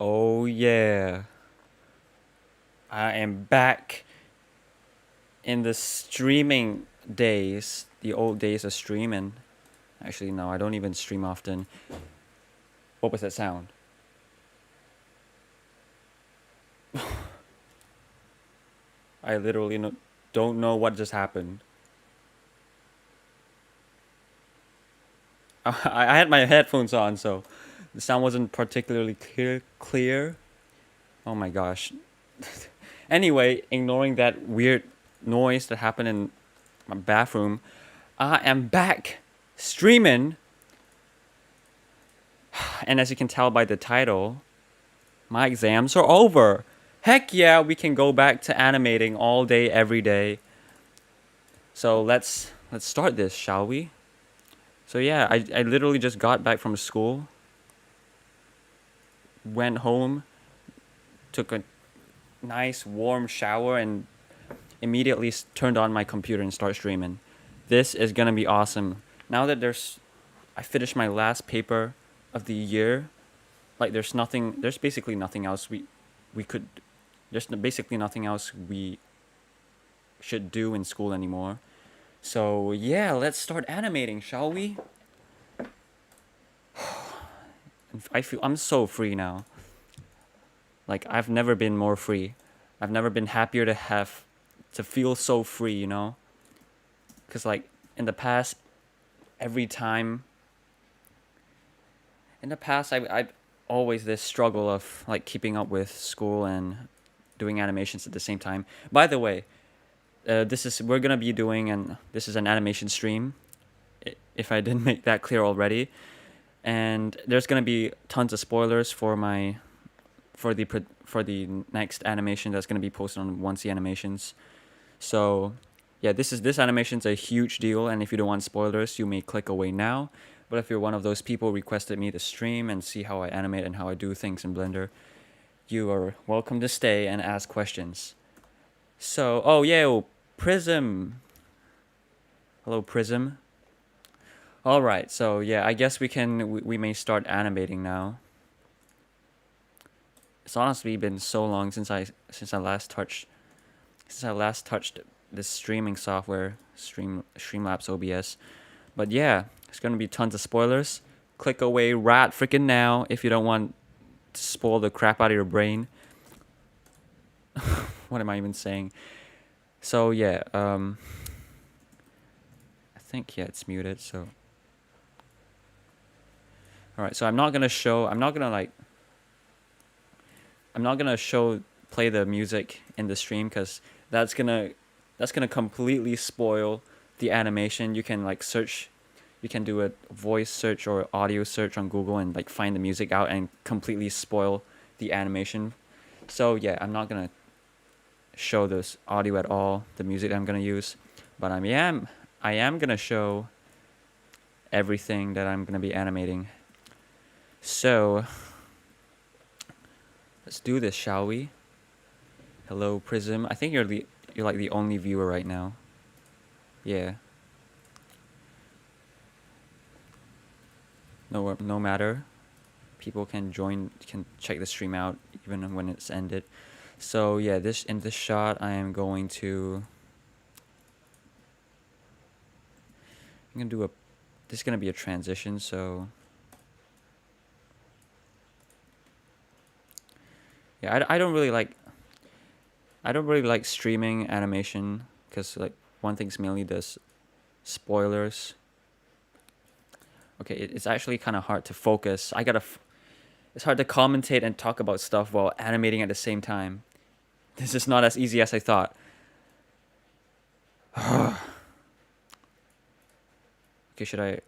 Oh yeah, I am back in the streaming days, the old days of streaming. Actually, no, I don't even stream often. What was that sound? I literally don't know what just happened. I had my headphones on, so the sound wasn't particularly clear. Oh my gosh. Anyway, ignoring that weird noise that happened in my bathroom, I am back streaming. And as you can tell by the title, my exams are over. Heck yeah, we can go back to animating all day, every day. So let's start this, shall we? So yeah, I literally just got back from school, went home, took a nice warm shower, and immediately turned on my computer and start streaming. This is gonna be awesome. Now that I finished my last paper of the year. Like there's basically nothing else we could there's basically nothing else we should do in school anymore. So yeah, let's start animating, shall we? I'm so free now. Like I've never been more free. I've never been happier to feel so free, you know? Cuz like in the past every time in the past I always this struggle of like keeping up with school and doing animations at the same time. By the way, we're gonna be doing this is an animation stream, if I didn't make that clear already, and there's gonna be tons of spoilers for the next animation that's gonna be posted on Once the Animations. So yeah, this animation's a huge deal, and if you don't want spoilers, you may click away now. But if you're one of those people requested me to stream and see how I animate and how I do things in Blender, you are welcome to stay and ask questions. So, oh yeah, oh, Prism. Hello, Prism. All right, so yeah, I guess we may start animating now. It's honestly been so long since I last touched this streaming software, Streamlabs OBS. But yeah, it's gonna be tons of spoilers. Click away right freaking now if you don't want to spoil the crap out of your brain. What am I even saying? So yeah, I think yeah it's muted. So all right, so I'm not gonna show play the music in the stream because that's gonna completely spoil the animation. You can like search, you can do a voice search or audio search on Google and like find the music out and completely spoil the animation. So yeah, I'm not gonna show this audio at all, the music I'm gonna use, but I am gonna show everything that I'm gonna be animating. So let's do this, shall we? Hello, Prism. I think you're like the only viewer right now. Yeah. No matter. People can can check the stream out even when it's ended. So yeah, in this shot, I am going to. I'm gonna do a. This is gonna be a transition, so. Yeah, I don't really like. I don't really like streaming animation because like one thing's mainly this spoilers. Okay, it's actually kind of hard to focus. It's hard to commentate and talk about stuff while animating at the same time. This is not as easy as I thought. Okay, should I?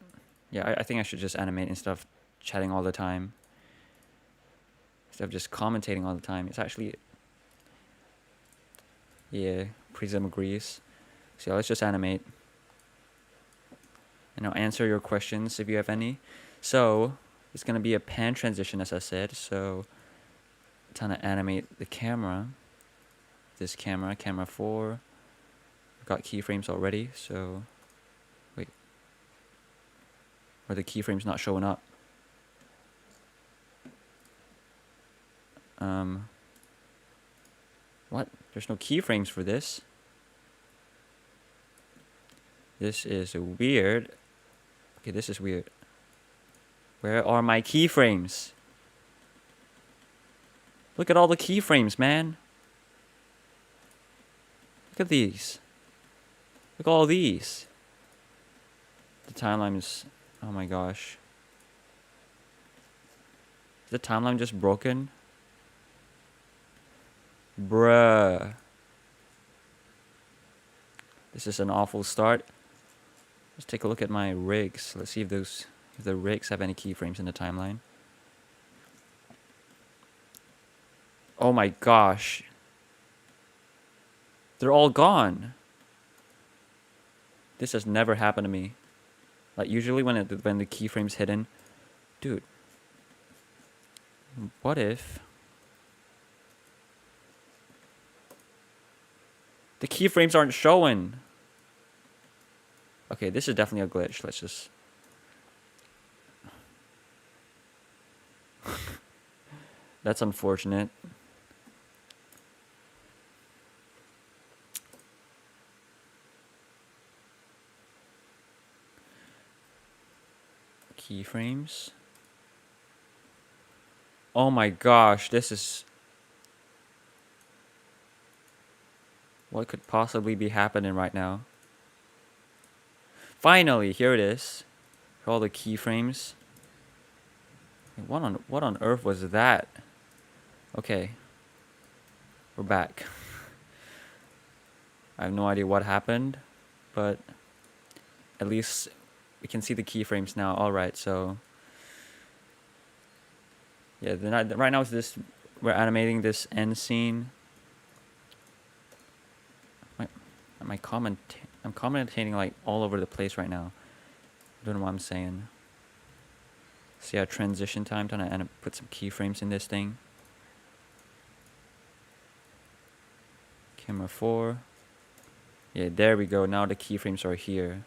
Yeah, I think I should just animate instead of chatting all the time. Instead of just commentating all the time. It's actually. Yeah, Prism agrees. So yeah, let's just animate. And I'll answer your questions if you have any. So, it's going to be a pan transition, as I said. So, time to animate the camera. This camera 4. I've got keyframes already, so. Wait. Or the keyframe's not showing up. What? There's no keyframes for this. This is weird. Okay, this is weird. Where are my keyframes? Look at all the keyframes, man. Look at these. Look at all these. The timeline is... Oh my gosh. Is the timeline just broken? Bruh. This is an awful start. Let's take a look at my rigs. Let's see if the rigs have any keyframes in the timeline. Oh my gosh. They're all gone. This has never happened to me. Like usually when the keyframe's hidden, dude. What if the keyframes aren't showing? Okay, this is definitely a glitch. Let's just... That's unfortunate. Keyframes. Oh my gosh, this is... What could possibly be happening right now? Finally, here it is. All the keyframes. What on earth was that? Okay. We're back. I have no idea what happened, but at least we can see the keyframes now. Alright, so yeah, right now is this, we're animating this end scene. I'm commentating like all over the place right now. I don't know what I'm saying. So yeah, transition time, trying to put some keyframes in this thing. Camera 4. Yeah, there we go. Now the keyframes are here.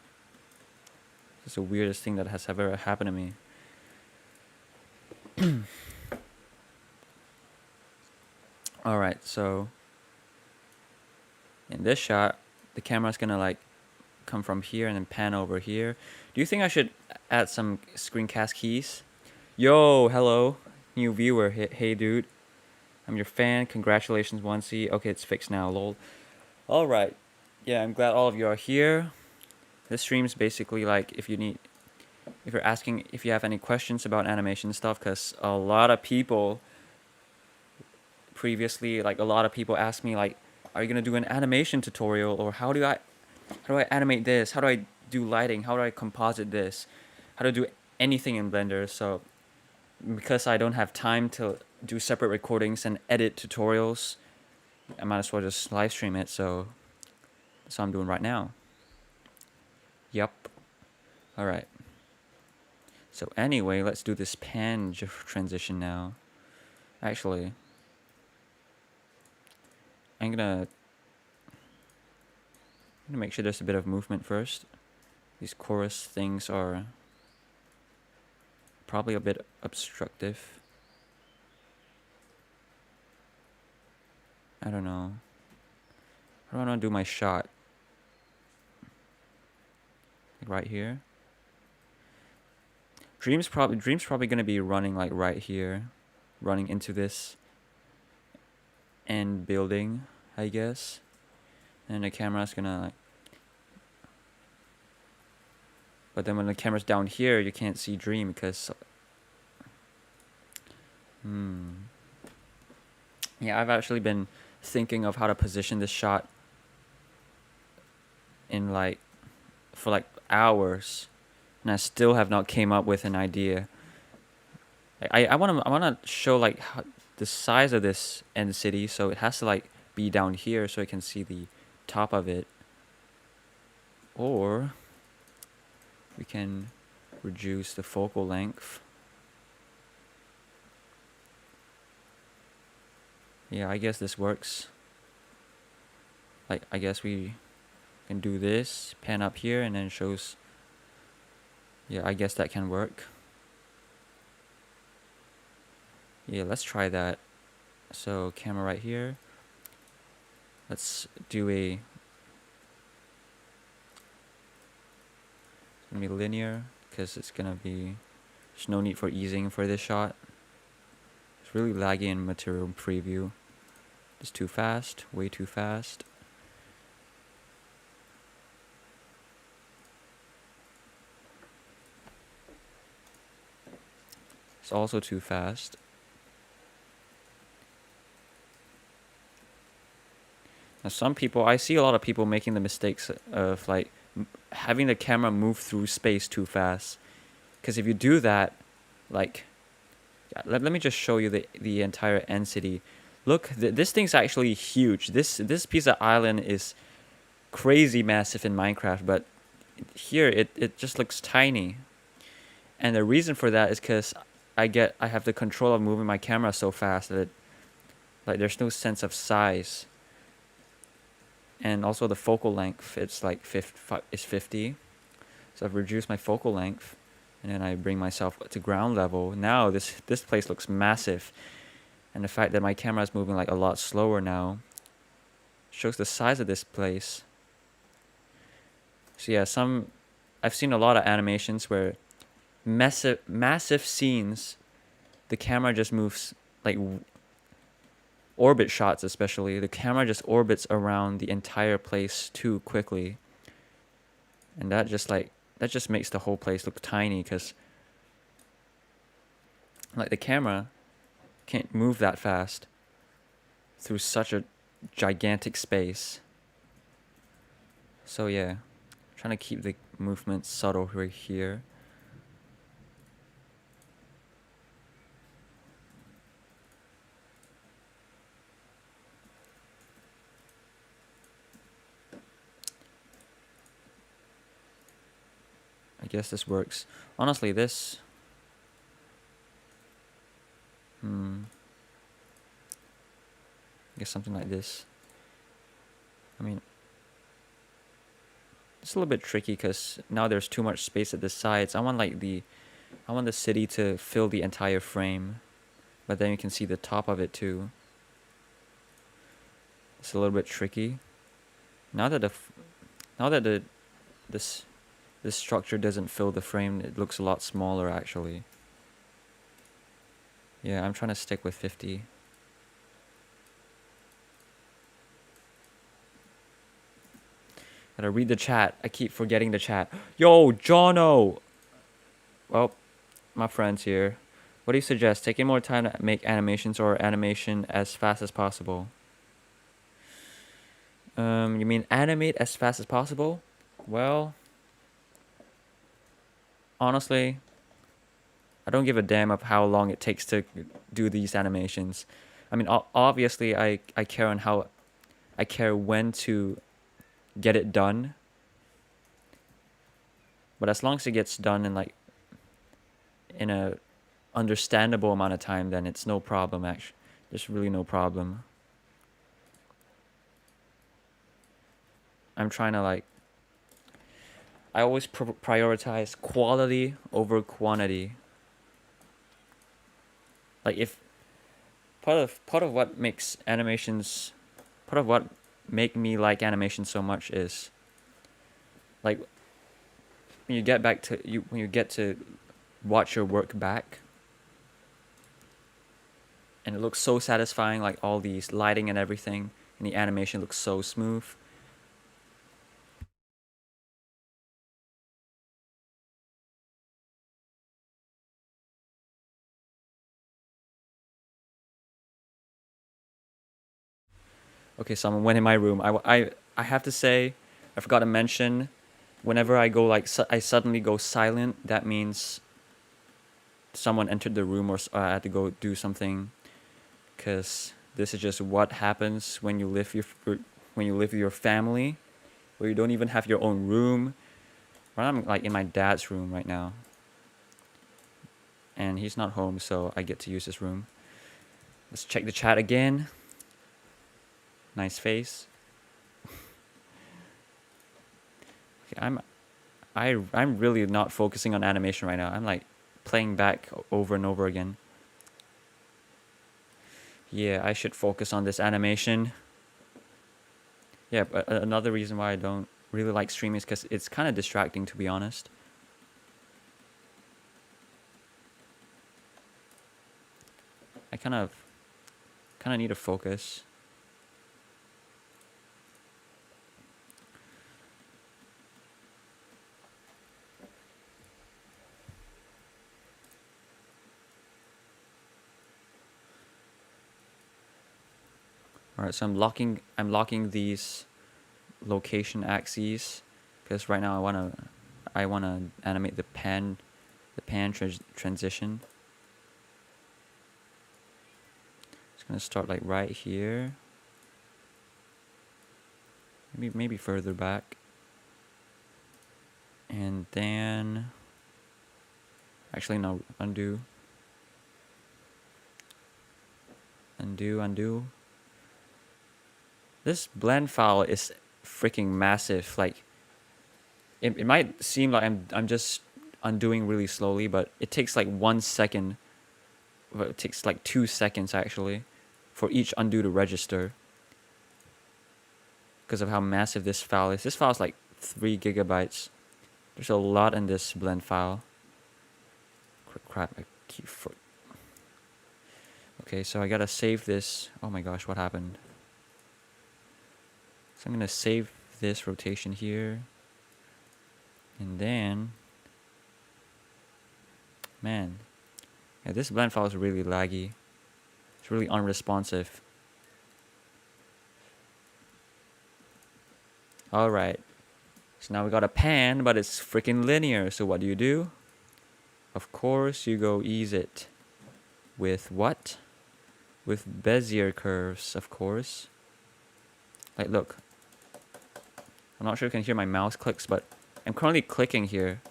This is the weirdest thing that has ever happened to me. Alright, so in this shot, the camera's gonna like come from here and then pan over here. Do you think I should add some screencast keys? Yo, hello, new viewer. Hey dude, I'm your fan. Congratulations, 1C. Okay, it's fixed now, lol. Alright, yeah, I'm glad all of you are here. This stream is basically like if you're asking if you have any questions about animation stuff, because a lot of people previously, like a lot of people asked me like, are you gonna do an animation tutorial, or how do I animate this, how do I do lighting, how do I composite this, how to do anything in Blender. So because I don't have time to do separate recordings and edit tutorials, I might as well just live stream it. So that's what I'm doing right now. Yup. Alright. So anyway, let's do this pan transition now. Actually, I'm gonna make sure there's a bit of movement first. These chorus things are probably a bit obstructive. I don't know. How do I want to do my shot? Like right here. Dream's probably gonna be running like right here, running into this end building, I guess. And the camera's gonna like... But then when the camera's down here, you can't see Dream because... Yeah, I've actually been thinking of how to position this shot in like... for like hours. And I still have not came up with an idea. I wanna show like how, the size of this end city, so it has to like be down here so I can see the top of it. Or we can reduce the focal length. Yeah, I guess this works. Like, I guess we can do this, pan up here, and then it shows... Yeah, I guess that can work. Yeah, let's try that. So camera right here. Let's do a, it's gonna be linear because it's gonna be, there's no need for easing for this shot. It's really laggy in material preview. It's too fast, way too fast. It's also too fast. Now some people, I see a lot of people making the mistakes of like having the camera move through space too fast. Because if you do that, like, yeah, let me just show you the entire end city. Look, this thing's actually huge. This piece of island is crazy massive in Minecraft, but here it just looks tiny. And the reason for that is because I have the control of moving my camera so fast that like there's no sense of size. And also the focal length, it's like 50. So I've reduced my focal length, and then I bring myself to ground level. Now this place looks massive, and the fact that my camera is moving like a lot slower now shows the size of this place. So yeah, I've seen a lot of animations where massive scenes, the camera just moves like orbit shots, especially the camera just orbits around the entire place too quickly, and that just makes the whole place look tiny because like the camera can't move that fast through such a gigantic space. So yeah, trying to keep the movement subtle right here. I guess this works. Honestly, this... I guess something like this. I mean, it's a little bit tricky because now there's too much space at the sides. I want the city to fill the entire frame, but then you can see the top of it too. It's a little bit tricky. Now that this structure doesn't fill the frame, it looks a lot smaller actually. Yeah, I'm trying to stick with 50. Gotta read the chat. I keep forgetting the chat. Yo, Jono! Well, my friend's here. What do you suggest? Taking more time to make animations or animation as fast as possible? You mean animate as fast as possible? Well, honestly, I don't give a damn of how long it takes to do these animations. I mean, obviously, I care on how... I care when to get it done. But as long as it gets done in like... in a understandable amount of time, then it's no problem, actually. There's really no problem. I'm trying to like... I always prioritize quality over quantity. Like if... Part of what makes animations... Part of what make me like animation so much is... Like... When you get back to... When you get to watch your work back... And it looks so satisfying, like all these lighting and everything. And the animation looks so smooth. Okay, someone went in my room. I have to say, I forgot to mention, whenever I go like, I suddenly go silent, that means someone entered the room or I had to go do something. Because this is just what happens when you live with your family, where you don't even have your own room. Well, I'm like in my dad's room right now. And he's not home, so I get to use his room. Let's check the chat again. Nice face. Okay, I'm really not focusing on animation right now. I'm like playing back over and over again. Yeah, I should focus on this animation. Yeah, but another reason why I don't really like streaming is because it's kind of distracting, to be honest. I kind of need to focus. All right, so I'm locking these location axes because right now I wanna animate the pan transition. It's gonna start like right here. Maybe further back. And then actually no, undo. Undo. This blend file is freaking massive. Like it might seem like I'm just undoing really slowly, but it takes like 1 second. Well, it takes like 2 seconds actually for each undo to register because of how massive this file is. This file is like 3 gigabytes. There's a lot in this blend file. Crap, I keep okay, so I gotta save this. Oh my gosh, what happened? So I'm gonna save this rotation here. And then, man, yeah, this blend file is really laggy. It's really unresponsive. Alright, so now we got a pan, but it's freaking linear. So what do? Of course, you go ease it. With what? With Bezier curves, of course. Like, look. I'm not sure if you can hear my mouse clicks, but I'm currently clicking here.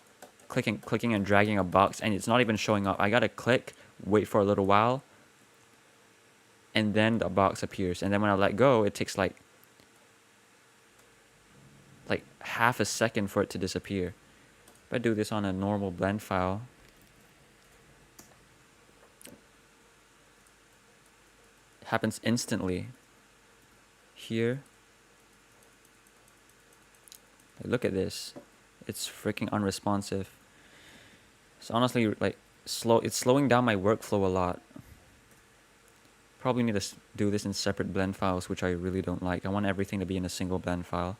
Clicking and dragging a box, and it's not even showing up. I gotta click, wait for a little while, and then the box appears. And then when I let go, it takes like half a second for it to disappear. If I do this on a normal blend file, it happens instantly. Here, look at this. It's freaking unresponsive. It's honestly like slow. It's slowing down my workflow a lot. Probably need to do this in separate blend files, which I really don't like. I want everything to be in a single blend file.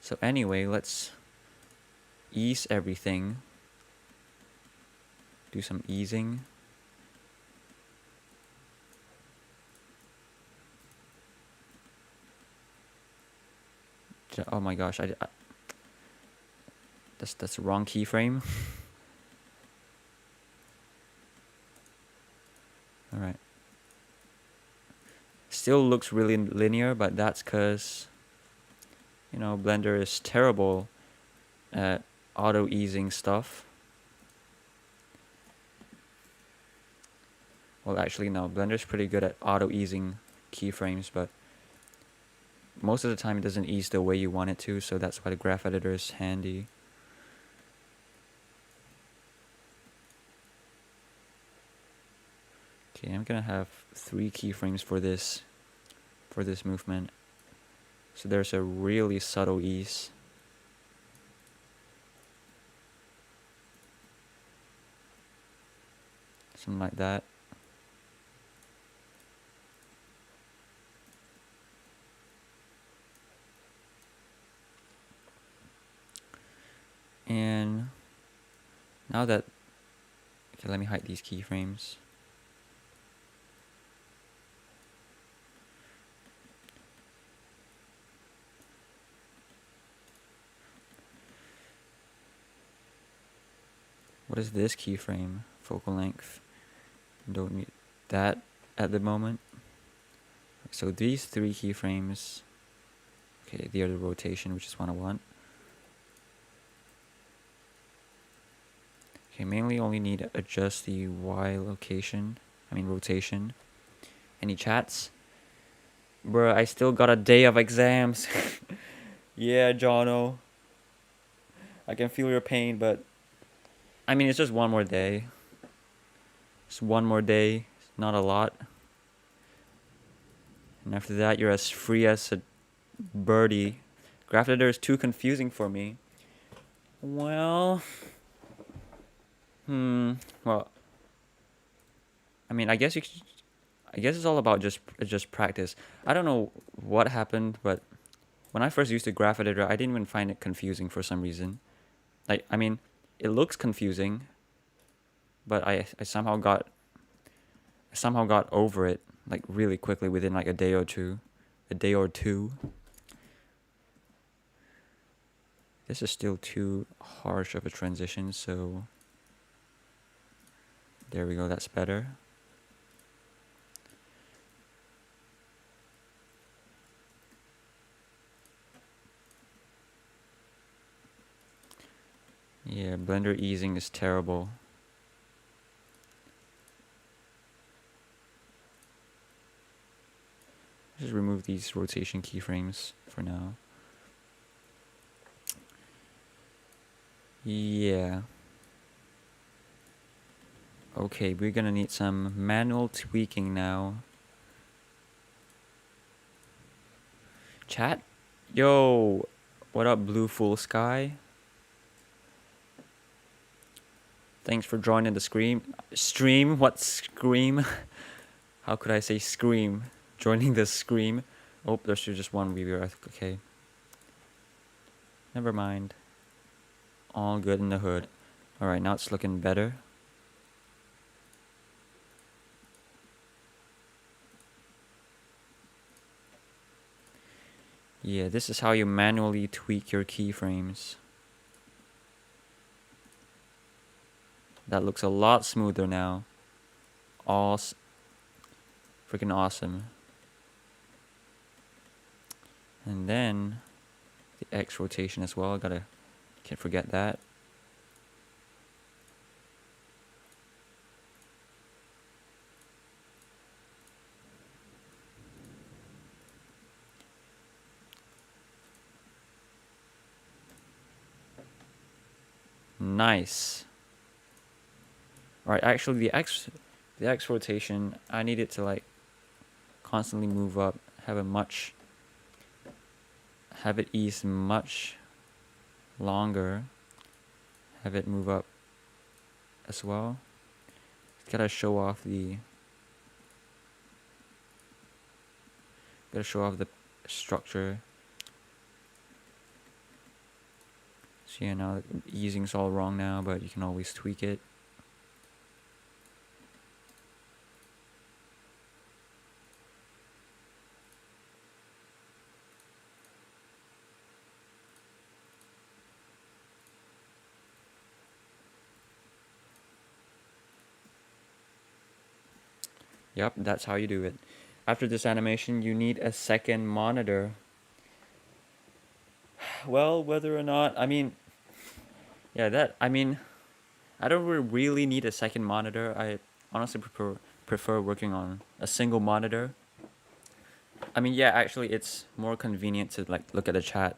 So anyway, let's ease everything. Do some easing. Oh my gosh, that's the wrong keyframe. All right. Still looks really linear, but that's because, you know, Blender is terrible at auto easing stuff. Well, actually, no, Blender's pretty good at auto easing keyframes, but most of the time it doesn't ease the way you want it to, so that's why the graph editor is handy. Okay, I'm gonna have 3 keyframes for this movement. So there's a really subtle ease. Something like that. And now that, okay, let me hide these keyframes. What is this keyframe? Focal length. Don't need that at the moment. So these 3 keyframes. Okay, the other rotation, which is what I want. Okay, mainly only need to adjust the Y rotation. Any chats? Bruh, I still got a day of exams. Yeah, Jono. I can feel your pain, but I mean, it's just one more day. Just one more day, not a lot. And after that, you're as free as a birdie. Graph editor is too confusing for me. Well, well, I mean, I guess it's all about just practice. I don't know what happened, but when I first used the graph editor, I didn't even find it confusing for some reason. Like, I mean, it looks confusing, but I somehow got over it like really quickly within like a day or two. This is still too harsh of a transition, so there we go, that's better. Yeah, blender easing is terrible. Just remove these rotation keyframes for now. Yeah. Okay, we're gonna need some manual tweaking now. Chat? Yo, what up, Blue Full Sky? Thanks for joining the stream. What scream? How could I say scream? Joining the scream. Oh, there's just one viewer. Okay. Never mind. All good in the hood. Alright, now it's looking better. Yeah, this is how you manually tweak your keyframes. That looks a lot smoother now. Freaking awesome. And then the X rotation as well. Can't forget that. Nice. Alright, actually the X rotation, I need it to like constantly move up, have it ease much longer, have it move up as well. Gotta show off the structure. So yeah, now the easing's all wrong now, but you can always tweak it. Yep, that's how you do it. After this animation, you need a second monitor. Well, whether or not, I mean, yeah, I don't really need a second monitor. I honestly prefer working on a single monitor. I mean, yeah, actually, it's more convenient to like look at the chat.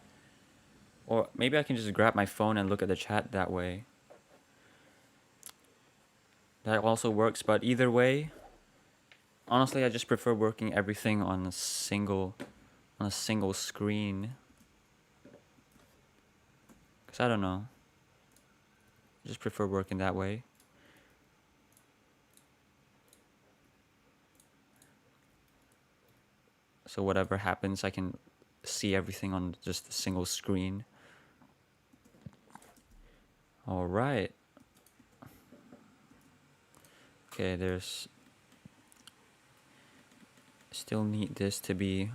Or maybe I can just grab my phone and look at the chat that way. That also works, but either way, honestly, I just prefer working everything on a single screen. Cause I don't know. I just prefer working that way. So whatever happens, I can see everything on just a single screen. All right. Okay, there's still need this to be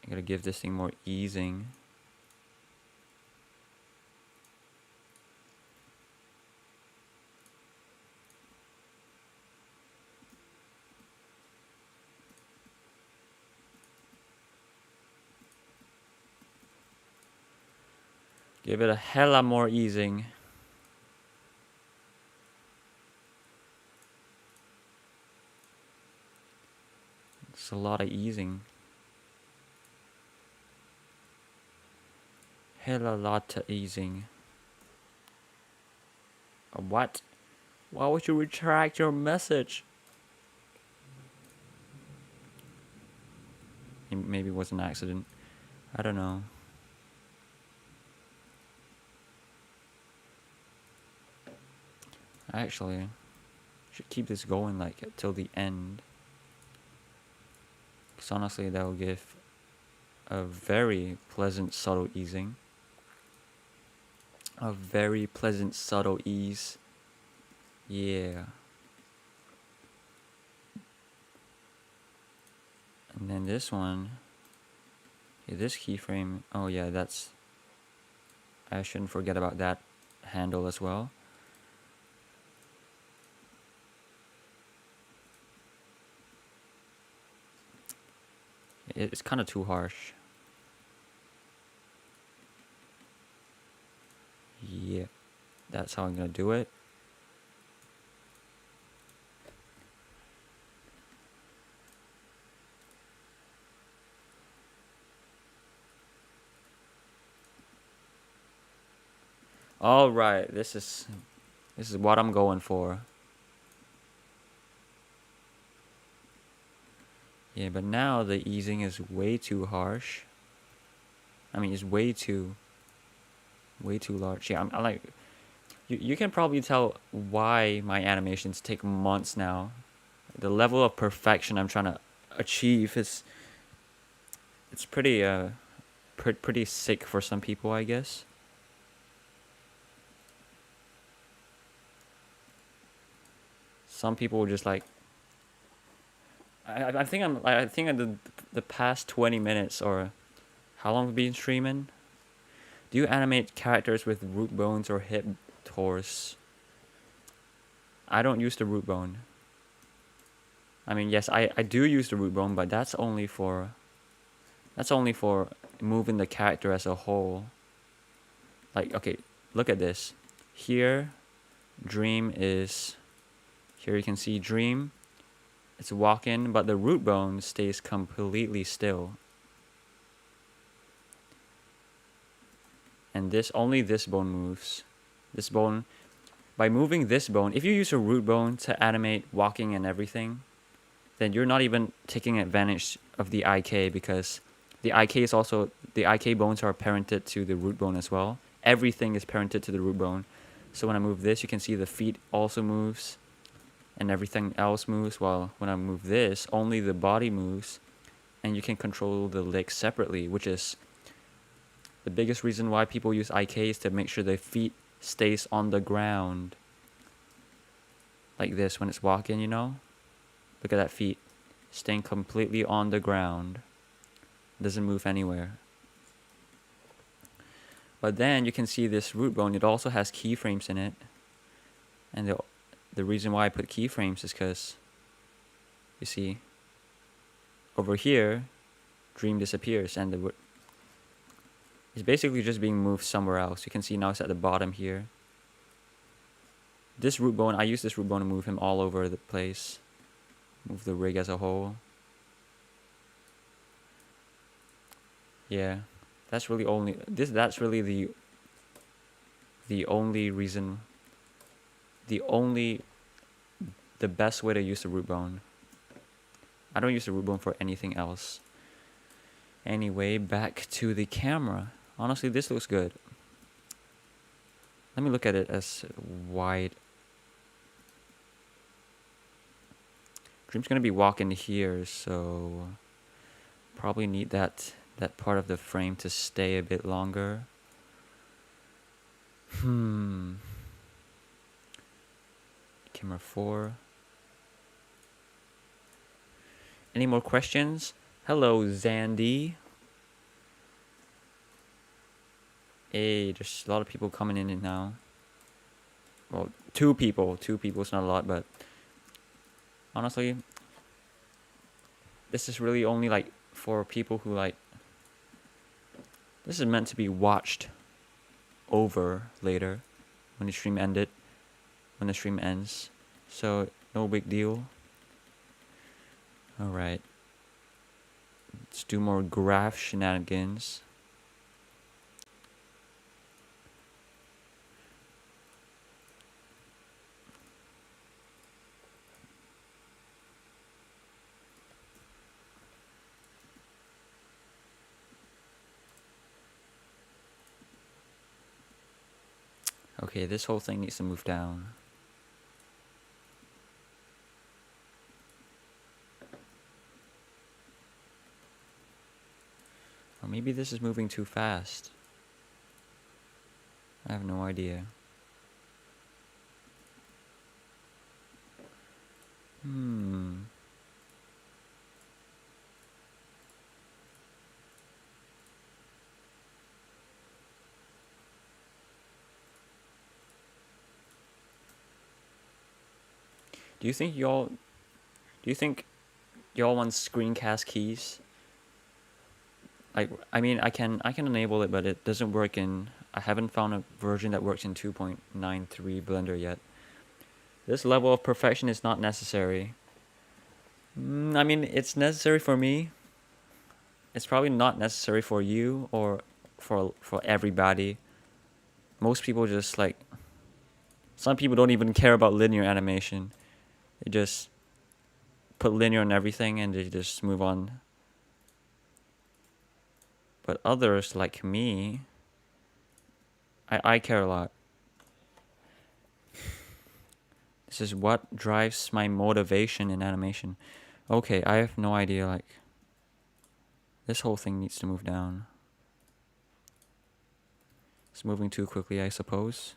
I gotta give this thing more easing. Give it a hella more easing. It's a lot of easing. Hella lot of easing. What? Why would you retract your message? Maybe it was an accident. I don't know. Actually, should keep this going like till the end. Because honestly, that will give a very pleasant subtle easing. A very pleasant subtle ease. Yeah. And then this one. Yeah, this keyframe. Oh yeah, that's... I shouldn't forget about that handle as well. It's kind of too harsh. Yeah, that's how I'm gonna do it. All right, this is what I'm going for. Yeah, but now the easing is way too harsh. I mean, it's way too large. Yeah, I'm like, you can probably tell why my animations take months now. The level of perfection I'm trying to achieve is, it's pretty pretty sick for some people, I guess. Some people just like, I think the past 20 minutes, or how long have we been streaming? Do you animate characters with root bones or hip torse? I don't use the root bone. I mean, yes, I do use the root bone, but that's only for moving the character as a whole. Like, okay, look at this. Here, Dream is... Here you can see Dream. It's walking, but the root bone stays completely still. And only this bone moves. This bone... By moving this bone, if you use a root bone to animate walking and everything, then you're not even taking advantage of the IK, because the IK bones are parented to the root bone as well. Everything is parented to the root bone. So when I move this, you can see the feet also moves and everything else moves, while when I move this, only the body moves, and you can control the legs separately, which is the biggest reason why people use IKs, to make sure their feet stays on the ground. Like this, when it's walking, you know? Look at that feet. Staying completely on the ground. Doesn't move anywhere. But then you can see this root bone, it also has keyframes in it. And the reason why I put keyframes is because, you see, over here, Dream disappears, and it's basically just being moved somewhere else. You can see now it's at the bottom here. This root bone, I use this root bone to move him all over the place. Move the rig as a whole. Yeah, that's really that's really the only reason, the best way to use the root bone. I don't use the root bone for anything else. Anyway, back to the camera. Honestly, this looks good. Let me look at it as wide. Dream's gonna be walking here, so probably need that part of the frame to stay a bit longer. Camera 4. Any more questions? Hello, Zandy. Hey, there's a lot of people coming in now. Well, two people. It's not a lot, but honestly, this is really only like for people who like... This is meant to be watched over later when the stream ends. So no big deal. Alright. Let's do more graph shenanigans. Okay, this whole thing needs to move down. Or maybe this is moving too fast. I have no idea. Do you think y'all want screencast keys? Like, I mean, I can enable it, but it doesn't work in. I haven't found a version that works in 2.93 Blender yet. This level of perfection is not necessary. I mean, it's necessary for me. It's probably not necessary for you or for everybody. Most people just like. Some people don't even care about linear animation. They just put linear on everything and they just move on. But others like me, I care a lot. This is what drives my motivation in animation. Okay, I have no idea, like, this whole thing needs to move down. It's moving too quickly, I suppose.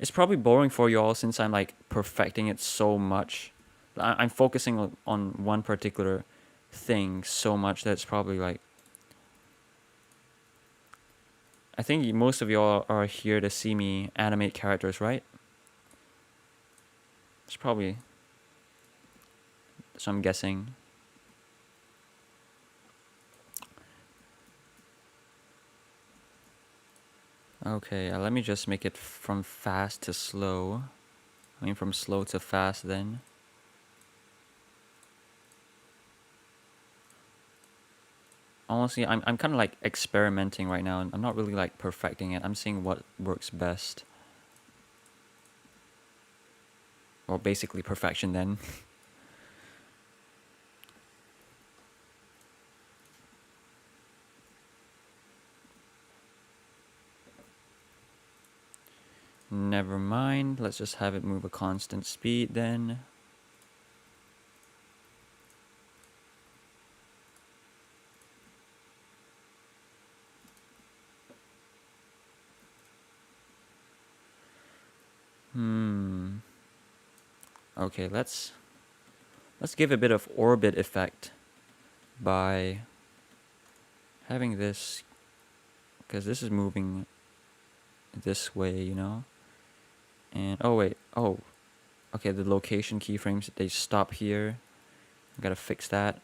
It's probably boring for you all since I'm like perfecting it so much. I'm focusing on one particular thing so much that it's probably like. I think most of y'all are here to see me animate characters, right? It's probably. So I'm guessing. Okay, let me just make it from fast to slow. I mean, from slow to fast then. Honestly, I'm kind of like experimenting right now. I'm not really like perfecting it. I'm seeing what works best. Well, basically perfection then. Never mind. Let's just have it move a constant speed then. Okay, let's give a bit of orbit effect by having this, because this is moving this way, you know. And oh wait, okay, the location keyframes, they stop here. I gotta fix that.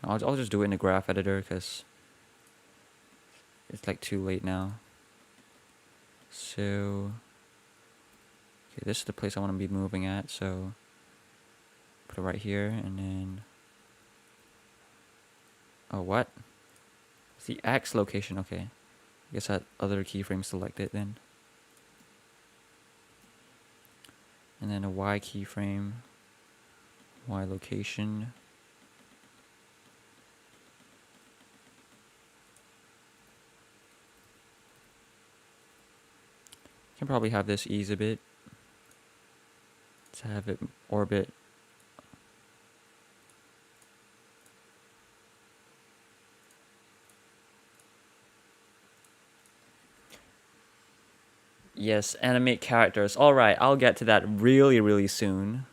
I'll just do it in the graph editor because it's like too late now. So okay, this is the place I want to be moving at, so put it right here, and then oh, what? It's the X location. Okay, I guess that other keyframe selected then, and then a Y keyframe, Y location. Can probably have this ease a bit to have it orbit. Yes, animate characters. Alright, I'll get to that really, really soon.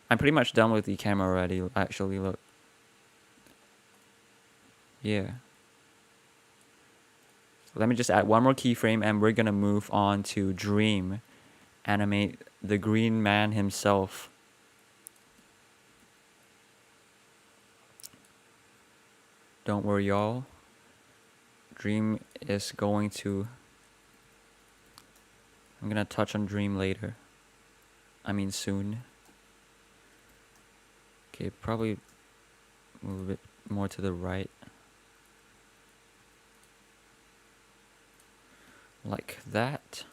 I'm pretty much done with the camera already, actually, look. Yeah. Let me just add one more keyframe and we're gonna move on to Dream. Animate the green man himself. Don't worry, y'all. Dream is going to... I'm gonna touch on Dream later. I mean soon. Okay, probably move a bit more to the right. Like that.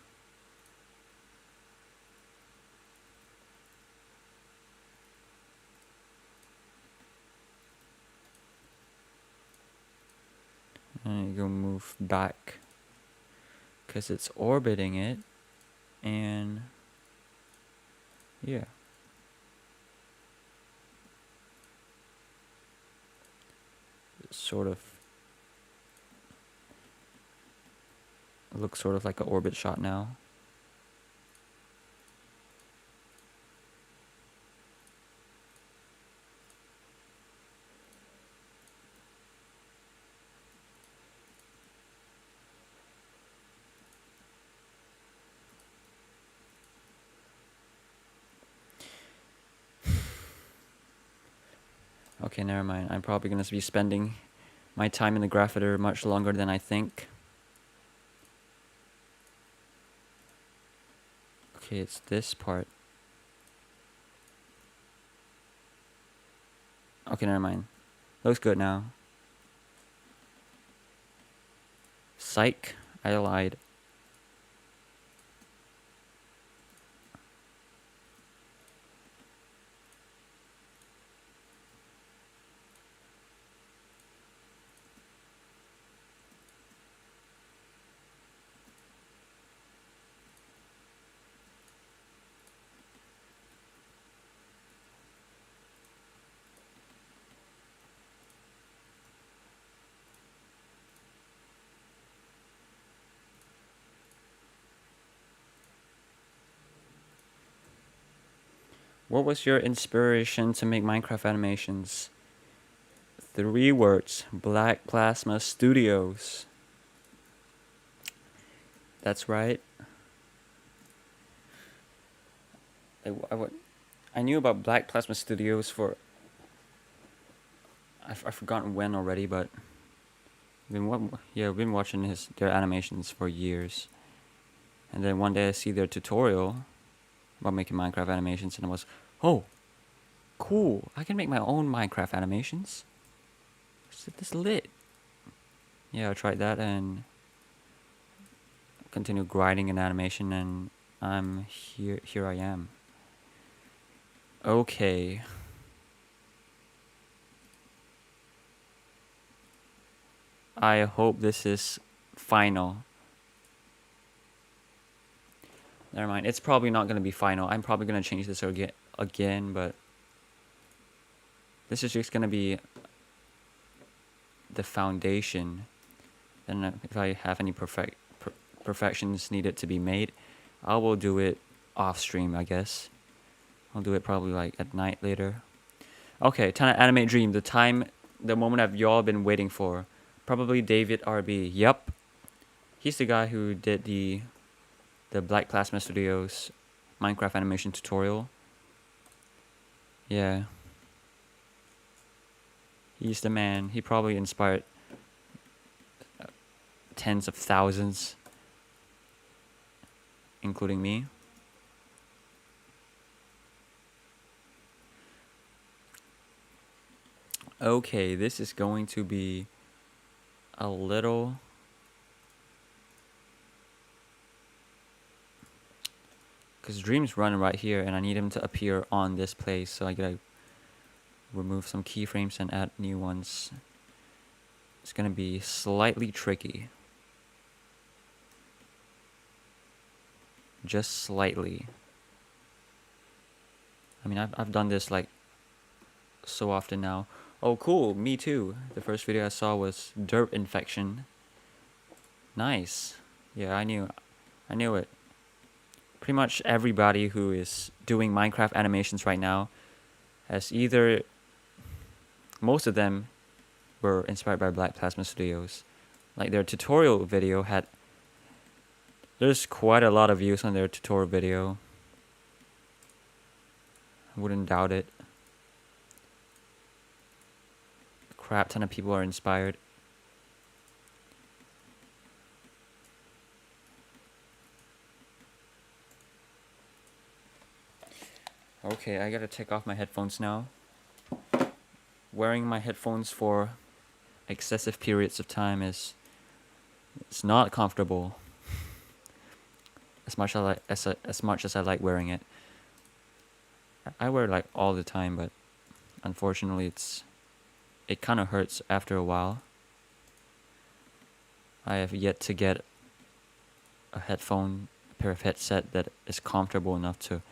And you go move back because it's orbiting it. And yeah. It looks sort of like an orbit shot now. Okay, never mind. I'm probably going to be spending my time in the graph editor much longer than I think. Okay, it's this part. Okay, never mind. Looks good now. Psych, I lied. What was your inspiration to make Minecraft animations? 3 words. Black Plasma Studios. That's right. I knew about Black Plasma Studios for... I've forgotten when already, but... I've been watching their animations for years. And then one day I see their tutorial about making Minecraft animations, and I was, oh, cool! I can make my own Minecraft animations. This is lit. Yeah, I tried that and continued grinding in animation, and I'm here. Here I am. Okay. I hope this is final. Never mind. It's probably not going to be final. I'm probably going to change this again, but this is just going to be the foundation. And if I have any perfections needed to be made, I will do it off stream, I guess. I'll do it probably like at night later. Okay, time to animate dream. The moment I've y'all been waiting for. Probably David RB. Yup. He's the guy who did the Black Plasma Studios Minecraft animation tutorial. Yeah. He's the man. He probably inspired tens of thousands, including me. Okay, this is going to be a little... because Dream's running right here, and I need him to appear on this place, so I gotta remove some keyframes and add new ones. It's gonna be slightly tricky. Just slightly. I mean, I've done this like so often now. Oh, cool, me too. The first video I saw was derp infection. Nice. Yeah, I knew it. Pretty much everybody who is doing Minecraft animations right now has either... most of them were inspired by Black Plasma Studios. Like their tutorial video had... there's quite a lot of views on their tutorial video. I wouldn't doubt it. A crap ton of people are inspired. Okay, I gotta take off my headphones now. Wearing my headphones for excessive periods of time it's not comfortable. As much as I like wearing it. I wear it like all the time, but unfortunately it kind of hurts after a while. I have yet to get a pair of headset that is comfortable enough to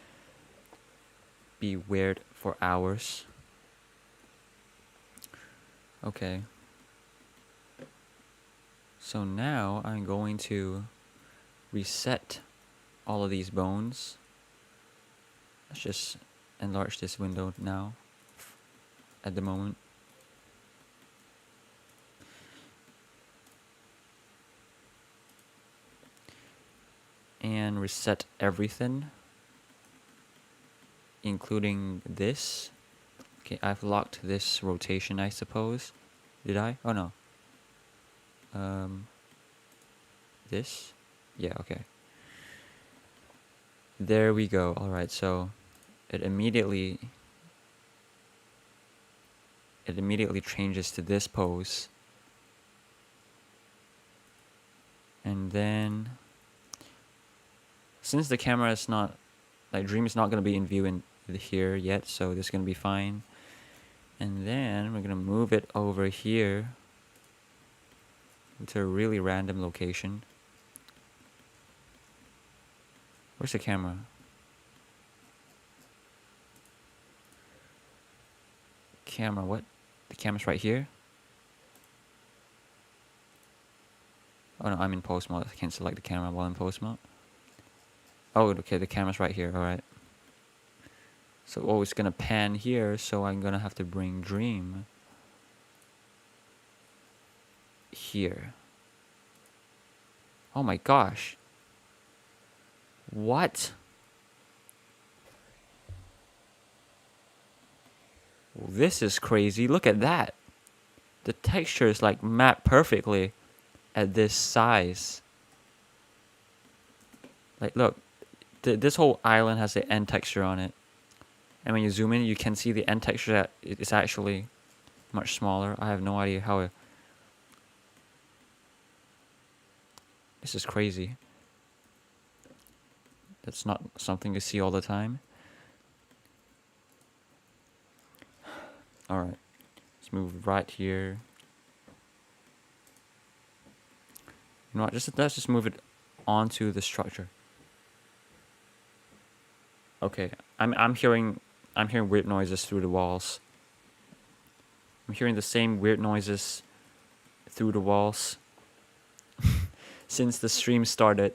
be weird for hours. Okay. So now I'm going to reset all of these bones. Let's just enlarge this window now at the moment. And reset everything, including this. Okay, I've locked this rotation, I suppose. Did I? Oh no. This? Yeah, okay. There we go. Alright, so it immediately changes to this pose. And then since the camera is not, like, Dream is not going to be in view in here yet, so this is going to be fine. And then we're going to move it over here to a really random location. Where's the camera? Camera, what? The camera's right here? Oh no, I'm in post mode. I can't select the camera while in post mode. Oh, okay, the camera's right here, alright. So, oh, it's gonna pan here, so I'm gonna have to bring Dream here. Oh my gosh. What? Well, this is crazy. Look at that. The texture is like mapped perfectly at this size. Like, look. This whole island has the end texture on it. And when you zoom in, you can see the end texture that is actually much smaller. I have no idea how this is crazy. That's not something you see all the time. Alright. Let's move right here. You know what? Let's just move it onto the structure. Okay. I'm hearing weird noises through the walls. I'm hearing the same weird noises through the walls since the stream started.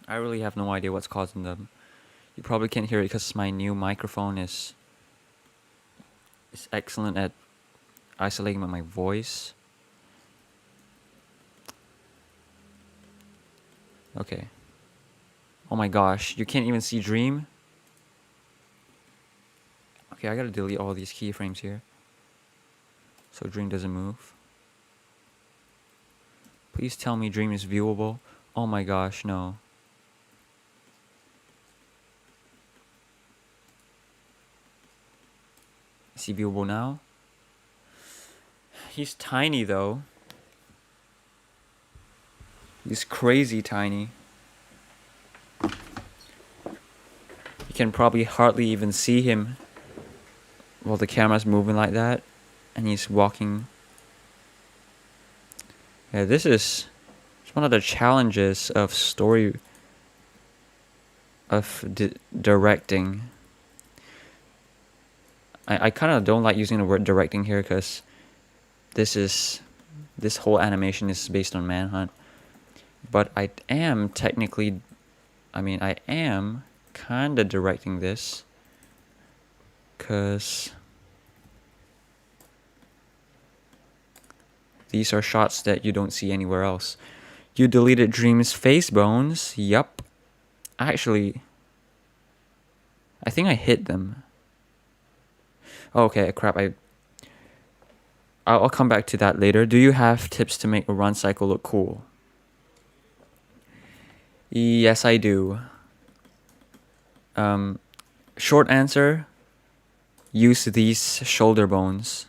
I really have no idea what's causing them. You probably can't hear it because my new microphone is excellent at isolating my voice. Okay. Oh my gosh, you can't even see Dream? Okay, I gotta delete all these keyframes here, so Dream doesn't move. Please tell me Dream is viewable. Oh my gosh, no. Is he viewable now? He's tiny though. He's crazy tiny. You can probably hardly even see him while the camera's moving like that, and he's walking. Yeah, this is one of the challenges of directing. I kind of don't like using the word directing here because this whole animation is based on Manhunt. But I am technically, I am kind of directing this because these are shots that you don't see anywhere else. You deleted Dream's face bones. Yup. Actually, I think I hit them. Oh, okay, crap. I'll come back to that later. Do you have tips to make a run cycle look cool? Yes, I do. Short answer, use these shoulder bones.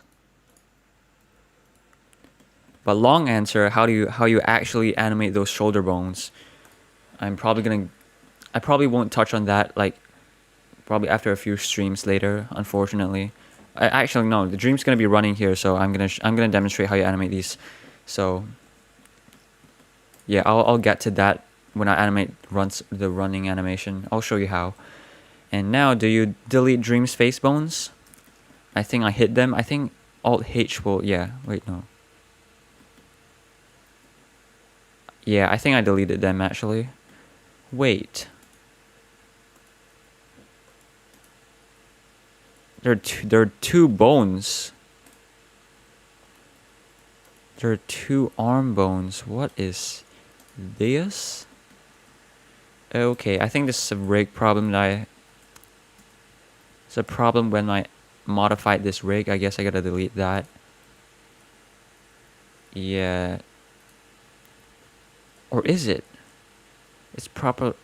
But long answer, how you actually animate those shoulder bones? I probably won't touch on that, like, probably after a few streams later, unfortunately. Actually no, the Dream's gonna be running here, so I'm gonna demonstrate how you animate these. So Yeah, I'll get to that when I animate the running animation. I'll show you how. And now, do you delete Dream's face bones? I think I hit them. I think Alt H will. Yeah. Wait, no. Yeah, I think I deleted them actually. Wait. There are two bones. There are two arm bones. What is this? Okay, I think this is a rig problem it's a problem when I modified this rig. I guess I gotta delete that. Yeah. Or is it? It's proper.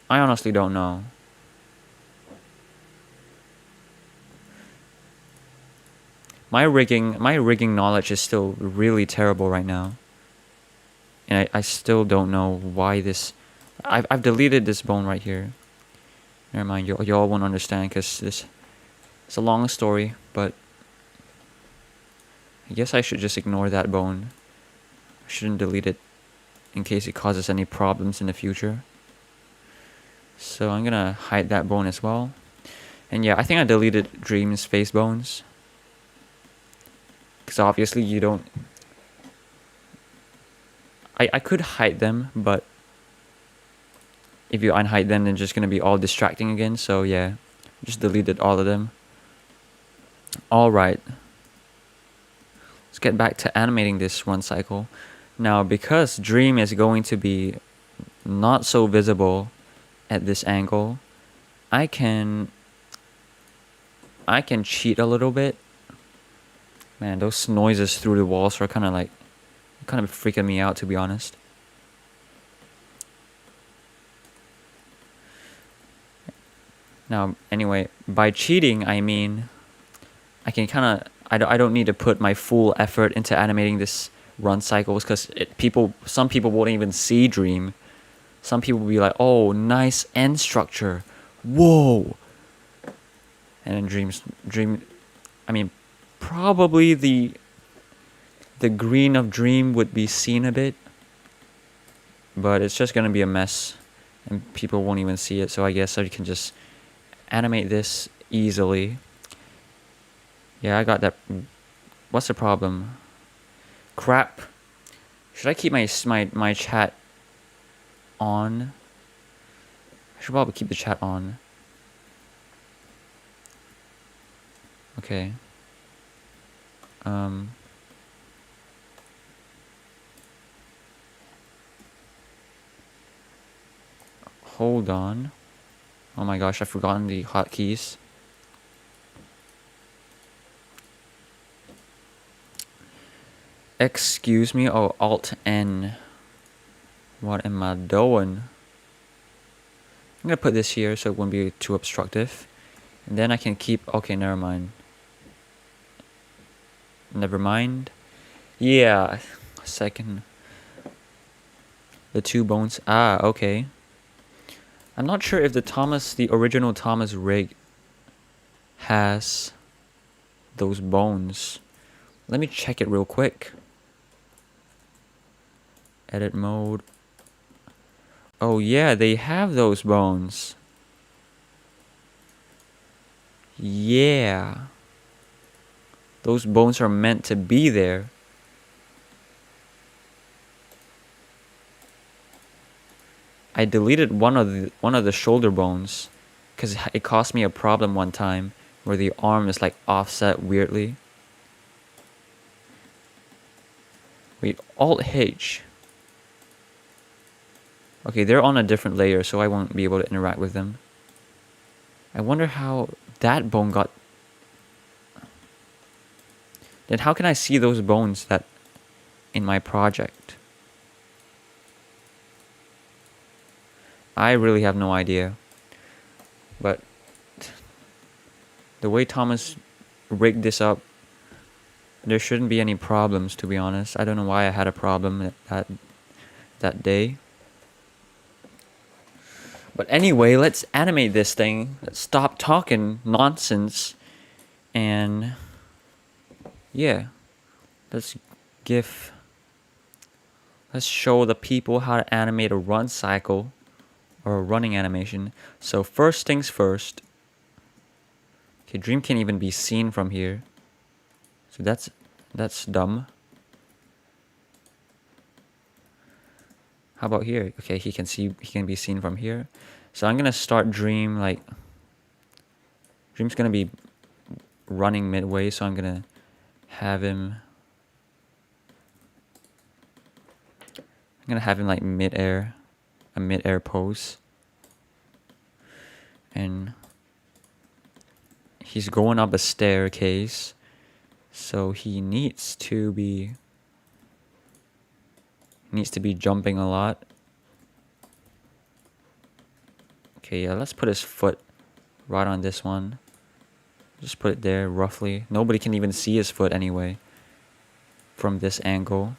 I honestly don't know. My rigging knowledge is still really terrible right now. And I still don't know why this... I've deleted this bone right here. Never mind, y'all won't understand because it's a long story, but I guess I should just ignore that bone. I shouldn't delete it in case it causes any problems in the future. So I'm gonna hide that bone as well. And yeah, I think I deleted Dream's face bones. Because obviously you don't... I could hide them, but if you unhide them, then just gonna be all distracting again. So yeah, just deleted all of them. Alright. Let's get back to animating this run cycle. Now, because Dream is going to be not so visible at this angle, I can cheat a little bit. Man, those noises through the walls are kind of freaking me out, to be honest. Now, anyway, by cheating, I mean I can I don't need to put my full effort into animating this run cycles because some people won't even see Dream. Some people will be like, "Oh, nice end structure, whoa!" And then Dream, I mean, probably the green of Dream would be seen a bit, but it's just gonna be a mess, and people won't even see it. So I guess I can just animate this easily. Yeah, I got that. What's the problem? Crap. Should I keep my chat on? I should probably keep the chat on. Okay. Hold on. Oh my gosh, I've forgotten the hotkeys. Excuse me. Oh, Alt N. What am I doing? I'm gonna put this here so it won't be too obstructive. And then I can keep... Okay, never mind. Never mind. Yeah. Second. The two bones. Ah, okay. I'm not sure if the original Thomas rig has those bones. Let me check it real quick. Edit mode. Oh yeah, they have those bones. Yeah. Those bones are meant to be there. I deleted one of the shoulder bones because it caused me a problem one time where the arm is like offset weirdly. Wait, Alt H. Okay, they're on a different layer, so I won't be able to interact with them. I wonder how that bone got... Then how can I see those bones that in my project? I really have no idea. But the way Thomas rigged this up, there shouldn't be any problems, to be honest. I don't know why I had a problem that day. But anyway, let's animate this thing. Let's stop talking nonsense. And yeah, let's give let's show the people how to animate a run cycle or a running animation. So first things first. Okay, Dream can't even be seen from here. So that's dumb. How about here? Okay, he can be seen from here. So I'm gonna start Dream like Dream's gonna be running midway, so I'm gonna have him like mid-air, a mid-air pose. And he's going up a staircase, so he needs to be jumping a lot. Okay, yeah, let's put his foot right on this one. Just put it there roughly. Nobody can even see his foot anyway from this angle.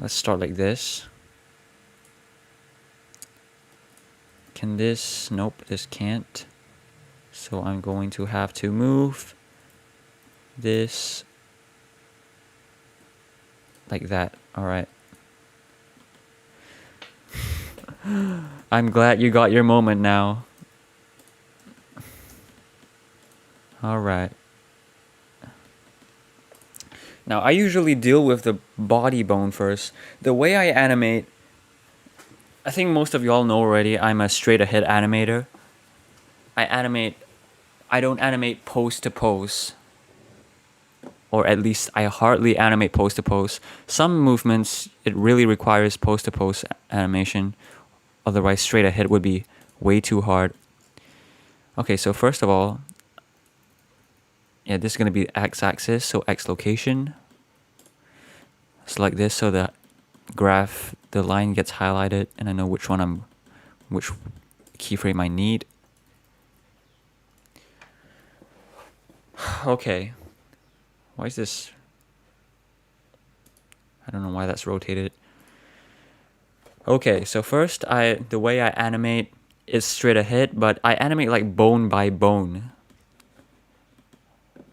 Let's start like this. Can this? Nope, this can't. So I'm going to have to move this like that. Alright. I'm glad you got your moment now. Alright. Now, I usually deal with the body bone first. The way I animate, I think most of y'all know already, I'm a straight ahead animator. I don't animate pose to pose. Or at least I hardly animate pose to pose. Some movements, it really requires pose to pose animation. Otherwise, straight ahead would be way too hard. Okay, so first of all, yeah, this is going to be x-axis, so x location. Select this so the graph, the line gets highlighted, and I know which keyframe I need. Okay. Why is this? I don't know why that's rotated. Okay, so first, the way I animate is straight ahead, but I animate like bone by bone.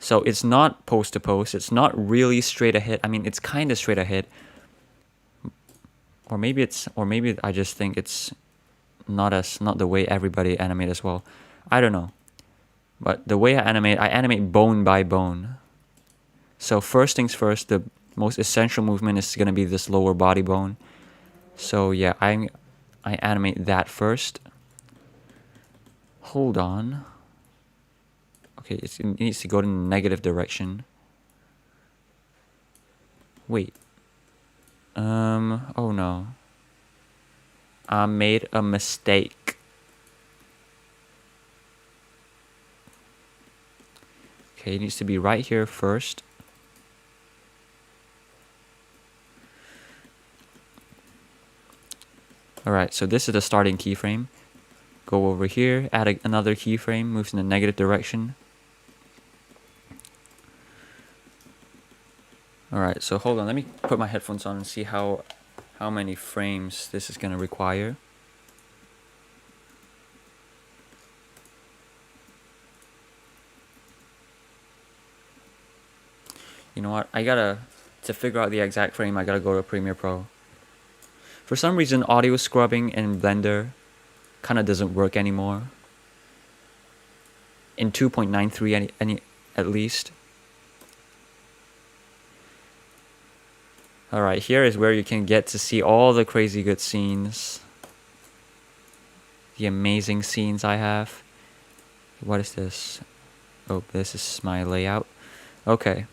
So it's not pose to pose. It's not really straight ahead. I mean, it's kind of straight ahead. Or maybe I just think it's not the way everybody animate as well. I don't know. But the way I animate bone by bone. So first things first, the most essential movement is going to be this lower body bone. So yeah, I animate that first. Hold on. Okay, it needs to go in the negative direction. Wait. Oh no. I made a mistake. Okay, it needs to be right here first. Alright, so this is the starting keyframe. Go over here, add another keyframe, moves in the negative direction. Alright, so hold on, let me put my headphones on and see how many frames this is going to require. You know what, to figure out the exact frame, I gotta go to Premiere Pro. For some reason, audio scrubbing in Blender kind of doesn't work anymore. In 2.93 at least. Alright, here is where you can get to see all the crazy good scenes. The amazing scenes I have. What is this? Oh, this is my layout. Okay.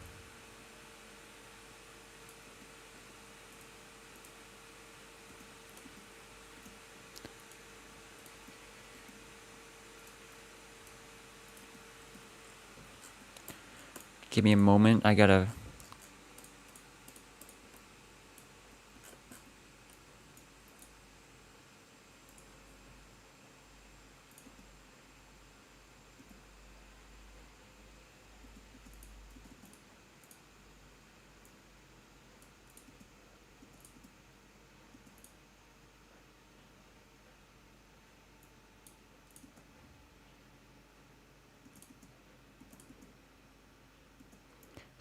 Give me a moment, I gotta...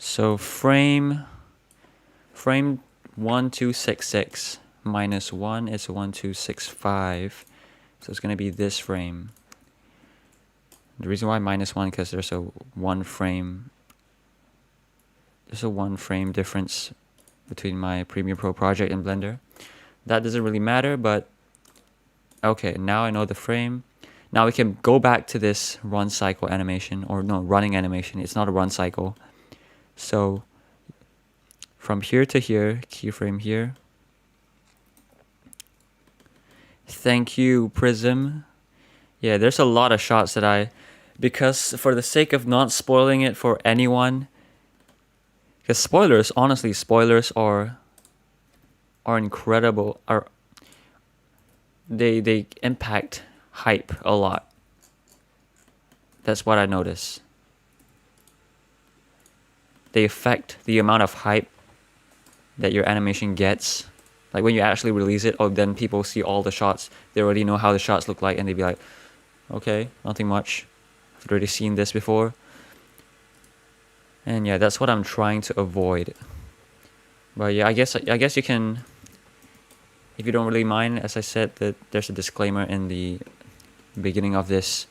So frame 1266 minus 1 is 1265. So it's going to be this frame. The reason why minus 1 because there's a one frame difference between my Premiere Pro project and Blender. That doesn't really matter, but okay, now I know the frame. Now we can go back to this run cycle animation, or no, running animation. It's not a run cycle. So from here to here, keyframe here. Thank you, Prism. Yeah, there's a lot of shots that because for the sake of not spoiling it for anyone, because spoilers, honestly, spoilers are incredible. They impact hype a lot. That's what I notice. They affect the amount of hype that your animation gets. Like when you actually release it, then people see all the shots. They already know how the shots look like, and they'd be like, okay, nothing much. I've already seen this before. And yeah, that's what I'm trying to avoid. But yeah, I guess you can, if you don't really mind, as I said, that there's a disclaimer in the beginning of this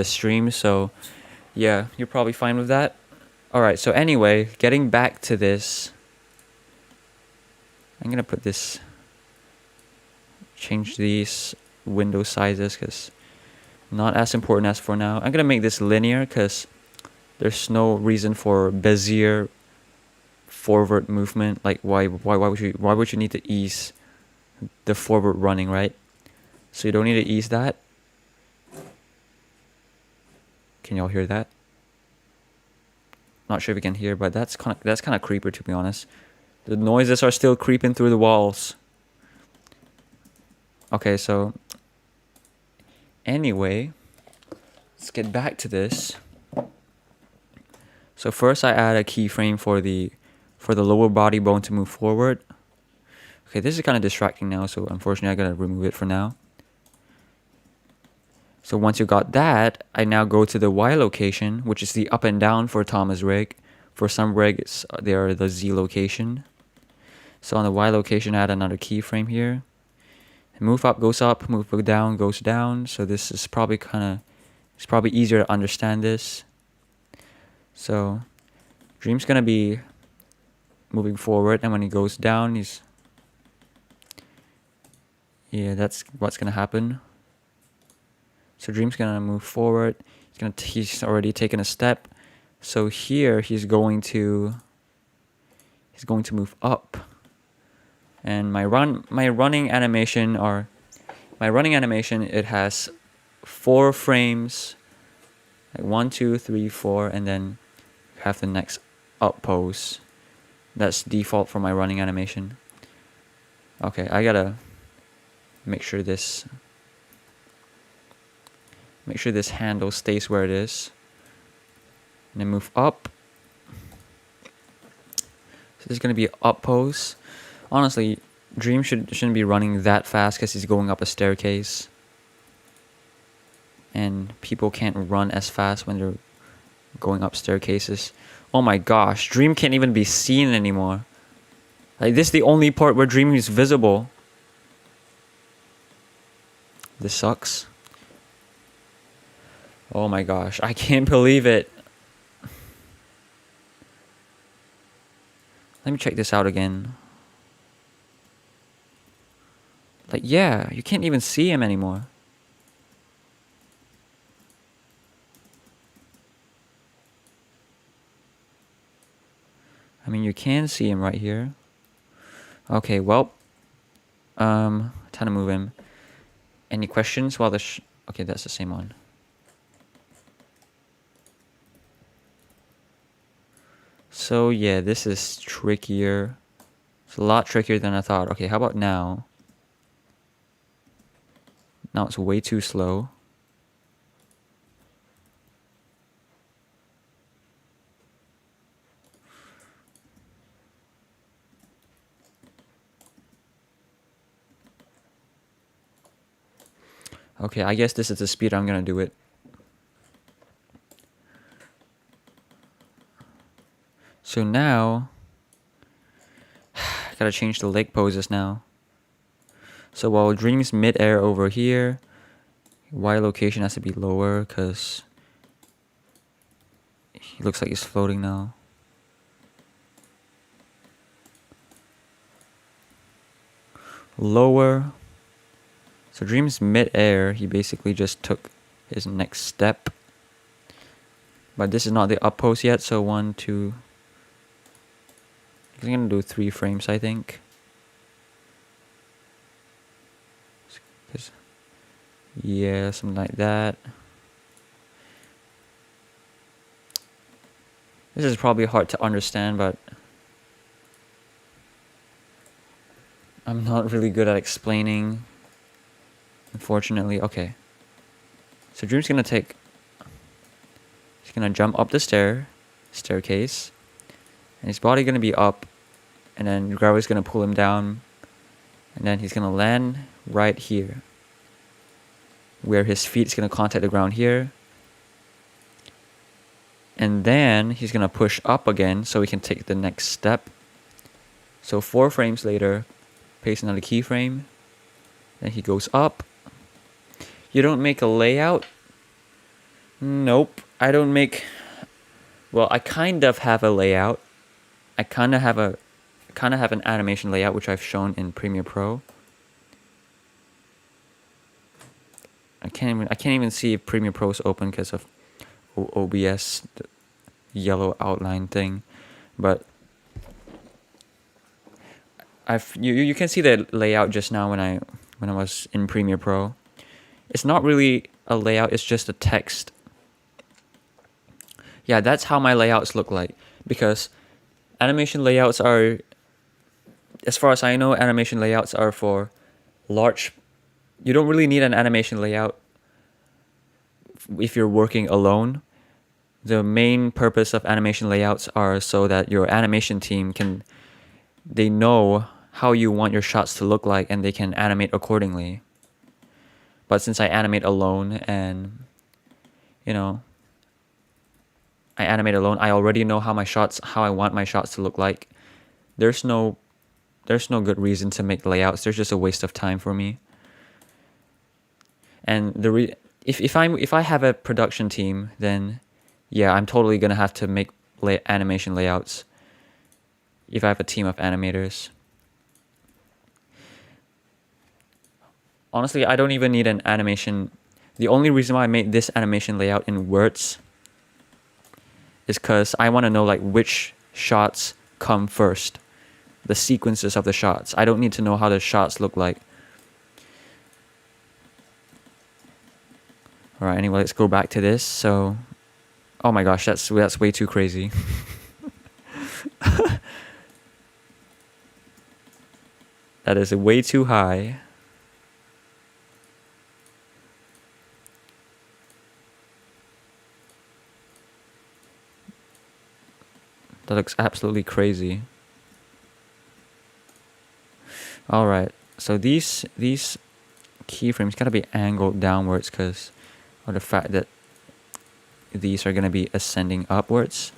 stream. So yeah, you're probably fine with that. All right. So anyway, getting back to this, I'm gonna change these window sizes because not as important as for now. I'm gonna make this linear because there's no reason for Bezier forward movement. Like why would you need to ease the forward running, right? So you don't need to ease that. Can y'all hear that? Not sure if you can hear, but that's kind of creeper, to be honest. The noises are still creeping through the walls. Okay, so anyway, let's get back to this. So first I add a keyframe for the lower body bone to move forward. Okay, this is kind of distracting now, so unfortunately I gotta remove it for now. So once you got that, I now go to the Y location, which is the up and down for Thomas rig. For some rigs, they are the Z location. So on the Y location, I add another keyframe here. Move up goes up, move down goes down. So this is probably it's probably easier to understand this. So Dream's gonna be moving forward, and when he goes down, that's what's gonna happen. So Dream's gonna move forward. He's already taken a step. So here he's going to move up. And my running animation, it has 4 frames, like 1, 2, 3, 4, and then have the next up pose. That's default for my running animation. Okay, I gotta make sure this handle stays where it is. And then move up. So this is gonna be an up pose. Honestly, Dream shouldn't be running that fast because he's going up a staircase. And people can't run as fast when they're going up staircases. Oh my gosh, Dream can't even be seen anymore. Like, this is the only part where Dream is visible. This sucks. Oh my gosh, I can't believe it. Let me check this out again. Like, yeah, you can't even see him anymore. I mean, you can see him right here. Okay, well, time to move him. Any questions while okay, that's the same one. So yeah, this is trickier. It's a lot trickier than I thought. Okay, how about now? Now it's way too slow. Okay, I guess this is the speed I'm gonna do it. So now, I gotta change the leg poses now. So while Dream's mid-air over here, Y location has to be lower because he looks like he's floating now. Lower. So Dream's mid-air, he basically just took his next step. But this is not the up pose yet, so 1, 2. I'm gonna do 3 frames, I think. Yeah, something like that. This is probably hard to understand, but I'm not really good at explaining, unfortunately. Okay. So Dream's gonna he's gonna jump up the staircase, and his body gonna be up, and then gravity's gonna pull him down, and then he's gonna land right here, where his feet's gonna contact the ground here. And then he's gonna push up again so he can take the next step. So 4 frames later, paste another keyframe. Then he goes up. You don't make a layout? Nope. I don't make... Well, I kind of have a layout. I kind of have an animation layout, which I've shown in Premiere Pro. I can't even see if Premiere Pro is open because of OBS, the yellow outline thing. But you can see the layout just now when I was in Premiere Pro. It's not really a layout, it's just a text. Yeah, that's how my layouts look like, because animation layouts are, as far as I know, animation layouts are for large. You don't really need an animation layout if you're working alone. The main purpose of animation layouts are so that your animation team they know how you want your shots to look like and they can animate accordingly. But since I animate alone and, I animate alone, I already know how I want my shots to look like. There's no good reason to make layouts. There's just a waste of time for me. And if I have a production team, then yeah, I'm totally gonna have to make animation layouts if I have a team of animators. Honestly, I don't even need an animation. The only reason why I made this animation layout in words is because I want to know like which shots come first, the sequences of the shots. I don't need to know how the shots look like. All right, anyway, let's go back to this. So, oh my gosh, that's way too crazy. That is way too high. That looks absolutely crazy. All right, so these keyframes gotta be angled downwards because of the fact that these are gonna be ascending upwards.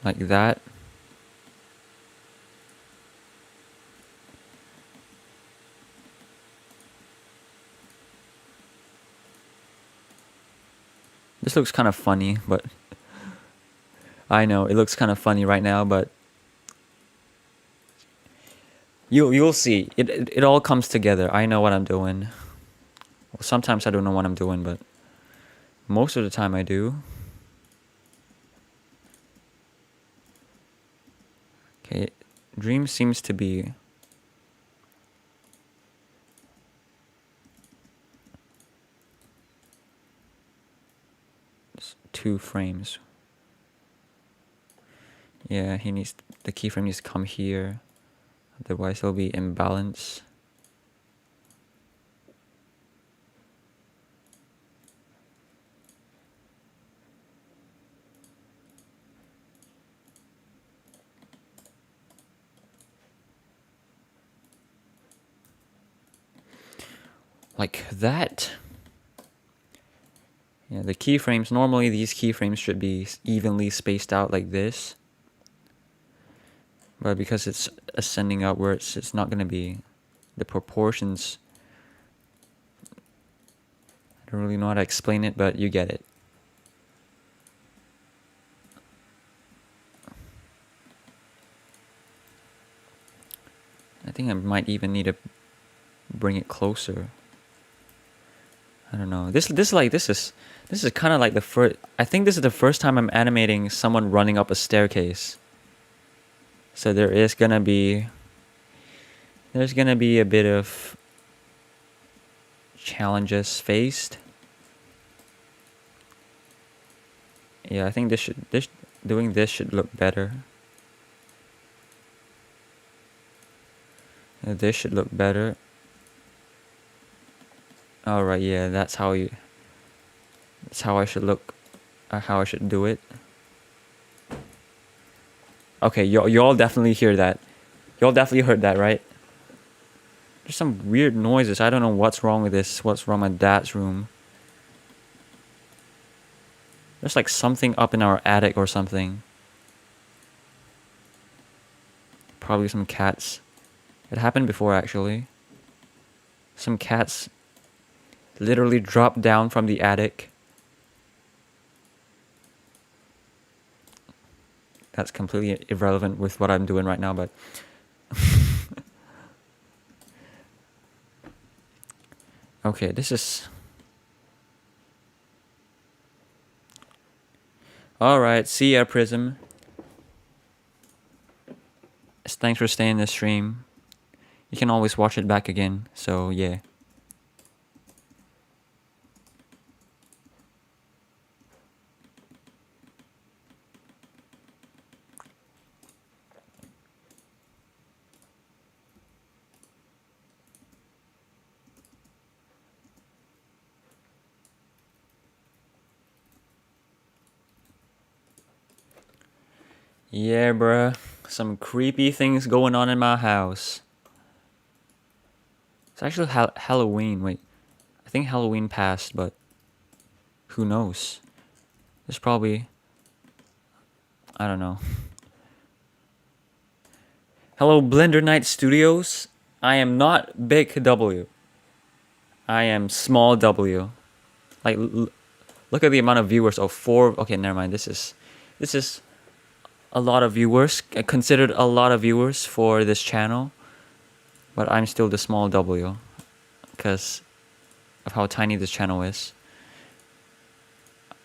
Like that. This looks kind of funny, but I know it looks kind of funny right now, but you'll see. It all comes together. I know what I'm doing. Well, sometimes I don't know what I'm doing, but most of the time I do. Okay, Dream seems to be just 2 frames. Yeah, the keyframe needs to come here, otherwise it'll be imbalance. Like that. Yeah, the keyframes, normally these keyframes should be evenly spaced out like this. But because it's ascending upwards, it's not going to be, the proportions, I don't really know how to explain it, but you get it. I think I might even need to bring it closer. I don't know. This is kind of like the first. I think this is the first time I'm animating someone running up a staircase. So there's gonna be a bit of challenges faced. Yeah, I think doing this should look better. This should look better. Alright, yeah, that's how I should look, how I should do it. Okay, y'all definitely hear that. Y'all definitely heard that, right? There's some weird noises. I don't know what's wrong with this. What's wrong with Dad's room? There's like something up in our attic or something. Probably some cats. It happened before, actually. Some cats literally dropped down from the attic. That's completely irrelevant with what I'm doing right now, but... Okay, this is... Alright, see ya, Prism. Thanks for staying in the stream. You can always watch it back again, so yeah. Yeah, bruh. Some creepy things going on in my house. It's actually Halloween. Wait, I think Halloween passed, but who knows? There's probably... I don't know. Hello, Blender Night Studios. I am not big W. I am small W. Like, look at the amount of viewers. Oh, 4. Okay, never mind. This is a lot of viewers. Considered a lot of viewers for this channel. But I'm still the small W. Because of how tiny this channel is.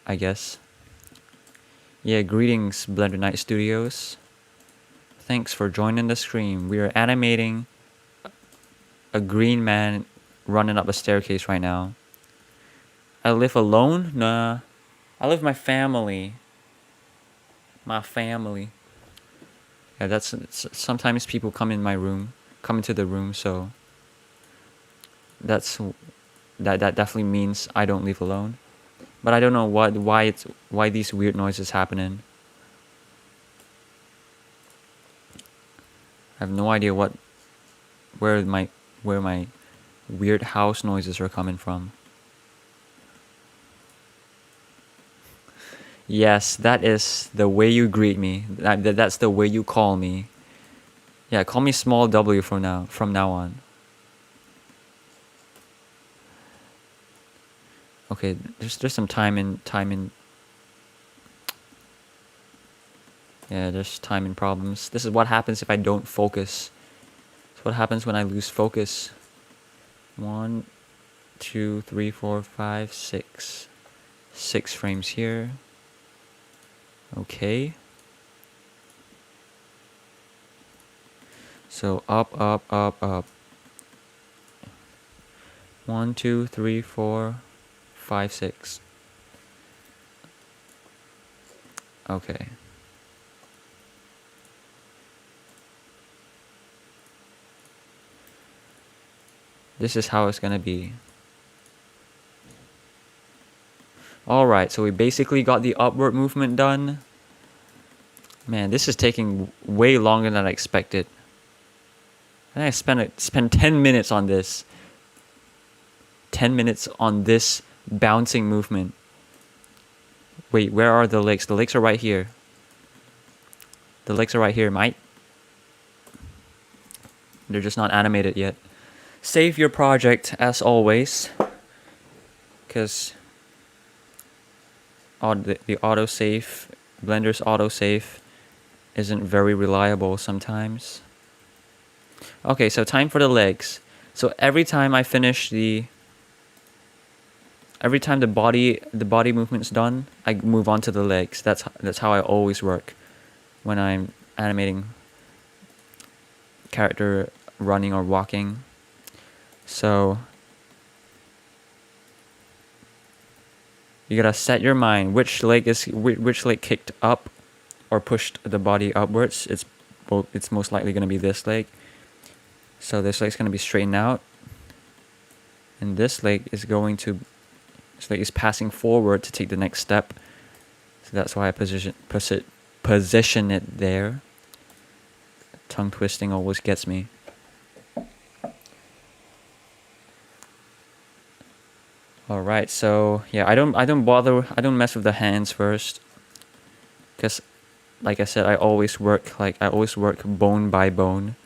I guess. Yeah, greetings, Blender Night Studios. Thanks for joining the stream. We are animating a green man running up a staircase right now. I live alone? Nah. I live with my family. My family. Yeah, that's... Sometimes people come in my room. Come into the room, so... That definitely means I don't live alone. But I don't know why these weird noises happening. I have no idea where my weird house noises are coming from. Yes, that is the way you greet me. That's the way you call me. Yeah, call me small W from now on. Okay, there's some time in. Yeah, there's timing problems. This is what happens if I don't focus. It's what happens when I lose focus. 1, 2, 3, 4, 5, 6. 6 frames here. Okay. So up, up, up, up. 1, 2, 3, 4, 5, 6. Okay. This is how it's gonna be. Alright, so we basically got the upward movement done. Man, this is taking way longer than I expected. I think I spent 10 minutes on this. 10 minutes on this bouncing movement. Wait, where are the legs? The legs are right here. The legs are right here, mate. They're just not animated yet. Save your project as always, because the autosave, Blender's autosave isn't very reliable sometimes. Okay, so time for the legs. So every time the body movement's done, I move on to the legs. That's how I always work when I'm animating character running or walking. So you gotta set your mind which leg kicked up or pushed the body upwards. It's most likely gonna be this leg. So this leg's gonna be straightened out, and this leg is passing forward to take the next step. So that's why I position it there. Tongue twisting always gets me. All right, so yeah, I don't mess with the hands first, because, like I said, I always work bone by bone,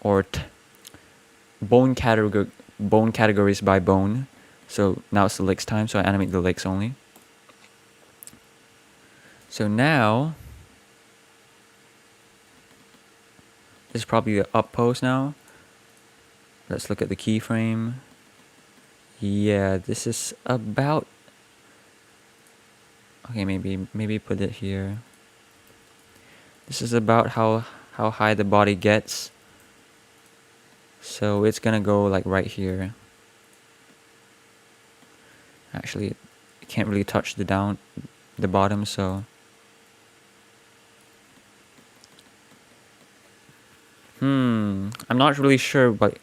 or bone categories by bone. So now it's the legs time, so I animate the legs only. So now this is probably the up pose now. Let's look at the keyframe. Yeah, this is about... Okay, maybe put it here. This is about how high the body gets. So it's gonna go like right here. Actually, it can't really touch the bottom, so... I'm not really sure, but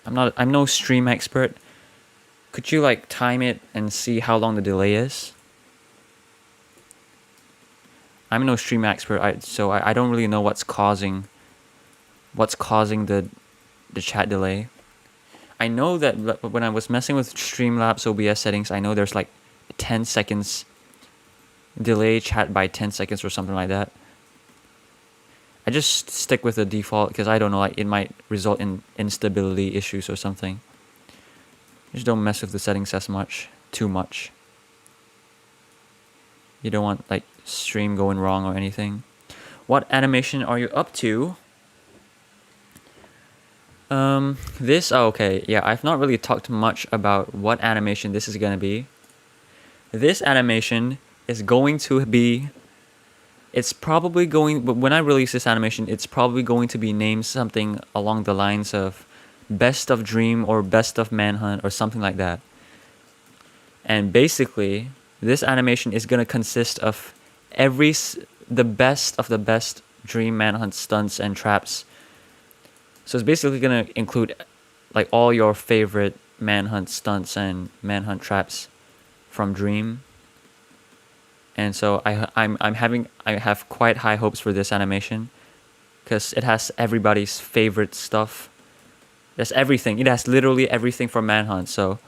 I'm no stream expert. Could you like time it and see how long the delay is? I'm no stream expert, so I don't really know what's causing the chat delay. I know that when I was messing with Streamlabs OBS settings, I know there's like 10 seconds delay chat by 10 seconds or something like that. I just stick with the default because I don't know, like it might result in instability issues or something. Just don't mess with the settings too much. You don't want like stream going wrong or anything. What animation are you up to? Okay, yeah, I've not really talked much about what animation this is gonna be. This animation is going to be... when I release this animation, it's probably going to be named something along the lines of Best of Dream or Best of Manhunt or something like that. And basically, this animation is going to consist of the best of the best Dream Manhunt stunts and traps. So it's basically going to include like all your favorite Manhunt stunts and Manhunt traps from Dream. And so I have quite high hopes for this animation, because it has everybody's favorite stuff. There's everything. It has literally everything from Manhunt. So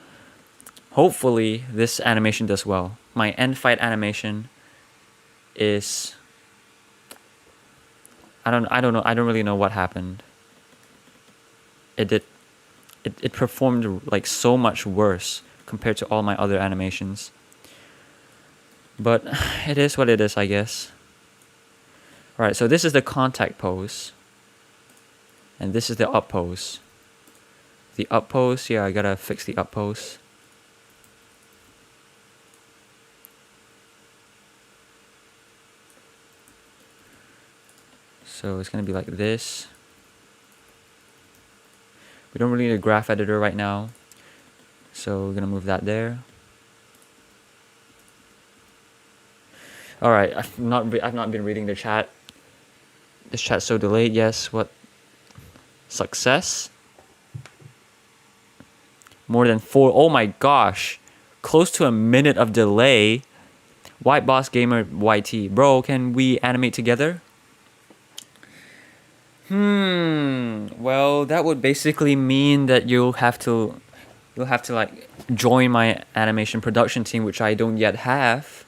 hopefully this animation does well. My end fight animation is... I don't know. I don't really know what happened. It performed like so much worse compared to all my other animations. But it is what it is, I guess. Alright, so this is the contact pose. And this is the up pose. The up pose, yeah, I gotta fix the up pose. So it's gonna be like this. We don't really need a graph editor right now, so we're gonna move that there. Alright, I've not been reading the chat. This chat's so delayed. Yes, what? Success? More than 4. Oh my gosh. Close to a minute of delay. White Boss Gamer YT. Bro, can we animate together? Well, that would basically mean that you'll have to you'll have to like join my animation production team, which I don't yet have.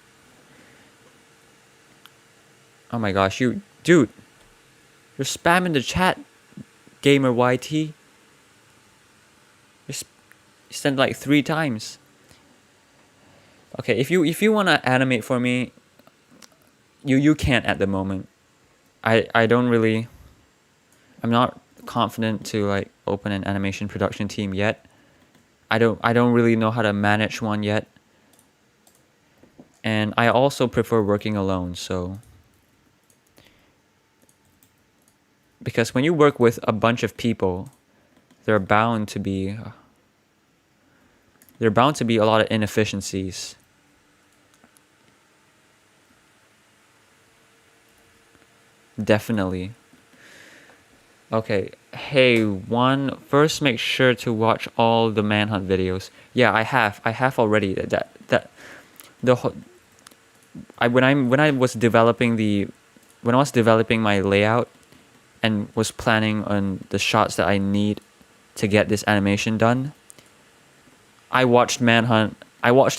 Oh my gosh, dude, you're spamming the chat, gamer YT. You sent like 3 times. Okay, if you wanna animate for me, you can't at the moment. I don't really. I'm not confident to like open an animation production team yet. I don't really know how to manage one yet. And I also prefer working alone, so because when you work with a bunch of people, there are bound to be a lot of inefficiencies. Definitely. Okay, hey, first make sure to watch all the manhunt videos. Yeah, I have already. That the whole, when I was developing my layout and was planning on the shots that I need to get this animation done, I watched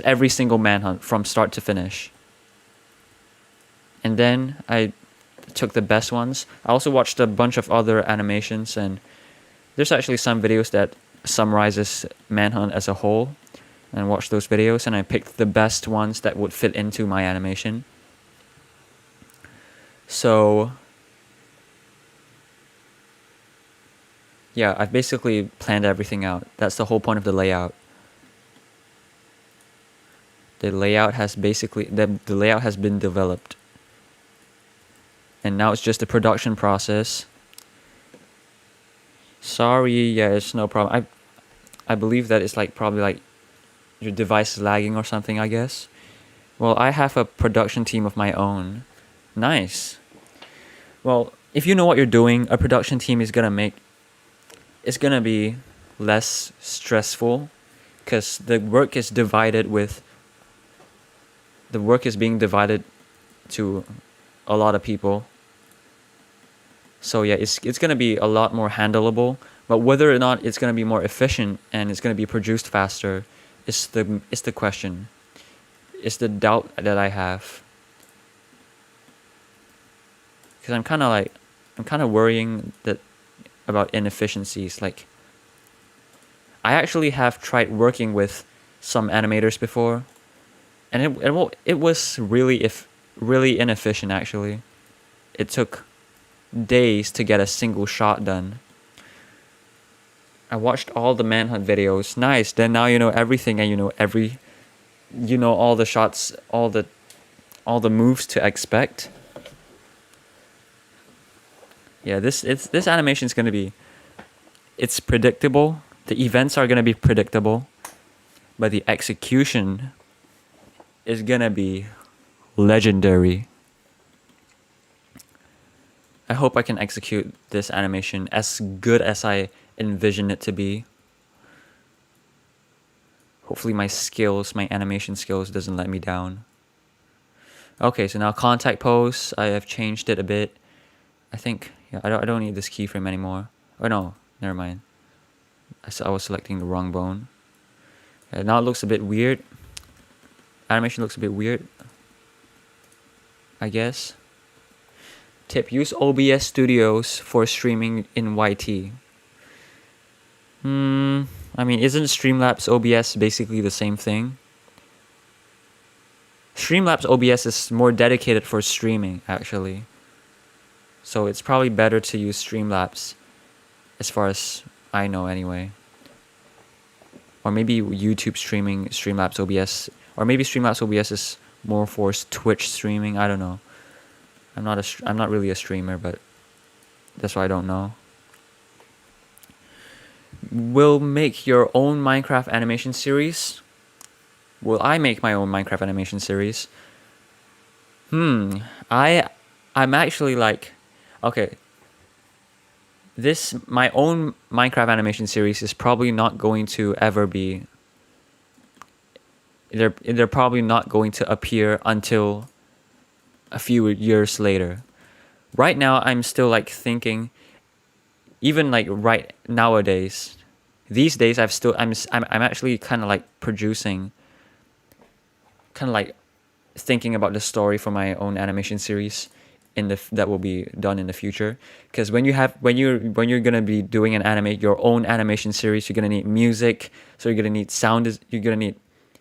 every single manhunt from start to finish. And then I took the best ones. I also watched a bunch of other animations, and there's actually some videos that summarizes manhunt as a whole, and watched those videos, and I picked the best ones that would fit into my animation. So yeah, I've basically planned everything out. That's the whole point of the layout. The layout has been developed. And now it's just a production process. Sorry, yeah, it's no problem. I believe that it's like probably like your device is lagging or something, I guess. Well, I have a production team of my own. Nice. Well, if you know what you're doing, a production team is gonna be less stressful, because the work is being divided to a lot of people. So yeah, it's gonna be a lot more handleable. But whether or not it's gonna be more efficient and it's gonna be produced faster is the question. It's the doubt that I have. Because I'm kind of worrying about inefficiencies. Like, I actually have tried working with some animators before, and it was really inefficient actually. It took days to get a single shot done. I watched all the manhunt videos. Nice. Then now you know everything, and you know all the shots, all the moves to expect. Yeah, this animation is gonna be. It's predictable. The events are gonna be predictable, but the execution is gonna be legendary. I hope I can execute this animation as good as I envision it to be. Hopefully my animation skills doesn't let me down. Okay, so now contact pose, I have changed it a bit. I think, yeah, I don't need this keyframe anymore. Oh no, never mind. I was selecting the wrong bone. Now it looks a bit weird. Animation looks a bit weird, I guess. Tip: use OBS Studios for streaming in YT. I mean, isn't Streamlabs OBS basically the same thing? Streamlabs OBS is more dedicated for streaming, actually. So it's probably better to use Streamlabs, as far as I know anyway. Or maybe YouTube streaming, Streamlabs OBS. Or maybe Streamlabs OBS is more for Twitch streaming, I don't know. I'm not really a streamer, but that's why I don't know. Will make your own Minecraft animation series? Will I make my own Minecraft animation series? I'm actually like, okay. My own Minecraft animation series is probably not going to ever be. They're probably not going to appear until a few years later. Right now, I'm still like thinking, even like right nowadays, these days I'm actually kind of like producing, kind of like thinking about the story for my own animation series that will be done in the future. Because when you're gonna be doing your own animation series, you're gonna need music, so you're gonna need you're gonna need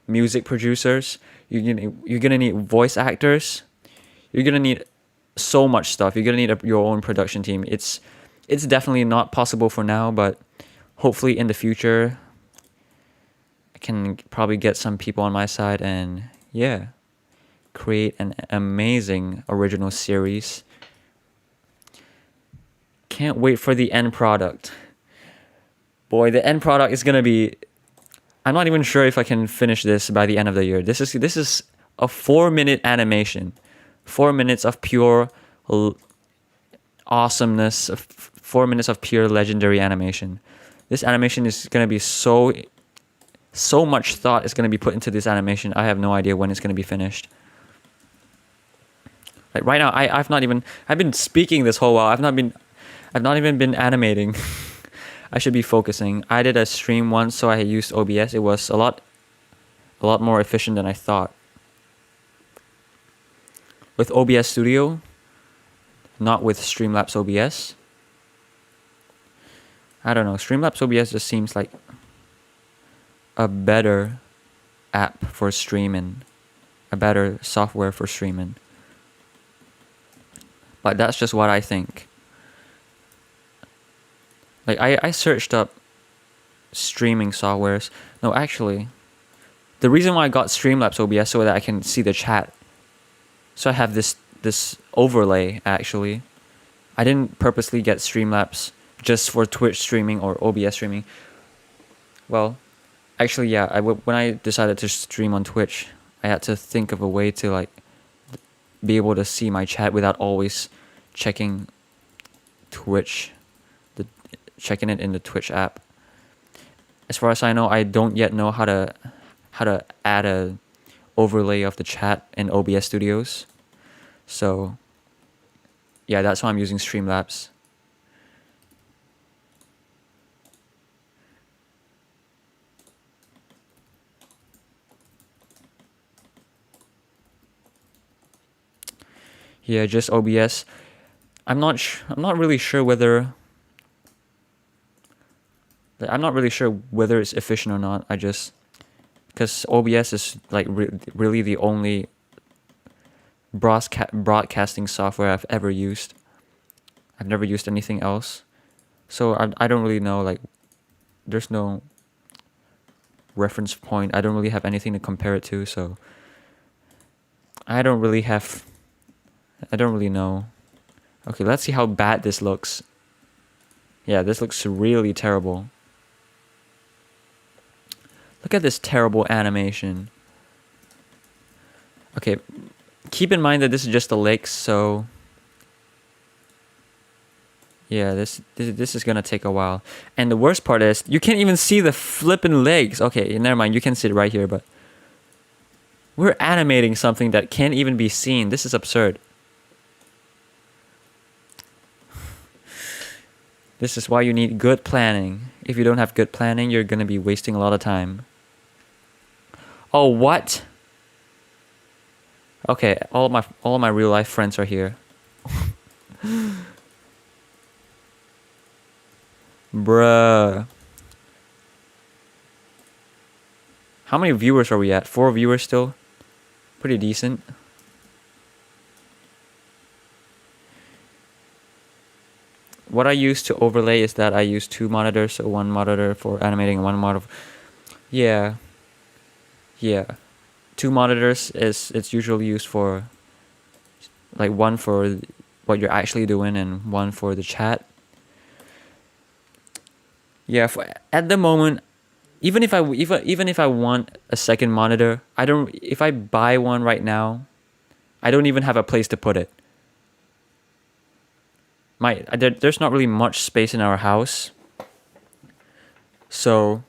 music producers, you're gonna need voice actors, you're gonna need so much stuff. You're gonna need your own production team. It's definitely not possible for now, but hopefully in the future I can probably get some people on my side and yeah, create an amazing original series. Can't wait for the end product. Boy, the end product is gonna be, I'm not even sure if I can finish this by the end of the year. This is a 4-minute animation. 4 minutes of pure awesomeness, 4 minutes of pure legendary animation. This animation is gonna be so much thought is gonna be put into this animation. I have no idea when it's gonna be finished. Like right now, I've been speaking this whole while. I've not even been animating. I should be focusing. I did a stream once, so I used OBS. It was a lot more efficient than I thought. With OBS Studio, not with Streamlabs OBS. I don't know. Streamlabs OBS just seems like a better app for streaming, a better software for streaming. But that's just what I think. Like I searched up streaming softwares. No, actually, the reason why I got Streamlabs OBS so that I can see the chat. So I have this overlay actually. I didn't purposely get Streamlabs just for Twitch streaming or OBS streaming. Well, actually yeah, when I decided to stream on Twitch, I had to think of a way to like be able to see my chat without always checking checking it in the Twitch app. As far as I know, I don't yet know how to add a overlay of the chat in OBS Studios. So yeah, that's why I'm using Streamlabs. Yeah, just OBS. I'm not really sure whether it's efficient or not. Because OBS is like really the only broadcasting software I've ever used. I've never used anything else, so I don't really know. Like, there's no reference point. I don't really have anything to compare it to, so I don't really know. Okay, let's see how bad this looks. Yeah, this looks really terrible. Look at this terrible animation. Okay, keep in mind that this is just a lake, so yeah, this is gonna take a while. And the worst part is you can't even see the flippin' legs. Okay, never mind, you can see it right here, but we're animating something that can't even be seen. This is absurd. This is why you need good planning. If you don't have good planning, you're gonna be wasting a lot of time. Oh, what? Okay, all my real life friends are here. Bruh. How many viewers are we at? 4 viewers still? Pretty decent. What I use to overlay is that I use 2 monitors, so 1 monitor for animating and 1 monitor. Yeah. 2 monitors it's usually used for like 1 for what you're actually doing and 1 for the chat. Yeah, at the moment, even if I want a second monitor, if I buy one right now, I don't even have a place to put it. There's not really much space in our house, so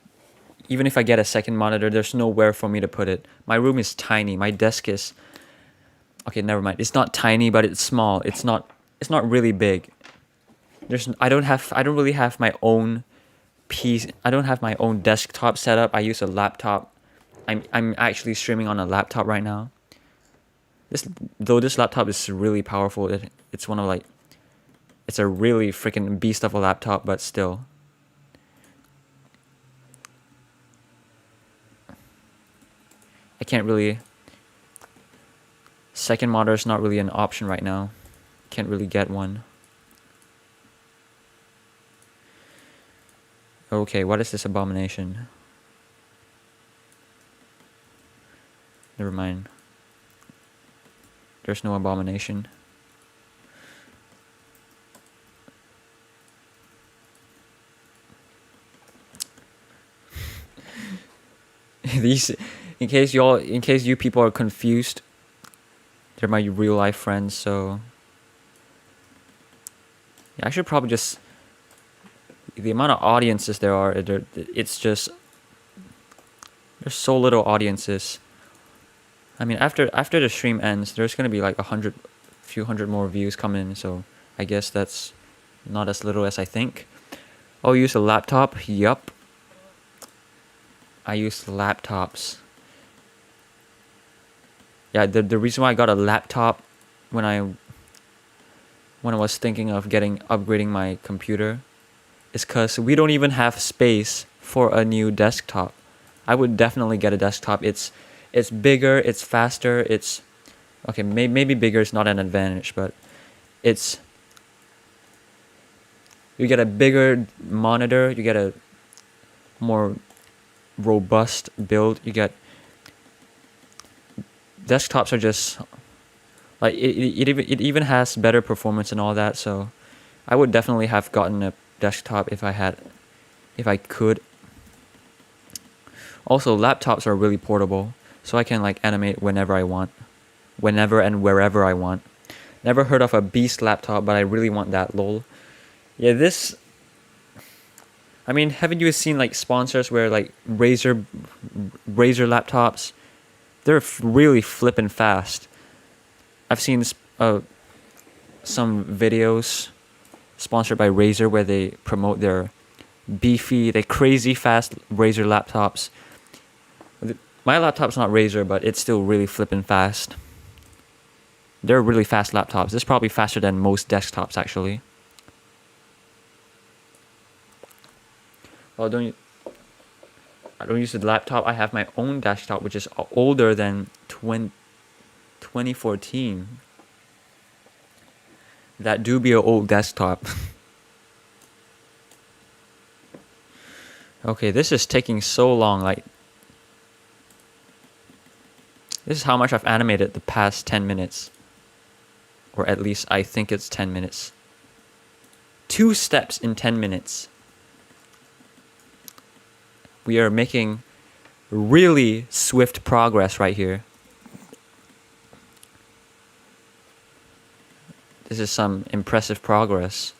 even if I get a second monitor, there's nowhere for me to put it. My room is tiny. My desk is, okay, never mind. It's not tiny, but it's small. It's not really big. I don't really have my own I don't have my own desktop setup. I use a laptop. I'm actually streaming on a laptop right now. This laptop is really powerful. It's one of like, it's a really freaking beast of a laptop, but still. I can't really. Second monitor is not really an option right now. Can't really get one. Okay, what is this abomination? Never mind. There's no abomination. These, in case you people are confused, they're my real life friends. So yeah, I should probably just, the amount of audiences there are, it's just, there's so little audiences. I mean, after the stream ends, there's gonna be like few hundred more views come in. So I guess that's not as little as I think. Oh, use a laptop? Yup. I use laptops. Yeah, the reason why I got a laptop when I was thinking of upgrading my computer is because we don't even have space for a new desktop. I would definitely get a desktop. It's bigger, it's faster, it's okay, maybe bigger is not an advantage, but you get a bigger monitor, you get a more robust build, you get, desktops are just like, it even has better performance and all that. So I would definitely have gotten a desktop if I could. Also, laptops are really portable, so I can like animate whenever I want, whenever and wherever I want. Never heard of a beast laptop, but I really want that, lol. Yeah, this, I mean, haven't you seen like sponsors where like Razer laptops, they're really flipping fast. I've seen some videos sponsored by Razer where they promote their crazy fast Razer laptops. My laptop's not Razer, but it's still really flipping fast. They're really fast laptops. It's probably faster than most desktops, actually. Well, I don't use the laptop. I have my own desktop, which is older than 2014. That do be an old desktop. Okay, this is taking so long. Like, this is how much I've animated the past 10 minutes. Or at least I think it's 10 minutes. 2 steps in 10 minutes. We are making really swift progress right here. This is some impressive progress.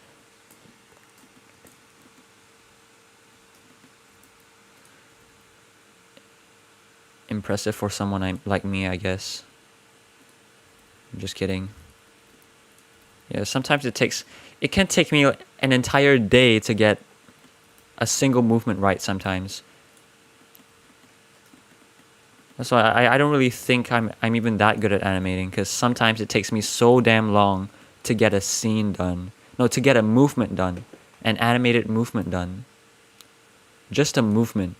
Impressive for someone like me, I guess. I'm just kidding. Yeah, sometimes it can take me an entire day to get a single movement right sometimes. That's why I don't really think I'm even that good at animating, because sometimes it takes me so damn long to get a scene done. No, to get a movement done. An animated movement done. Just a movement.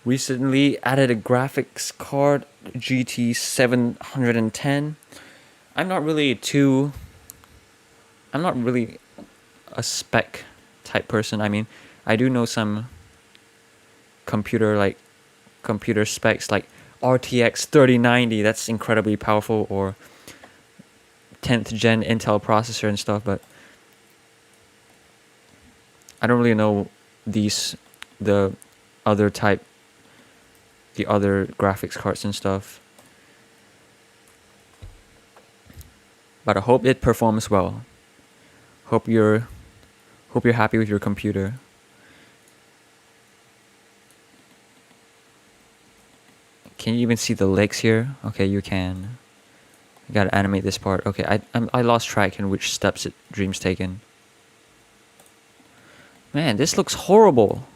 Recently added a graphics card, GT 710. I'm not really a spec type person. I mean, I do know some computer specs like RTX 3090, that's incredibly powerful, or 10th gen Intel processor and stuff, but I don't really know the other graphics cards and stuff. But I hope it performs well. Hope you're happy with your computer. Can you even see the legs here? Okay, you can. I gotta animate this part. Okay, I lost track in which steps Dream's taken. Man, this looks horrible.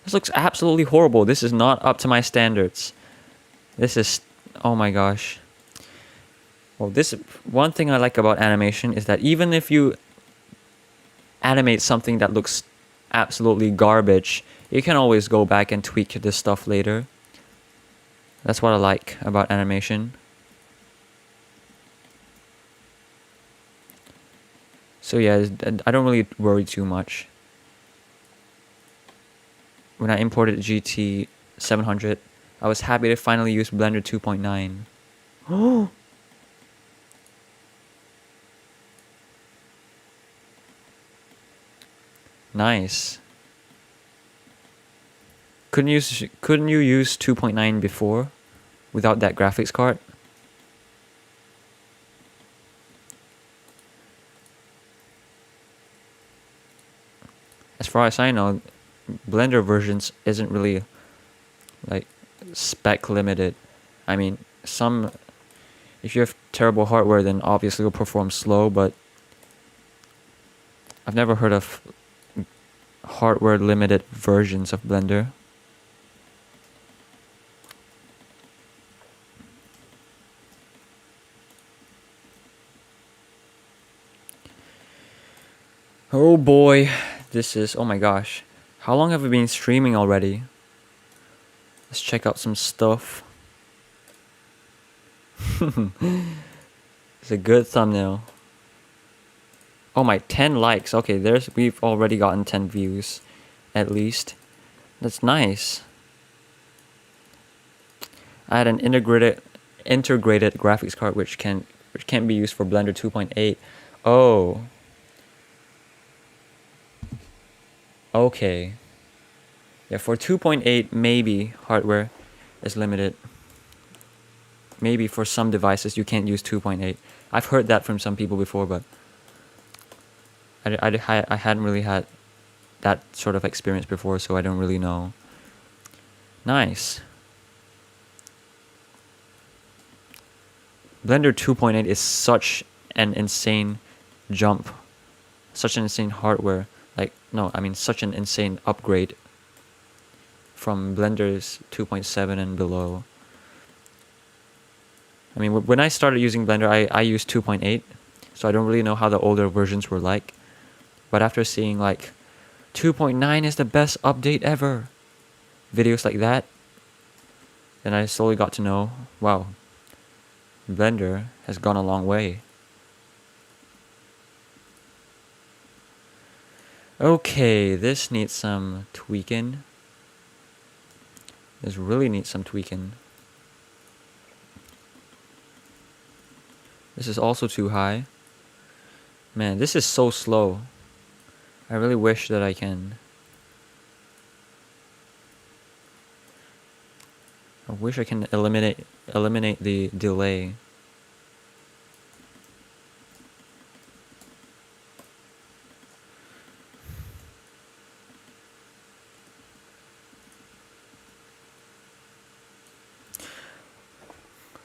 This looks absolutely horrible. This is not up to my standards. This is... oh my gosh. Well, this... one thing I like about animation is that even if you animate something that looks absolutely garbage, you can always go back and tweak this stuff later. That's what I like about animation. So yeah, I don't really worry too much. When I imported GT 700, I was happy to finally use Blender 2.9. Oh! Nice. Couldn't you use 2.9 before without that graphics card? As far as I know, Blender versions isn't really like spec limited. I mean, some... if you have terrible hardware, then obviously it'll perform slow, but I've never heard of hardware limited versions of Blender. Oh boy, this is... oh my gosh. How long have we been streaming already? Let's check out some stuff. It's a good thumbnail. Oh my, 10 likes. Okay, we've already gotten 10 views, at least. That's nice. I had an integrated graphics card which can't be used for Blender 2.8. Oh. Okay. Yeah, for 2.8 maybe hardware is limited. Maybe for some devices you can't use 2.8. I've heard that from some people before, but I hadn't really had that sort of experience before, so I don't really know. Nice. Blender 2.8 is such an insane jump. Such an insane hardware. Like, no, I mean such an insane upgrade from Blender's 2.7 and below. I mean, when I started using Blender, I used 2.8, so I don't really know how the older versions were like. But after seeing like 2.9 is the best update ever, videos like that, then I slowly got to know, wow, Blender has gone a long way. Okay, this needs some tweaking. This really needs some tweaking. This is also too high. Man, this is so slow. I really wish that I can... I wish I can eliminate the delay.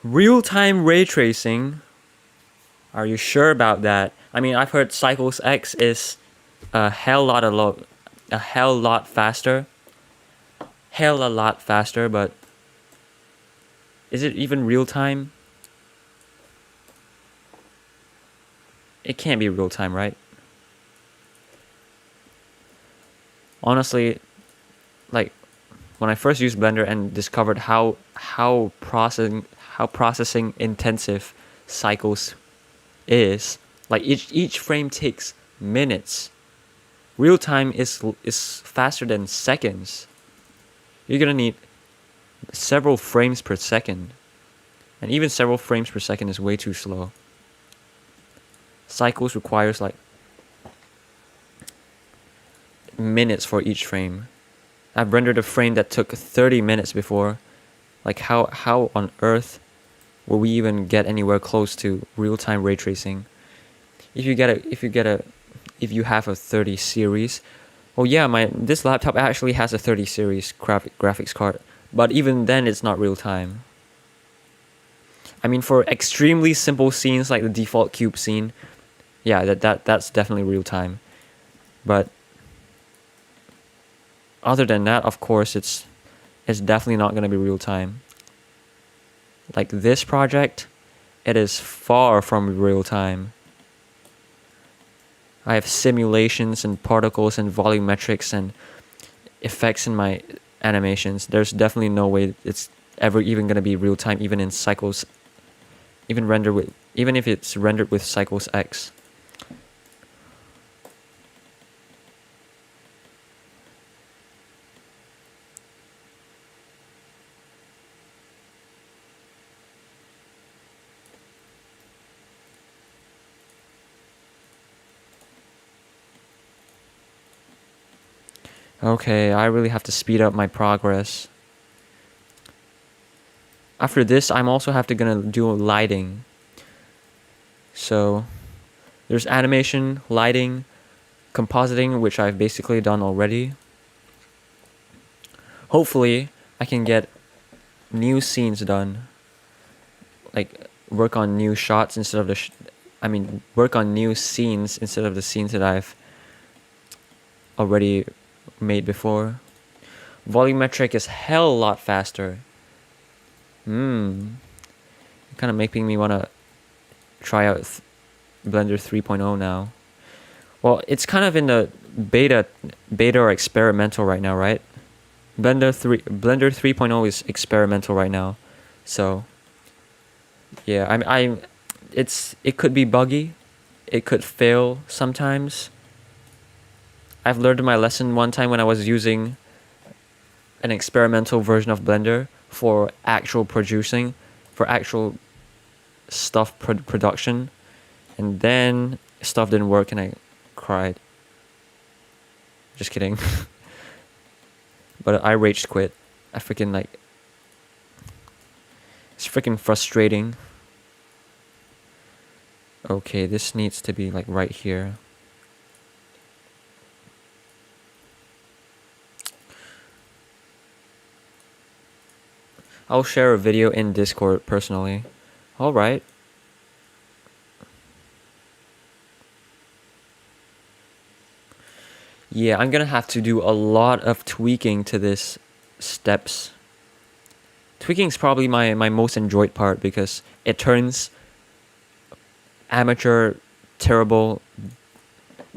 Real-time ray tracing? Are you sure about that? I mean, I've heard Cycles X is a hell lot faster. Hell a lot faster, but is it even real time? It can't be real time, right? Honestly, like when I first used Blender and discovered how processing intensive Cycles is, like each frame takes minutes. Real time is faster than seconds. You're gonna need several frames per second, and even several frames per second is way too slow. Cycles requires like minutes for each frame. I've rendered a frame that took 30 minutes before. Like how on earth will we even get anywhere close to real-time ray tracing? If you have a 30 series, well, yeah, this laptop actually has a 30 series graphics card, but even then it's not real time. I mean, for extremely simple scenes like the default cube scene, yeah, that's definitely real time. But other than that, of course, it's definitely not going to be real time. Like this project, it is far from real time. I have simulations and particles and volumetrics and effects in my animations. There's definitely no way it's ever even going to be real time, even in cycles, even if it's rendered with cycles X. Okay, I really have to speed up my progress. After this, I'm also gonna do lighting. So there's animation, lighting, compositing, which I've basically done already. Hopefully, I can get new scenes done. Like work on new shots instead of work on new scenes instead of the scenes that I've already made before. Volumetric is hell a lot faster. Kind of making me want to try out Blender 3.0 now. Well, it's kind of in the beta or experimental right now, right? Blender 3.0 is experimental right now. So yeah, it could be buggy. It could fail sometimes. I've learned my lesson one time when I was using an experimental version of Blender for actual producing, for actual stuff production, and then stuff didn't work and I cried. Just kidding. But I rage quit. I freaking it's freaking frustrating. Okay, this needs to be like right here. I'll share a video in Discord personally. Alright. Yeah, I'm gonna have to do a lot of tweaking to this steps. Tweaking is probably my most enjoyed part because it turns amateur, terrible,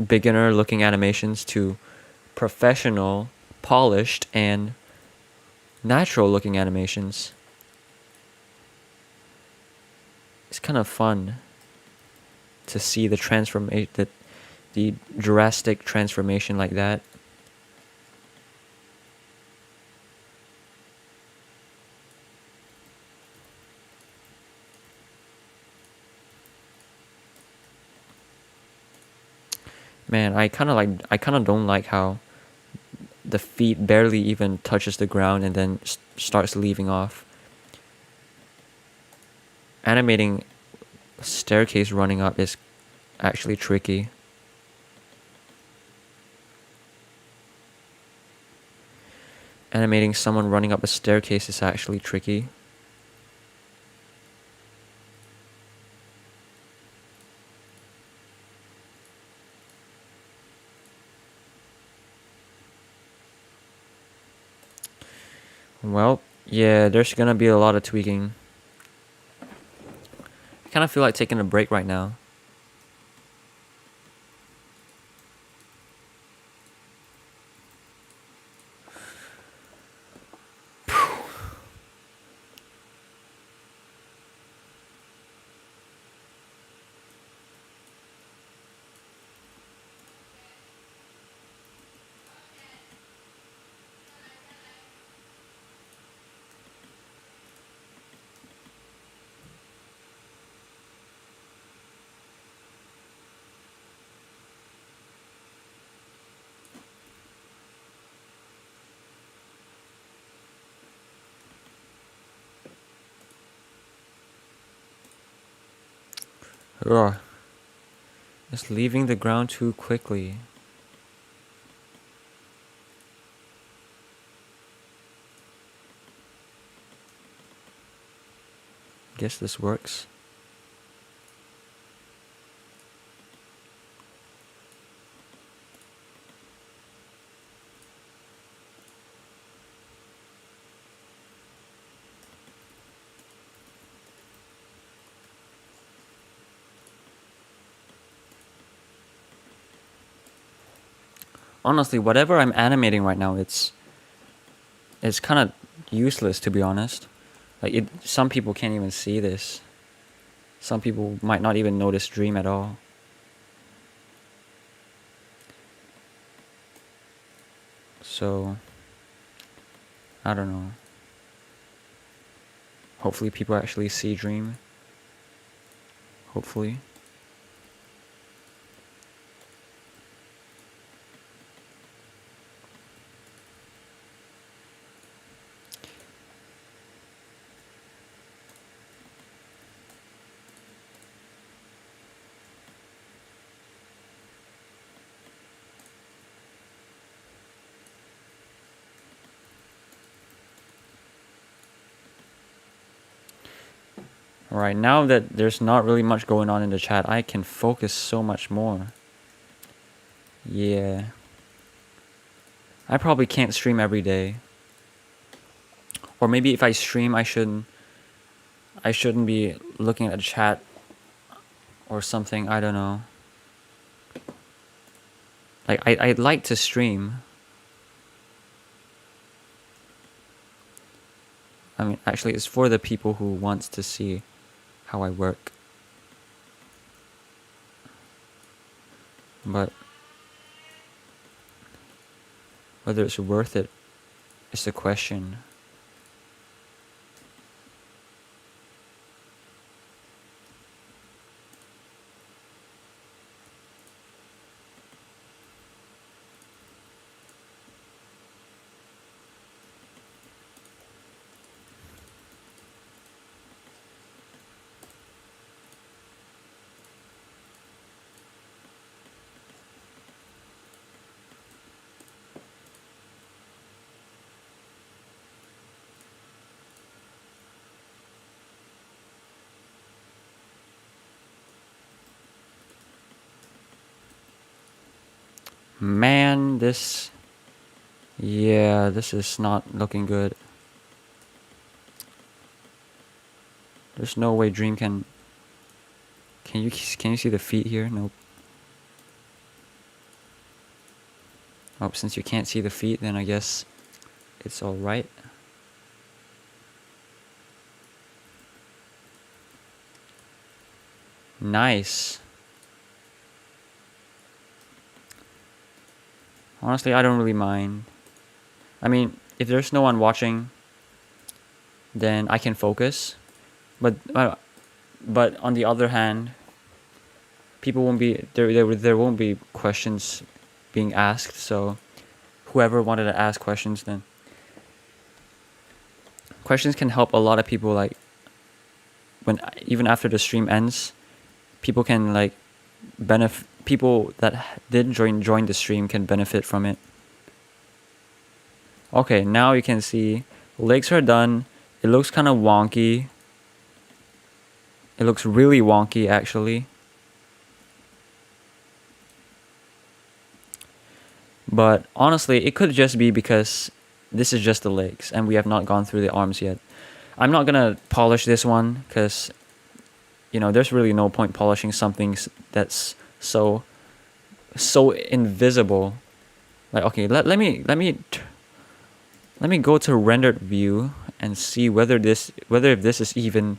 beginner looking animations to professional, polished, and natural looking animations. It's kind of fun to see the the drastic transformation like that. Man, I kind of don't like how the feet barely even touches the ground and then starts leaving off. Animating staircase running up is actually tricky. Animating someone running up a staircase is actually tricky. Well, yeah, there's gonna be a lot of tweaking. I kind of feel like taking a break right now. Ugh. It's leaving the ground too quickly. Guess this works. Honestly, whatever I'm animating right now, it's kind of useless, to be honest. Like some people can't even see this. Some people might not even notice dream at all. So I don't know. Hopefully people actually see dream. Hopefully. Alright, now that there's not really much going on in the chat, I can focus so much more. Yeah. I probably can't stream every day. Or maybe if I stream, I shouldn't be looking at the chat or something. I don't know. Like I'd like to stream. I mean, actually, it's for the people who wants to see how I work. But whether it's worth it is the question. Man, this is not looking good. There's no way Dream can you see the feet here? Nope. Oh, since you can't see the feet, then I guess it's all right. Nice. Honestly, I don't really mind. I mean, if there's no one watching, then I can focus. But on the other hand, people won't be there won't be questions being asked, so whoever wanted to ask questions, then questions can help a lot of people. Like when even after the stream ends, people can like people that didn't join the stream can benefit from it. Okay, now you can see legs are done. It looks kind of wonky. It looks really wonky actually. But honestly, it could just be because this is just the legs and we have not gone through the arms yet. I'm not gonna polish this one because, there's really no point polishing something that's so invisible. Like, okay, let me go to rendered view and see whether if this is even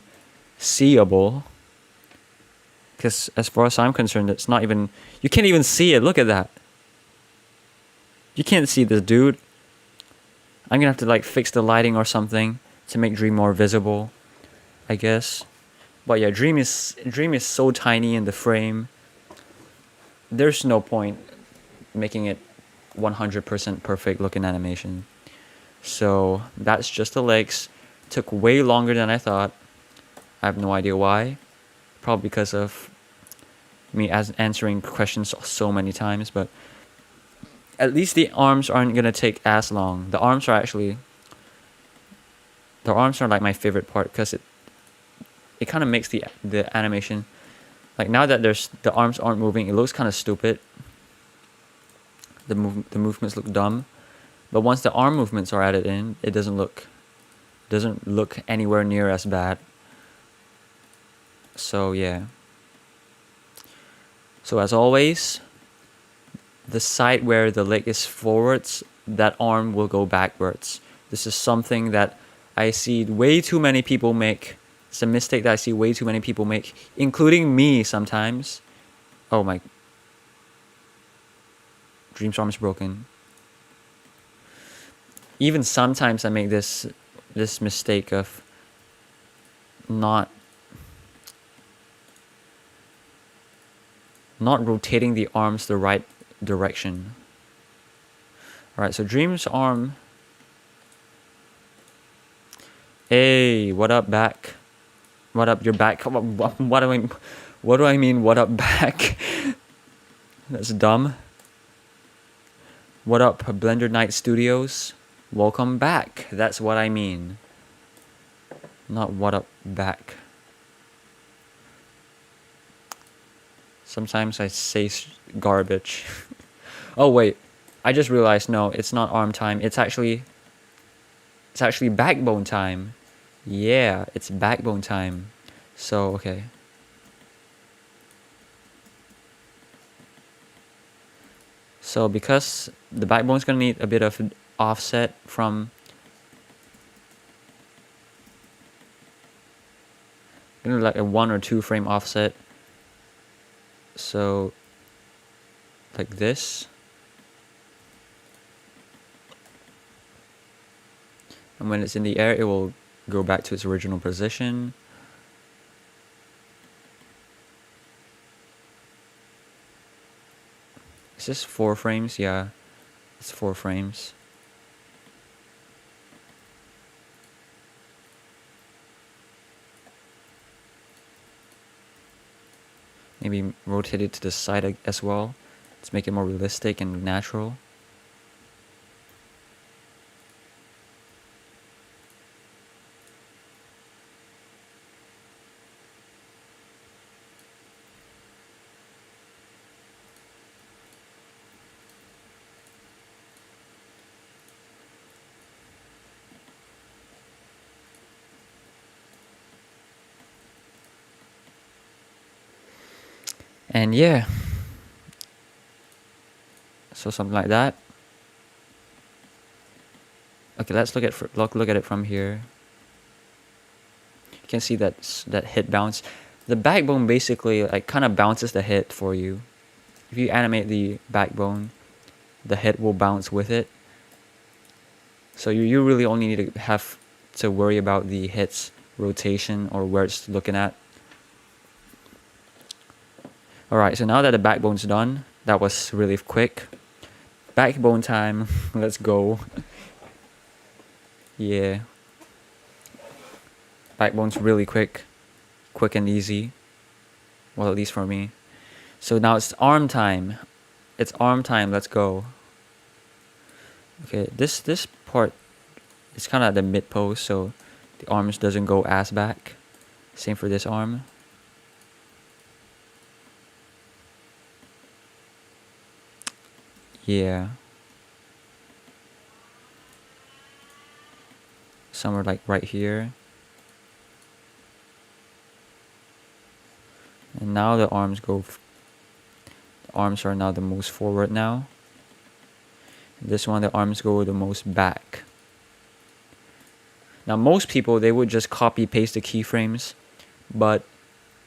seeable. Because as far as I'm concerned, it's not even. You can't even see it. Look at that. You can't see this, dude. I'm gonna have to like fix the lighting or something to make Dream more visible, I guess. But yeah, Dream is so tiny in the frame. There's no point making it 100% perfect looking animation. So that's just the legs. Took way longer than I thought. I have no idea why. Probably because of me answering questions so many times, but at least the arms aren't gonna take as long. The arms are like my favorite part because it kind of makes the animation, like now that the arms aren't moving, it looks kind of stupid. The movements look dumb, but once the arm movements are added in, it doesn't look anywhere near as bad. So yeah. So as always, the side where the leg is forwards, that arm will go backwards. This is something that I see way too many people make. It's a mistake that I see way too many people make, including me sometimes. Oh my. Dream's arm is broken. Even sometimes I make this mistake of not rotating the arms the right direction. Alright, so Dream's arm. Hey, what up, back? What up, your back? What do I mean, what up, back? That's dumb. What up, Blender Night Studios? Welcome back. That's what I mean. Not what up, back. Sometimes I say garbage. Oh wait, I just realized, no, it's not arm time. It's actually backbone time. Yeah, it's backbone time. So, okay. So because the backbone's gonna need a bit of offset from like a 1 or 2 frame offset. So like this. And when it's in the air, it will go back to its original position. Is this 4 frames? Yeah, it's 4 frames. Maybe rotate it to the side as well. Let's make it more realistic and natural. And yeah, so something like that. Okay, let's look at it from here. You can see that hit bounce. The backbone basically like kind of bounces the hit for you. If you animate the backbone, the hit will bounce with it. So you really only need to have to worry about the hit's rotation or where it's looking at. Alright, so now that the backbone's done, that was really quick. Backbone time, let's go. Yeah. Backbone's really quick and easy. Well, at least for me. So now it's arm time. It's arm time, let's go. Okay, this part is kind of at the mid pose, so the arms doesn't go ass back. Same for this arm. Yeah. Somewhere like right here. And now the arms the arms are now the most forward now. This one, the arms go the most back. Now most people, they would just copy paste the keyframes, but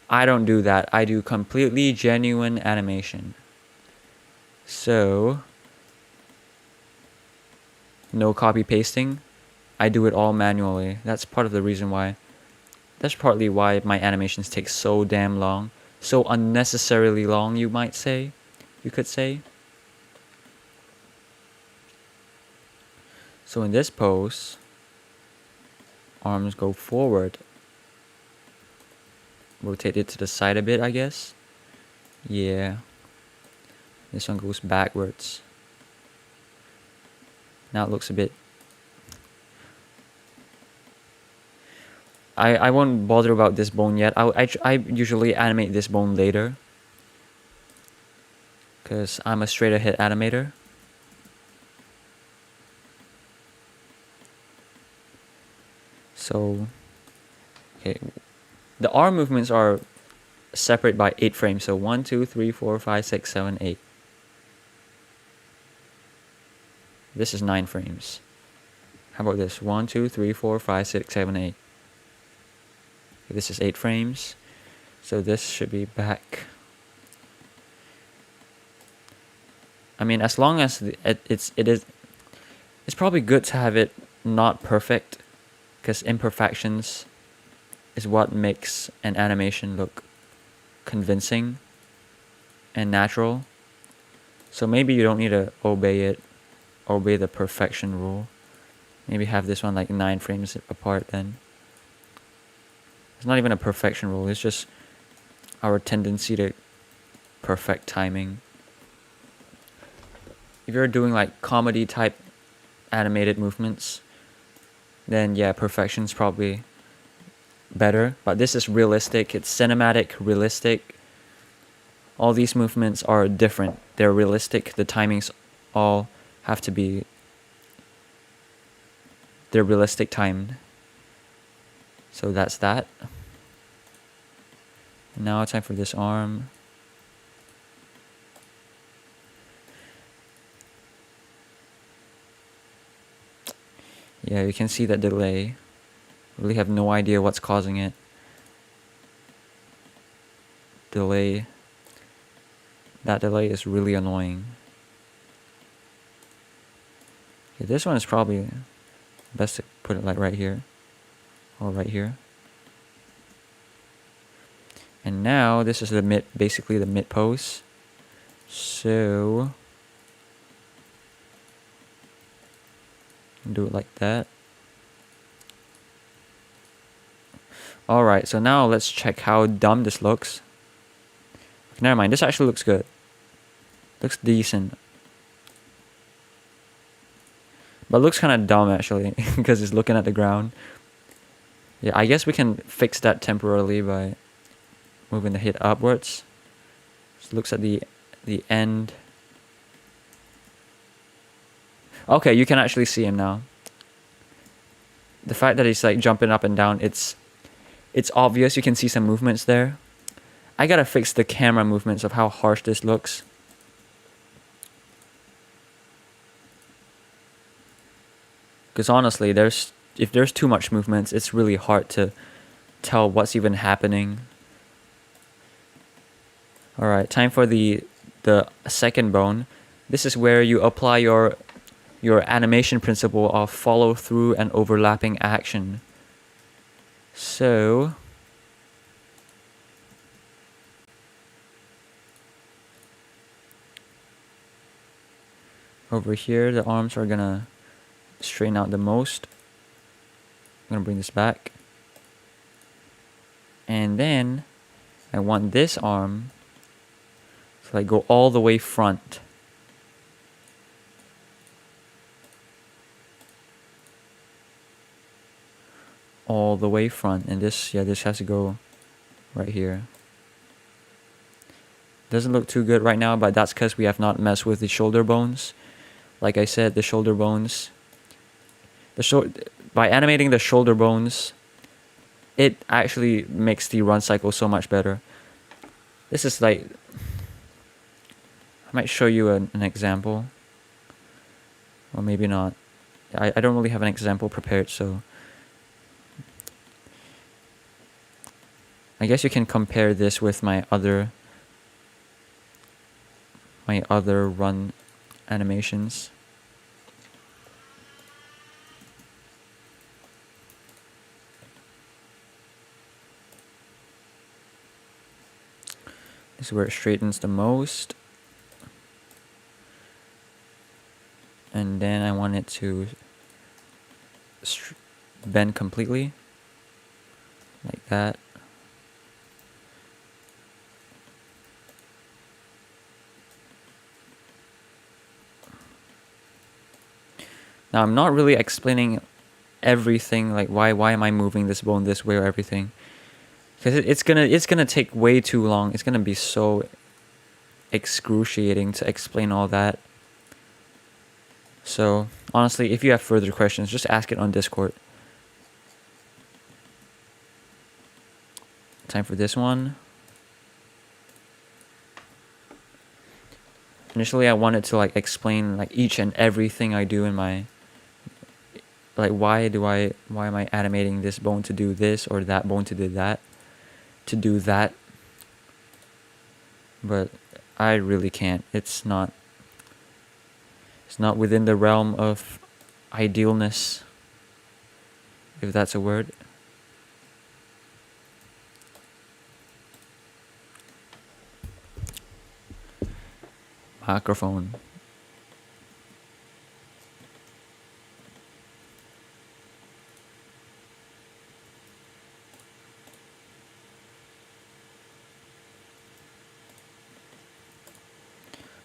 I don't do that. I do completely genuine animation. So no copy pasting. I do it all manually. That's part of the reason why. That's partly why my animations take so damn long. So unnecessarily long, you might say. You could say. So in this pose, arms go forward. Rotate it to the side a bit, I guess. Yeah. This one goes backwards. Now it looks a bit... I won't bother about this bone yet. I usually animate this bone later, because I'm a straight ahead animator. So, okay, the arm movements are separate by 8 frames. So 1, 2, 3, 4, 5, 6, 7, 8. This is 9 frames. How about this? 1, 2, 3, 4, 5, 6, 7, 8. This is 8 frames. So this should be back. I mean, as long as it's probably good to have it not perfect, because imperfections is what makes an animation look convincing and natural. So maybe you don't need to obey the perfection rule. Maybe have this one like 9 frames apart then. It's not even a perfection rule, it's just our tendency to perfect timing. If you're doing like comedy type animated movements, then yeah, perfection's probably better. But this is realistic, it's cinematic, realistic. All these movements are different. They're realistic. The timings all have to be... they're realistic timed. So that's that. Now it's time for this arm. Yeah, you can see that delay. Really have no idea what's causing it. Delay. That delay is really annoying. Okay, this one is probably best to put it like right here. Or right here. And now this is the mid, basically the mid pose. So do it like that. Alright, so now let's check how dumb this looks. Never mind, this actually looks good. Looks decent. But looks kind of dumb actually, because it's looking at the ground. Yeah, I guess we can fix that temporarily by moving the head upwards. Just looks at the end. Okay, you can actually see him now. The fact that he's like jumping up and down, it's obvious. You can see some movements there. I gotta fix the camera movements of how harsh this looks. Because honestly, if there's too much movements, it's really hard to tell what's even happening. Alright, time for the second bone. This is where you apply your animation principle of follow through and overlapping action. So over here, the arms are gonna straighten out the most. I'm gonna bring this back. And then I want this arm to like go all the way front. All the way front. And this has to go right here. Doesn't look too good right now, but that's because we have not messed with the shoulder bones. Like I said, the shoulder bones. By animating the shoulder bones, it actually makes the run cycle so much better. This is like... I might show you an example. Or maybe not. I don't really have an example prepared, so... I guess you can compare this with my other run animations. This is where it straightens the most. And then I want it to bend completely. Like that. Now I'm not really explaining everything, like why am I moving this bone this way or everything, because it's gonna take way too long. It's gonna be so excruciating to explain all that. So honestly, if you have further questions, just ask it on Discord. Time for this one. Initially I wanted to like explain like each and everything I do in my, like why am I animating this bone to do this or that bone to do that, but I really can't. It's not within the realm of idealness, if that's a word. Microphone.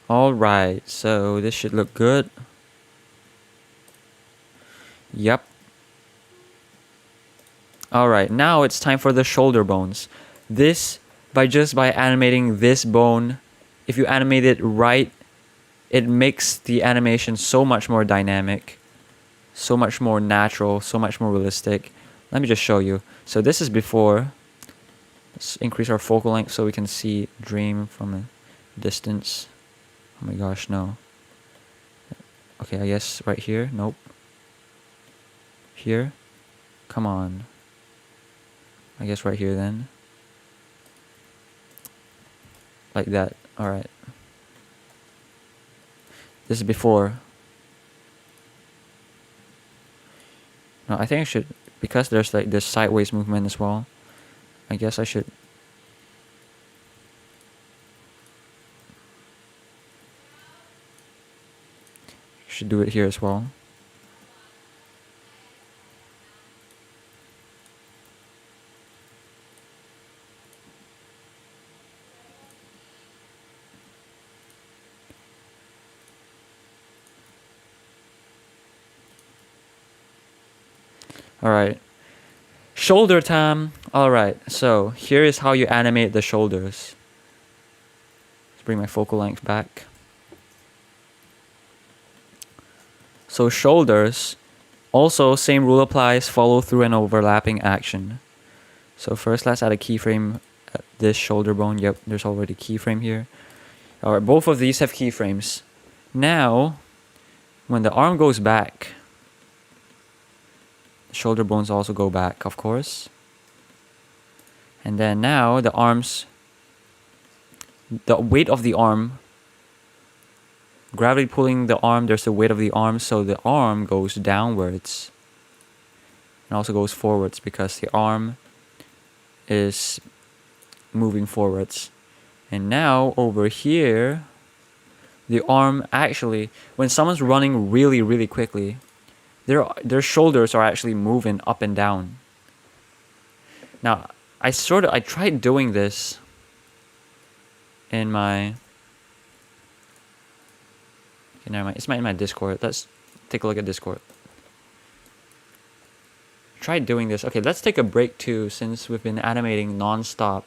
Alright, so this should look good. Yep. Alright, now it's time for the shoulder bones. This, by animating this bone, if you animate it right, it makes the animation so much more dynamic, so much more natural, so much more realistic. Let me just show you. So this is before. Let's increase our focal length so we can see Dream from a distance. Oh my gosh, no. Okay, I guess right here. Nope. Here. Come on. I guess right here then. Like that. Alright. This is before. No, I think I should, because there's like this sideways movement as well, I guess I should do it here as well. Alright. Shoulder time. Alright, so here is how you animate the shoulders. Let's bring my focal length back. So shoulders, also same rule applies, follow through and overlapping action. So first let's add a keyframe at this shoulder bone. Yep, there's already a keyframe here. Alright, both of these have keyframes. Now, when the arm goes back, shoulder bones also go back, of course. And then now the arms, the weight of the arm, gravity pulling the arm, there's the weight of the arm, so the arm goes downwards and also goes forwards because the arm is moving forwards. And now over here, the arm actually, when someone's running really, really quickly, their shoulders are actually moving up and down. Now, I tried doing this in my, okay, never mind, it's in my Discord. Let's take a look at Discord. Tried doing this. Okay, let's take a break too, since we've been animating non-stop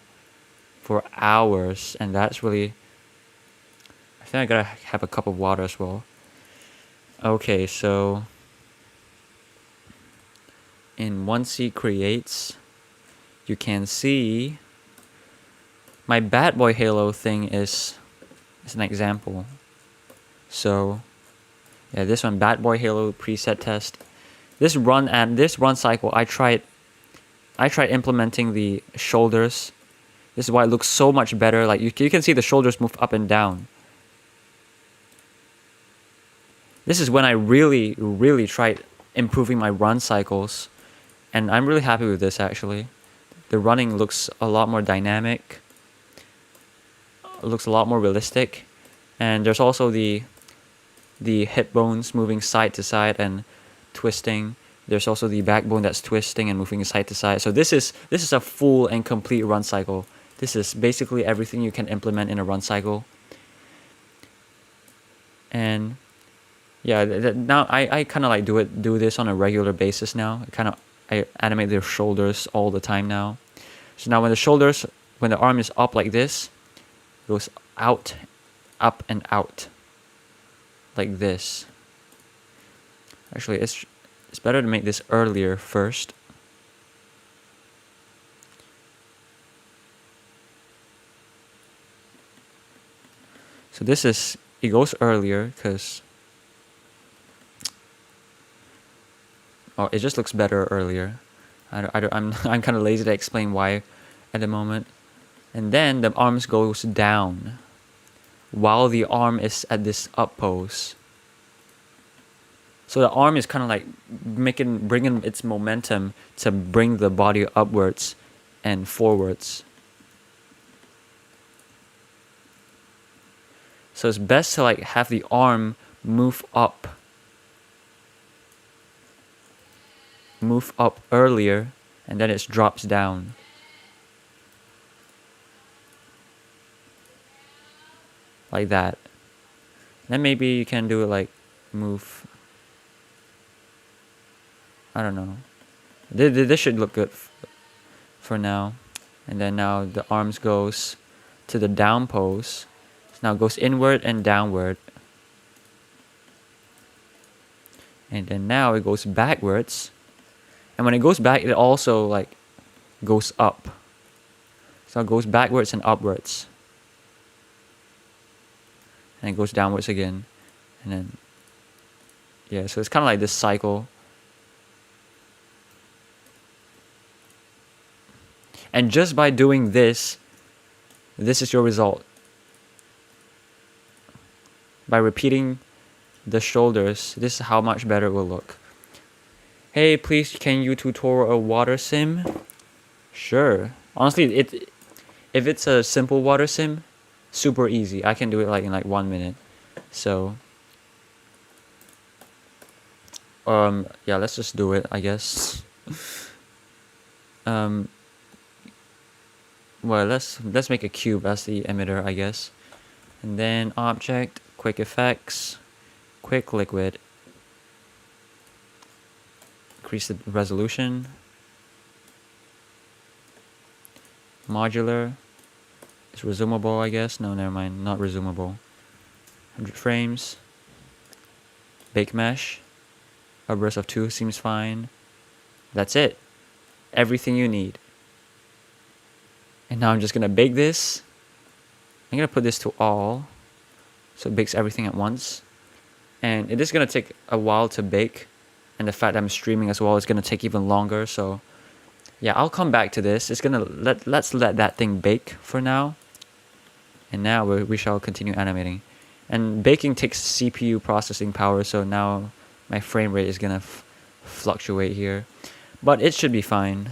for hours, and that's really, I think I gotta have a cup of water as well. Okay, so in 1C Creates, you can see my Bad Boy Halo thing is an example. So yeah, this one, Bad Boy Halo preset test. This run cycle, I tried implementing the shoulders. This is why it looks so much better. Like you can see the shoulders move up and down. This is when I really, really tried improving my run cycles, and I'm really happy with this actually. The running looks a lot more dynamic. It looks a lot more realistic, and there's also the hip bones moving side to side and twisting. There's also the backbone that's twisting and moving side to side. So this is a full and complete run cycle. This is basically everything you can implement in a run cycle. And Yeah, now I kind of like do this on a regular basis now. I animate their shoulders all the time now. So now when the arm is up like this, it goes out, up and out, like this. Actually, it's better to make this earlier first. So it goes earlier because, oh, it just looks better earlier. I'm kind of lazy to explain why at the moment. And then the arms goes down while the arm is at this up pose. So the arm is kind of like bringing its momentum to bring the body upwards and forwards. So it's best to like have the arm move up earlier, and then it drops down. Like that. Then maybe you can do it like move. I don't know. This should look good for now. And then now the arms goes to the down pose. So now it goes inward and downward. And then now it goes backwards. And when it goes back, it also like goes up. So it goes backwards and upwards. And it goes downwards again. And then, yeah, so it's kind of like this cycle. And just by doing this is your result. By repeating the shoulders, this is how much better it will look. Hey, please, can you tutorial a water sim? Sure. Honestly, if it's a simple water sim, super easy. I can do it like in like 1 minute. So, yeah, let's just do it, I guess. Well, let's make a cube as the emitter, I guess. And then object, quick effects, quick liquid. Increase the resolution. Modular. It's resumable, I guess. No, never mind. Not resumable. 100 frames. Bake mesh. A burst of 2 seems fine. That's it. Everything you need. And now I'm just gonna bake this. I'm gonna put this to all, so it bakes everything at once. And it is gonna take a while to bake, and the fact that I'm streaming as well is gonna take even longer. So yeah, I'll come back to this. It's gonna let's let that thing bake for now. And now we shall continue animating. And baking takes CPU processing power, so now my frame rate is gonna fluctuate here, but it should be fine.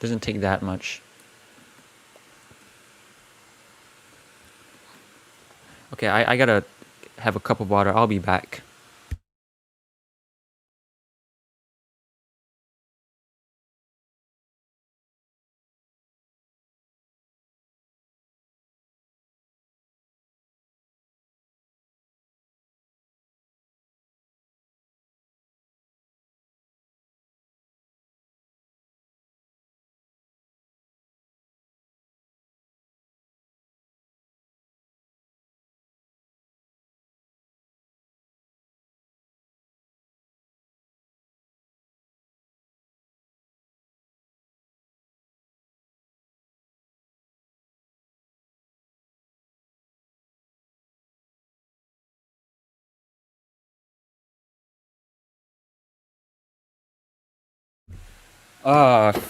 Doesn't take that much. Okay, I gotta have a cup of water. I'll be back.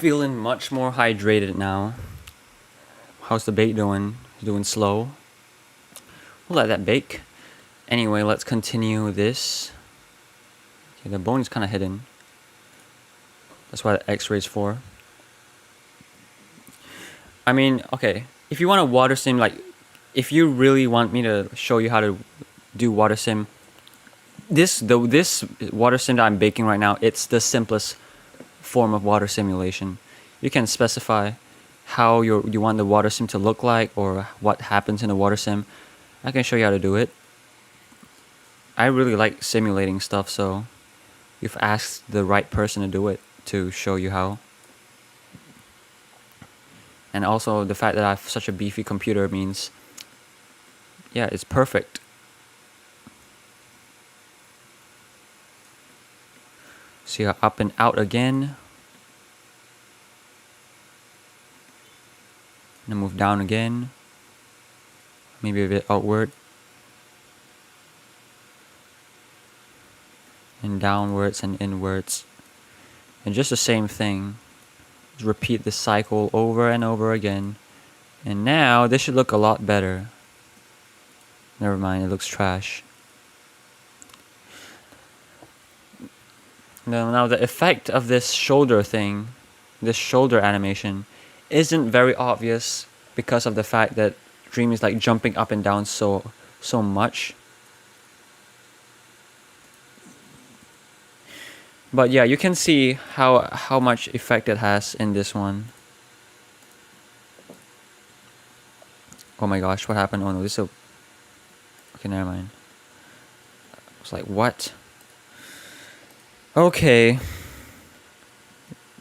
Feeling much more hydrated now. How's the bake doing? Doing slow? We'll let that bake. Anyway, let's continue this. Okay, the bone is kind of hidden. That's what X-ray's for. I mean, okay, if you want a water sim, like, if you really want me to show you how to do water sim, this water sim that I'm baking right now, it's the simplest form of water simulation. You can specify how you want the water sim to look like or what happens in the water sim. I can show you how to do it. I really like simulating stuff, so you've asked the right person to do it to show you how. And also the fact that I have such a beefy computer means, yeah, it's perfect. See how up and out again. And move down again. Maybe a bit outward. And downwards and inwards. And just the same thing. Just repeat this cycle over and over again. And now this should look a lot better. Never mind, it looks trash. Now the effect of this shoulder thing, this shoulder animation, isn't very obvious because of the fact that Dream is like jumping up and down so much. But yeah, you can see how much effect it has in this one. Oh my gosh, what happened? Oh no, this is okay, never mind. I was like, what? Okay.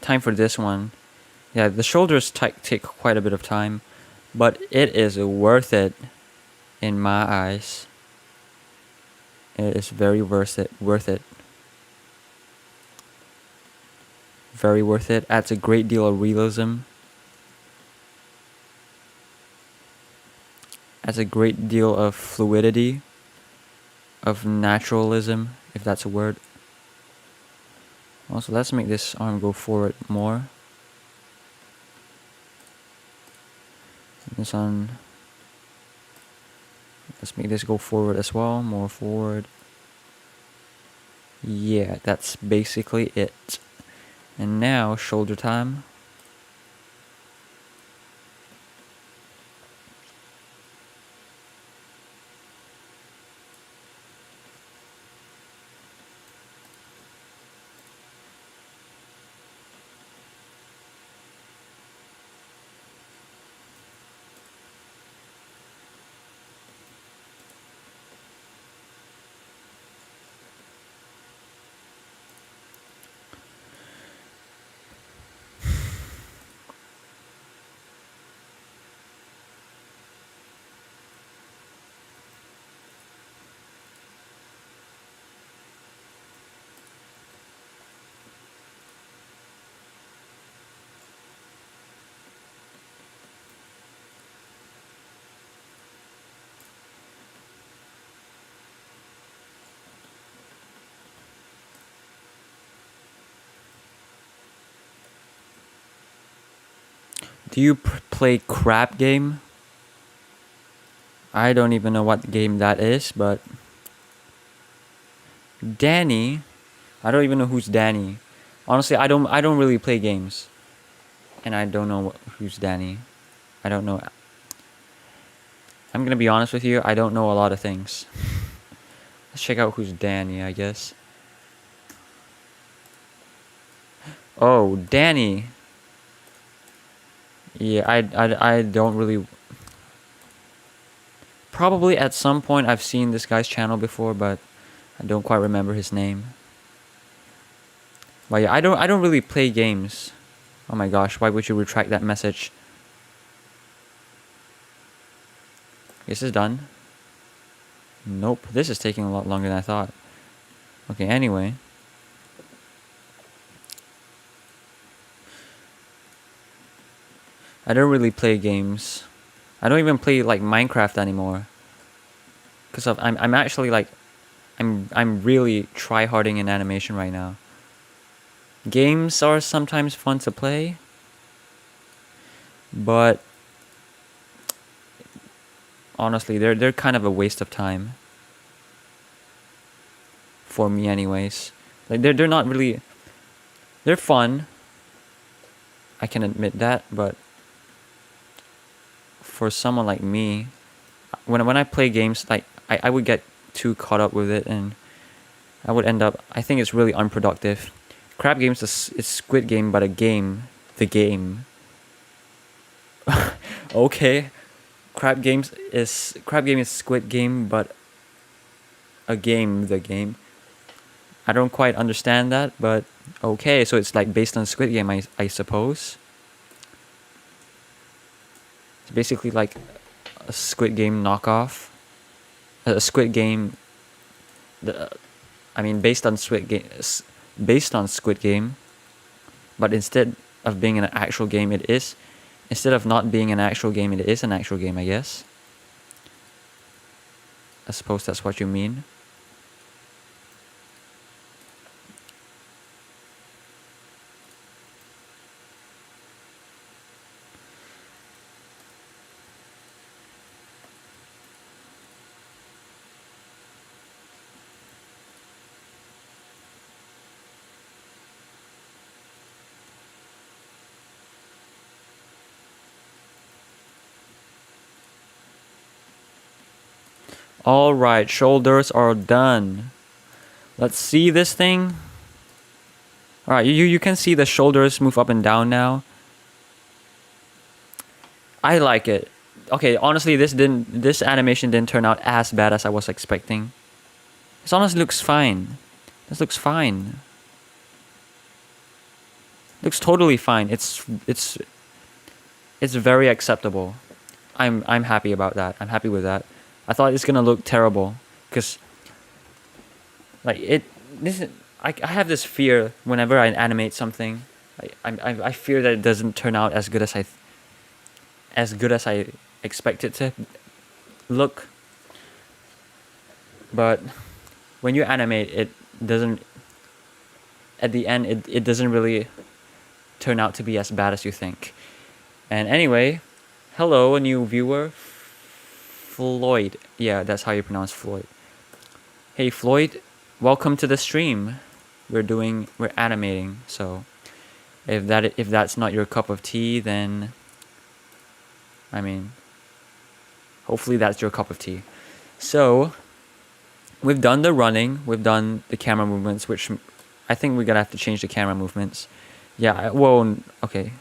Time for this one. Yeah, the shoulders take quite a bit of time, but it is worth it in my eyes. It is very worth it. Very worth it. Adds a great deal of realism. Adds a great deal of fluidity. Of naturalism, if that's a word. Also, let's make this arm go forward more. This one. Let's make this go forward as well. More forward. Yeah, that's basically it. And now, shoulder time. Do you play crap game? I don't even know what game that is, but Danny, I don't even know who's Danny. Honestly, I don't really play games, and I don't know who's Danny. I don't know. I'm gonna be honest with you. I don't know a lot of things. Let's check out who's Danny, I guess. Oh, Danny. Yeah, I don't really. Probably at some point I've seen this guy's channel before, but I don't quite remember his name. But yeah, I don't really play games. Oh my gosh, why would you retract that message? This is done. Nope, this is taking a lot longer than I thought. Okay, anyway. I don't really play games. I don't even play like Minecraft anymore. Cause I'm actually like, I'm really tryharding in animation right now. Games are sometimes fun to play, but honestly, they're kind of a waste of time. For me, anyways. Like they're not really. They're fun. I can admit that, but for someone like me, when I play games, like I would get too caught up with it, and I would end up. I think it's really unproductive. Crab games is Squid Game, but the game. Okay, Crab Game is Squid Game, but a game, the game. I don't quite understand that, but okay. So it's like based on Squid Game, I suppose. It's basically like a Squid Game knockoff. A Squid Game. I mean, based on Squid Game, but instead of being an actual game, it is. Instead of not being an actual game, it is an actual game, I guess. I suppose that's what you mean. Alright, shoulders are done. Let's see this thing. Alright, you can see the shoulders move up and down now. I like it. Okay, honestly, this animation didn't turn out as bad as I was expecting. This honestly looks fine. This looks fine. Looks totally fine. It's very acceptable. I'm happy about that. I'm happy with that. I thought it's gonna look terrible, because like I have this fear whenever I animate something. I fear that it doesn't turn out as good as I expect it to look. But when you animate, it doesn't. At the end, it doesn't really turn out to be as bad as you think. And anyway, hello, a new viewer. Floyd. Yeah, that's how you pronounce Floyd. Hey Floyd, welcome to the stream. We're animating, so if that's not your cup of tea, then I mean, hopefully that's your cup of tea. So we've done the running, we've done the camera movements, which I think we're gonna have to change the camera movements. Yeah, well, okay.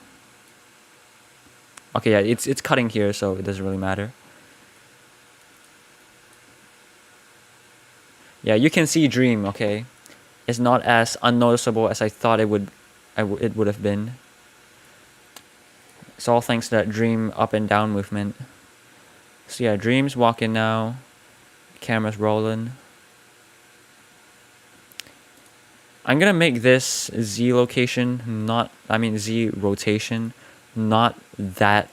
Okay, yeah, it's cutting here, so it doesn't really matter. Yeah, you can see Dream, okay? It's not as unnoticeable as I thought it would have been. It's all thanks to that Dream up and down movement. So yeah, Dream's walking now. Camera's rolling. I'm gonna make this Z location Z rotation not that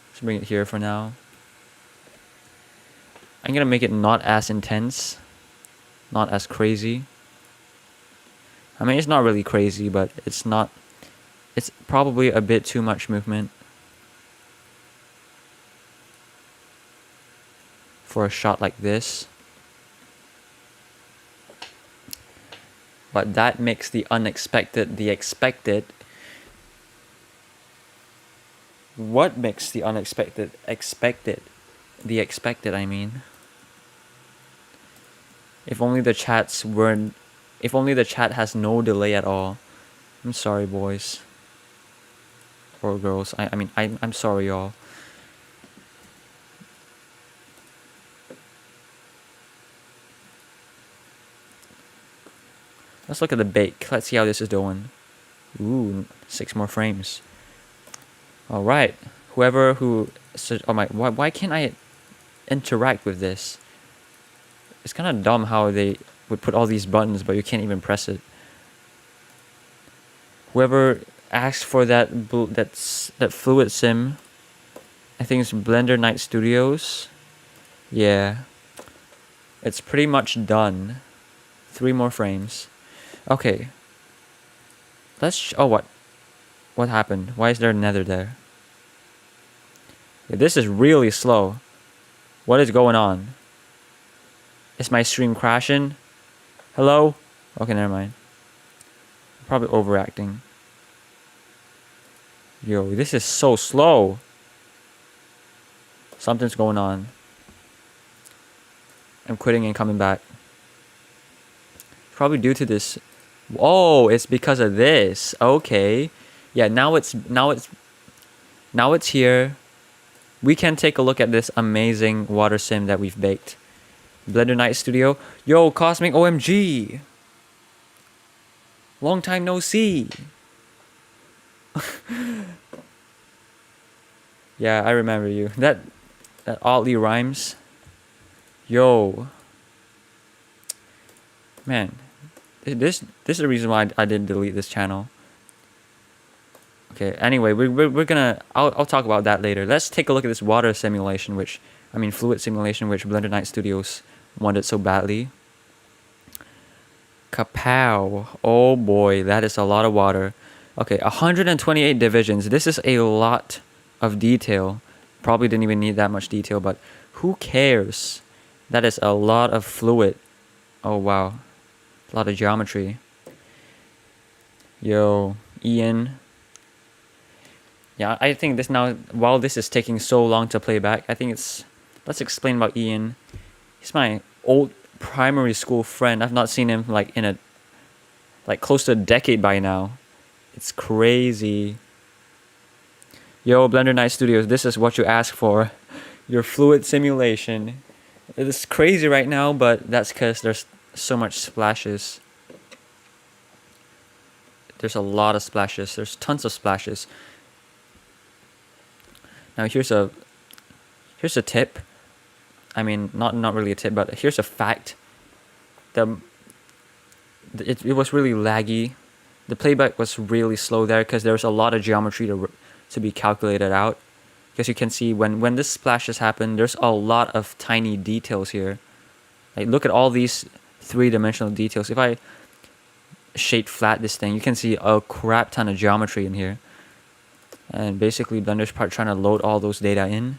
let's bring it here for now. I'm gonna make it not as intense, not as crazy. I mean, it's not really crazy, but it's probably a bit too much movement for a shot like this. But that makes the unexpected the expected. What makes the unexpected expected? The expected, I mean. If only the chat has no delay at all. I'm sorry, boys. Or girls. I'm sorry, y'all. Let's look at the bake. Let's see how this is doing. Ooh, 6 more frames. All right. Why can't I interact with this? It's kind of dumb how they would put all these buttons, but you can't even press it. Whoever asked for that fluid sim, I think it's Blender Night Studios. Yeah. It's pretty much done. 3 more frames. Okay. What happened? Why is there a nether there? Yeah, this is really slow. What is going on? Is my stream crashing? Hello? Okay, never mind. Probably overacting. Yo, this is so slow. Something's going on. I'm quitting and coming back. Probably due to this. Oh, it's because of this. Okay. Yeah, now it's here. we can take a look at this amazing water sim that we've baked. Blender Night Studio. Yo, Cosmic OMG! Long time no see! Yeah, I remember you. That oddly rhymes. Yo. Man. This is the reason why I didn't delete this channel. Okay, anyway, we're gonna... I'll talk about that later. Let's take a look at this water simulation, fluid simulation, which Blender Night Studios wanted so badly. Kapow. Oh boy, that is a lot of water. Okay, 128 divisions. This is a lot of detail. Probably didn't even need that much detail, but who cares? That is a lot of fluid. Oh wow. A lot of geometry. Yo, Ian. Yeah, I think this now, while this is taking so long to play back, I think it's... Let's explain about Ian. He's my old primary school friend. I've not seen him like in a... like close to a decade by now. It's crazy. Yo, Blender Night Studios, this is what you asked for. Your fluid simulation. It's crazy right now, but that's because there's so much splashes. There's a lot of splashes. There's tons of splashes. Now here's a tip. I mean, not really a tip, but here's a fact. It was really laggy. The playback was really slow there because there's a lot of geometry to be calculated out. Because you can see when this splashes happen, there's a lot of tiny details here. Like look at all these three-dimensional details. If I shade flat this thing, you can see a crap ton of geometry in here. And basically Blender's trying to load all those data in.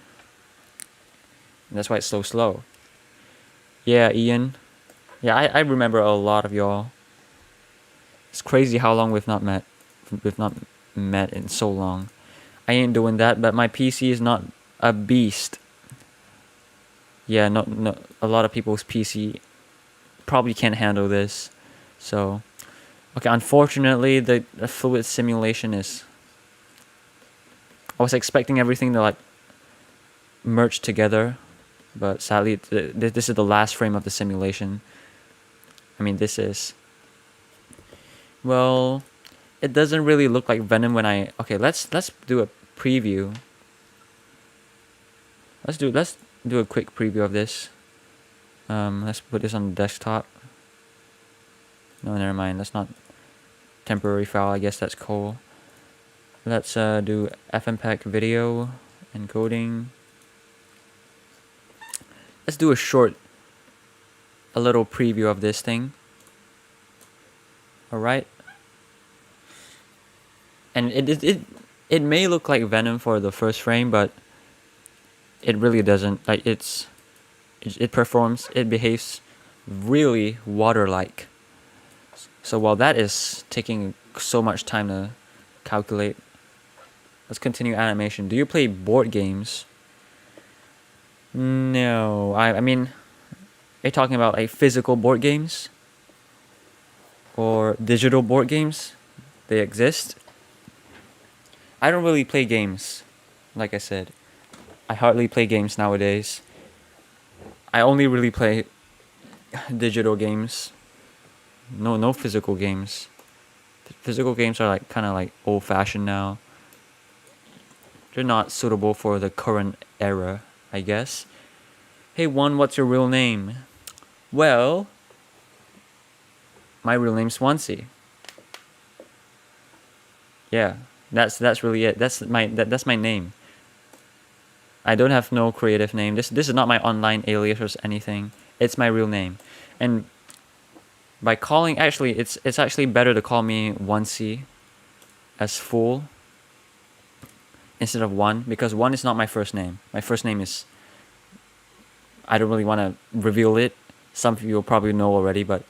And that's why it's so slow. Yeah, Ian. Yeah, I remember a lot of y'all. It's crazy how long we've not met. We've not met in so long. I ain't doing that, but my PC is not a beast. Yeah, no, a lot of people's PC probably can't handle this. So, okay, unfortunately, the fluid simulation is... I was expecting everything to like merge together, but sadly, this is the last frame of the simulation. I mean, this is... Well, it doesn't really look like Venom when I... Okay, let's do a preview. Let's do a quick preview of this. Let's put this on the desktop. No, never mind. That's not temporary file. I guess that's cool. Let's do FMPEG video encoding. Let's do a little preview of this thing. Alright. And it may look like Venom for the first frame, but it really doesn't. Like it behaves really water-like. So while that is taking so much time to calculate, let's continue animation. Do you play board games? No. I mean, are you talking about like physical board games? Or digital board games? They exist? I don't really play games. Like I said, I hardly play games nowadays. I only really play digital games. No physical games. Physical games are like kind of like old-fashioned now. They're not suitable for the current era, I guess. Hey One, what's your real name? Well, my real name's Swansea. Yeah, that's really it. That's my name. I don't have no creative name. This is not my online alias or anything. It's my real name. And by calling, actually, it's actually better to call me Onesey as full instead of One, because One is not my first name. My first name is... I don't really want to reveal it. Some of you will probably know already, but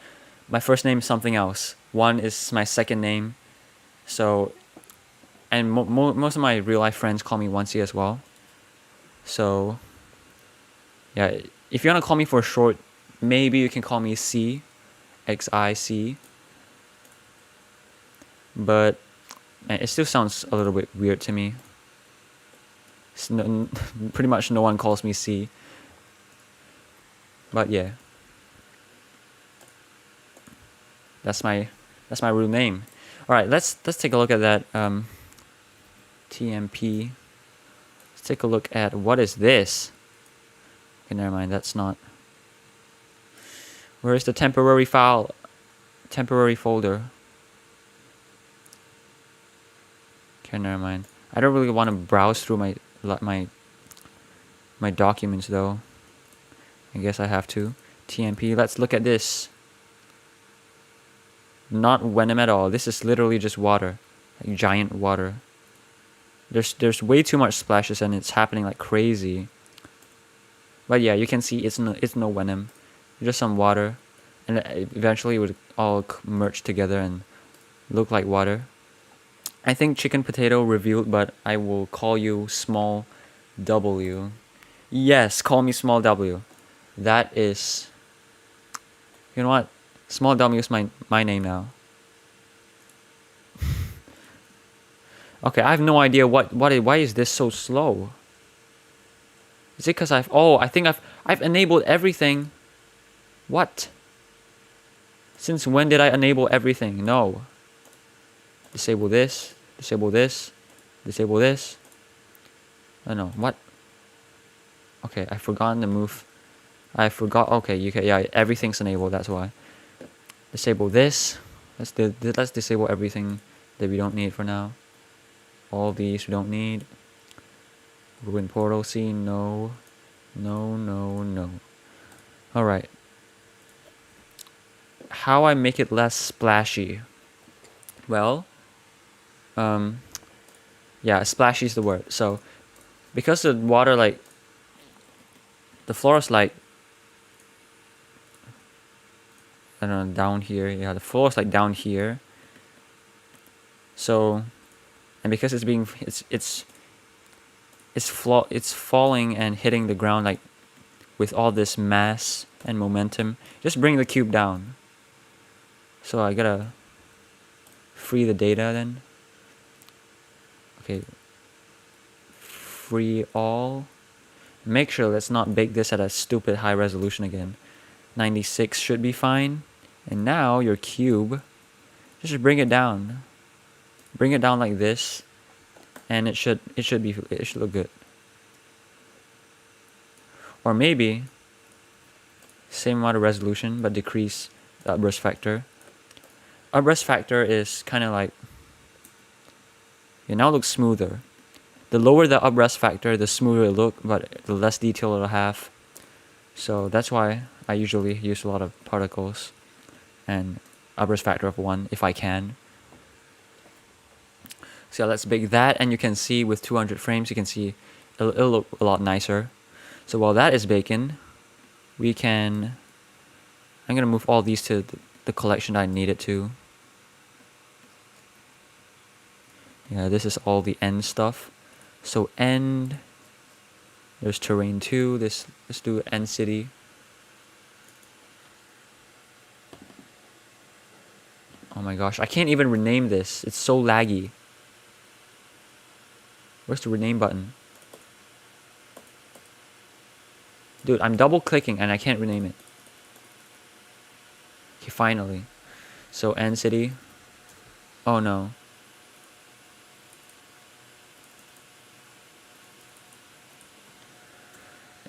my first name is something else. One is my second name. So, and most of my real life friends call me Onesey as well. So, yeah, if you want to call me for short, maybe you can call me C, Xic. But man, it still sounds a little bit weird to me. because pretty much no one calls me C. But yeah, that's my real name. All right, let's take a look at that TMP. Let's take a look at what is this. Okay, never mind. That's not. Where is the temporary file? Temporary folder. Okay, never mind. I don't really want to browse through my documents though. I guess I have to. TMP. Let's look at this. Not venom at all. This is literally just water, like giant water. There's way too much splashes and it's happening like crazy. But yeah, you can see it's no venom. Just some water, and eventually it would all merge together and look like water. I think chicken potato revealed, but I will call you small W. Yes, call me small W. That is. You know what? Small W is my name now. Okay, I have no idea why is this so slow? Is it because I think I've enabled everything. What? Since when did I enable everything? No. Disable this, disable this, disable this. Oh no, what? Okay, I forgot to move. I forgot. Okay, you can. Yeah, everything's enabled. That's why. Disable this. Let's disable everything that we don't need for now. All these we don't need. Ruin portal scene. No. All right. How I make it less splashy? Well, yeah, splashy is the word. So, because the water like the floor is like, I don't know, down here. Yeah, the floor is like down here. So, and because it's falling and hitting the ground like with all this mass and momentum. Just bring the cube down. So I gotta free the data then. Okay. Free all. Make sure let's not bake this at a stupid high resolution again. 96 should be fine. And now your cube, just bring it down. Bring it down like this, and it should look good. Or maybe same amount of resolution but decrease the upburst factor. Upburst factor is kind of like, it now looks smoother. The lower the upburst factor, the smoother it look, but the less detail it'll have. So that's why I usually use a lot of particles and upburst factor of 1 if I can. So yeah, let's bake that, and you can see with 200 frames, you can see it'll look a lot nicer. So while that is baking, I'm gonna move all these to the collection I need it to. Yeah, this is all the end stuff. So end, there's terrain 2, let's do end city. Oh my gosh, I can't even rename this. It's so laggy. Where's the rename button? Dude, I'm double clicking and I can't rename it. Okay, finally. So end city. Oh no.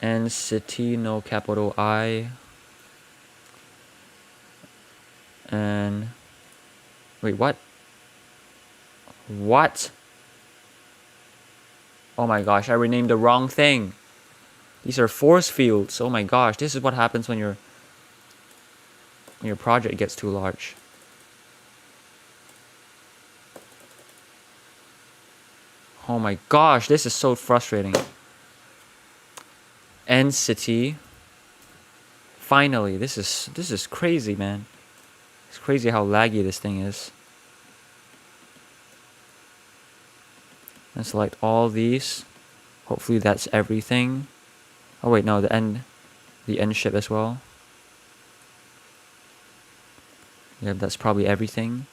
End city, no capital I. And wait, what? What? Oh my gosh, I renamed the wrong thing. These are force fields. Oh my gosh, this is what happens when your project gets too large. Oh my gosh, this is so frustrating. End city. Finally, this is crazy, man. It's crazy how laggy this thing is. And select all these. Hopefully that's everything. Oh wait, no, the end ship as well. Yeah, that's probably everything.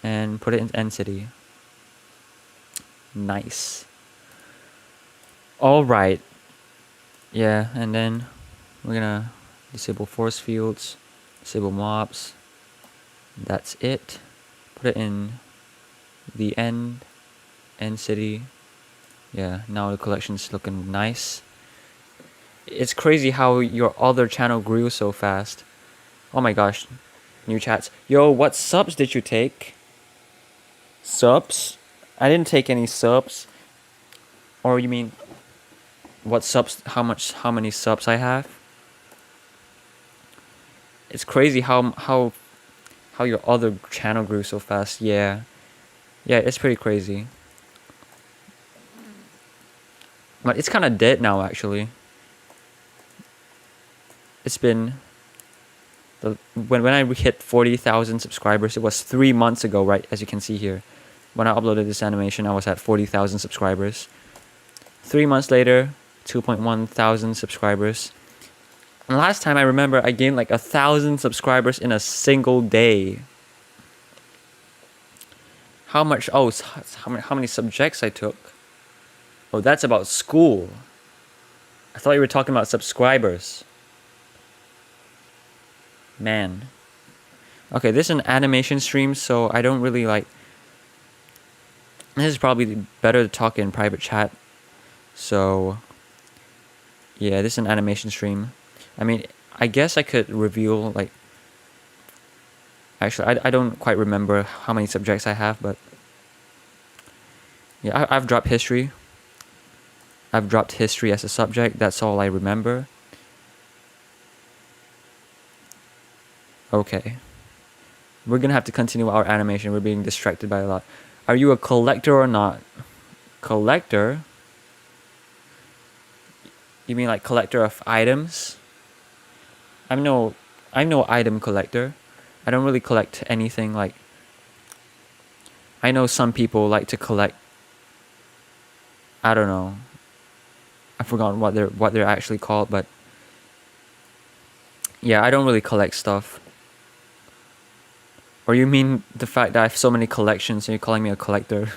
And put it in end city. Nice. Alright. Yeah, and then we're gonna disable force fields, disable mobs. That's it. Put it in the end city. Yeah, now the collection's looking nice. It's crazy how your other channel grew so fast. Oh my gosh. New chats. Yo, what subs did you take? Subs? I didn't take any subs. Or you mean what subs, how many subs I have? It's crazy how your other channel grew so fast. Yeah. Yeah, it's pretty crazy. But it's kind of dead now actually. It's been when I hit 40,000 subscribers, it was 3 months ago, right? As you can see here. When I uploaded this animation, I was at 40,000 subscribers. 3 months later, 2.1 thousand subscribers. And last time I remember I gained like 1,000 subscribers in a single day. How much? Oh, how many subjects I took? Oh, that's about school. I thought you were talking about subscribers. Man. Okay, this is an animation stream, so I don't really like... This is probably better to talk in private chat. So... Yeah, this is an animation stream. I mean, I guess I could reveal, like... Actually, I don't quite remember how many subjects I have, but... Yeah, I've dropped history. I've dropped history as a subject. That's all I remember. Okay. We're gonna have to continue our animation. We're being distracted by a lot. Are you a collector or not? Collector? You mean like collector of items? I'm no item collector. I don't really collect anything like... I know some people like to collect... I don't know. I've forgotten what they're actually called, but... Yeah, I don't really collect stuff. Or you mean the fact that I have so many collections and you're calling me a collector?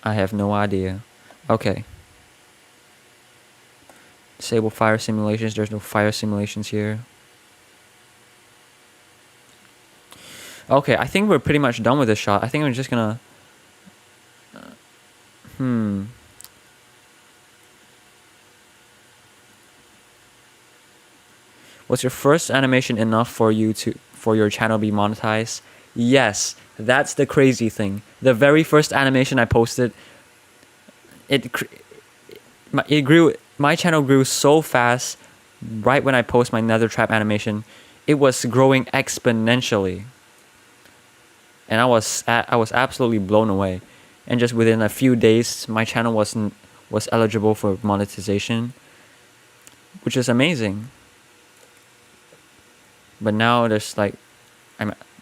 I have no idea. Okay. Disable fire simulations. There's no fire simulations here. Okay, I think we're pretty much done with this shot. I think I'm just gonna... Was your first animation enough for your channel be monetized? Yes, that's the crazy thing. The very first animation I posted, my channel grew so fast right when I post my nether trap animation. It was growing exponentially. And I was absolutely blown away. And just within a few days, my channel was eligible for monetization, which is amazing. But now there's like,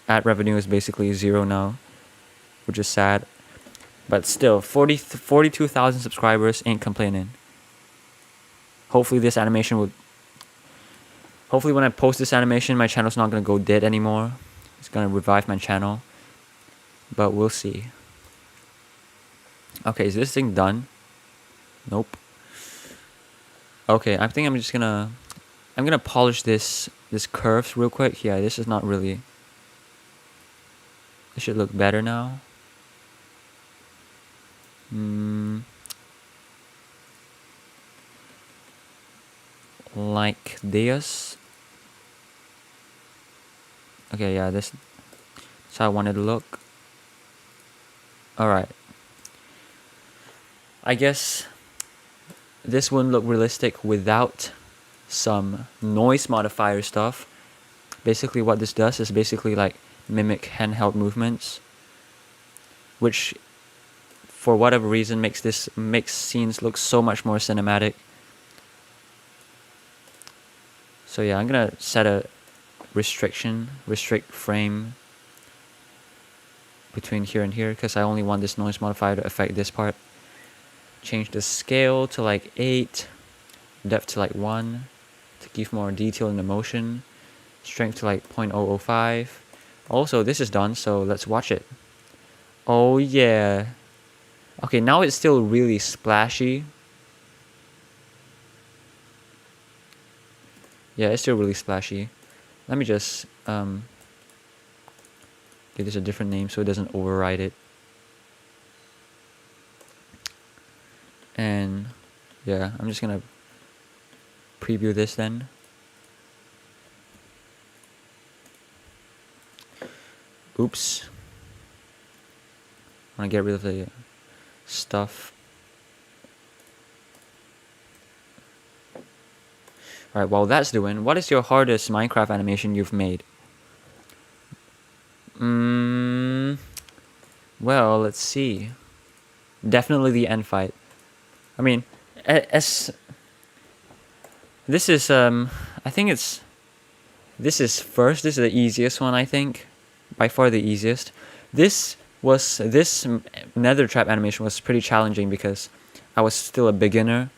ad revenue is basically zero now, which is sad. But still, 42,000 subscribers, ain't complaining. Hopefully this animation would... Hopefully when I post this animation, my channel's not going to go dead anymore. It's going to revive my channel. But we'll see. Okay, is this thing done? Nope. Okay, I think I'm just gonna... I'm gonna polish this curves real quick. Yeah, this is not really... It should look better now. Like this. Okay, yeah, this is how I wanted to look. Alright. I guess this wouldn't look realistic without some noise modifier stuff. Basically what this does is basically like mimic handheld movements, which for whatever reason makes scenes look so much more cinematic. So yeah, I'm gonna set a restrict frame between here and here because I only want this noise modifier to affect this part. Change the scale to like 8, depth to like 1 to give more detail in the motion, strength to like 0.005. Also, this is done, so let's watch it. Oh yeah. Okay, now it's still really splashy. Yeah, it's still really splashy. Let me just give this a different name so it doesn't override it. And yeah, I'm just gonna preview this then. Oops. I want to get rid of the stuff. Alright, while that's doing, what is your hardest Minecraft animation you've made? Well, let's see. Definitely the end fight. I mean, as this is I think this is the easiest one, I think. By far the easiest. This nether trap animation was pretty challenging because I was still a beginner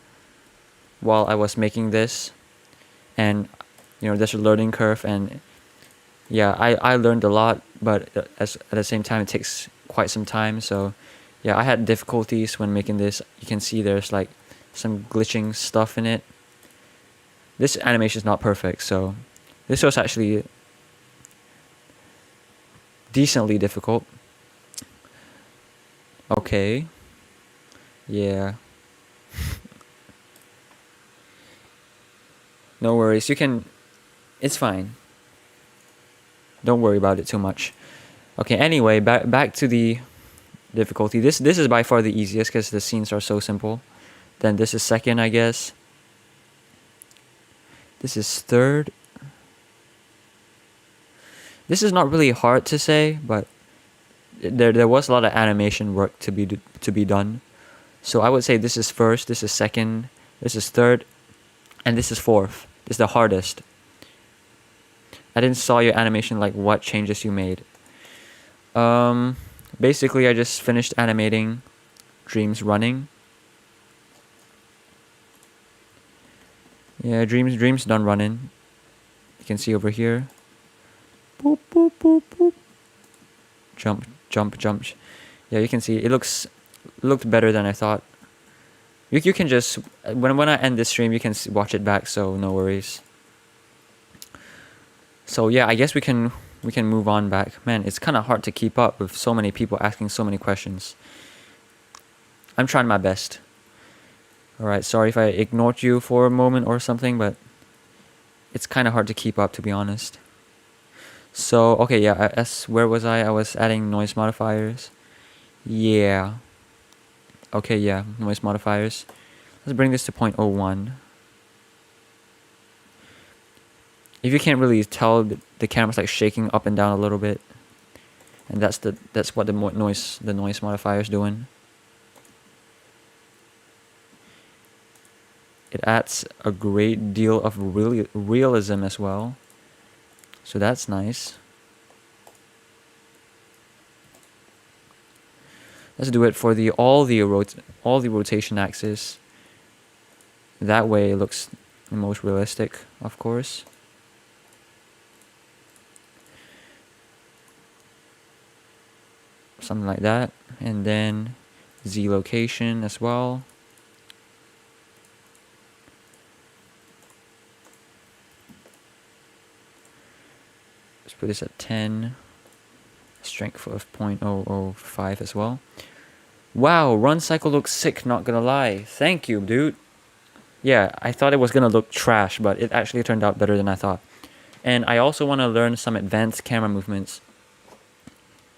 while I was making this, and there's a learning curve, and yeah, I learned a lot, but at the same time it takes quite some time. So yeah, I had difficulties when making this. You can see there's like some glitching stuff in it. This animation is not perfect, so this was actually decently difficult. Okay. Yeah. No worries. It's fine. Don't worry about it too much. Okay, anyway, back to the difficulty. This is by far the easiest because the scenes are so simple. Then this is second, I guess. This is third. This is not really hard to say, but there was a lot of animation work to be done. So I would say this is first, this is second, this is third, and this is fourth. This is the hardest. I didn't saw your animation, like what changes you made. Basically I just finished animating Dreams running. Yeah, Dreams done running. You can see over here. Boop boop boop boop. Jump. Yeah, you can see it looked better than I thought. You can just when I end this stream, you can watch it back, so no worries. So yeah, I guess we can move on back. Man, it's kind of hard to keep up with so many people asking so many questions. I'm trying my best. Alright, sorry if I ignored you for a moment or something, but it's kind of hard to keep up, to be honest. So, okay, yeah, where was I? I was adding noise modifiers. Yeah. Okay, yeah, noise modifiers. Let's bring this to 0.01. If you can't really tell, the camera's like shaking up and down a little bit. And that's what the noise modifier is doing. It adds a great deal of realism as well. So that's nice. Let's do it for all the rotation axis. That way it looks the most realistic, of course. Something like that. And then Z location as well. Let's put this at 10. Strength of 0.005 as well. Wow, run cycle looks sick, not gonna lie. Thank you, dude. Yeah, I thought it was gonna look trash, but it actually turned out better than I thought. And I also want to learn some advanced camera movements.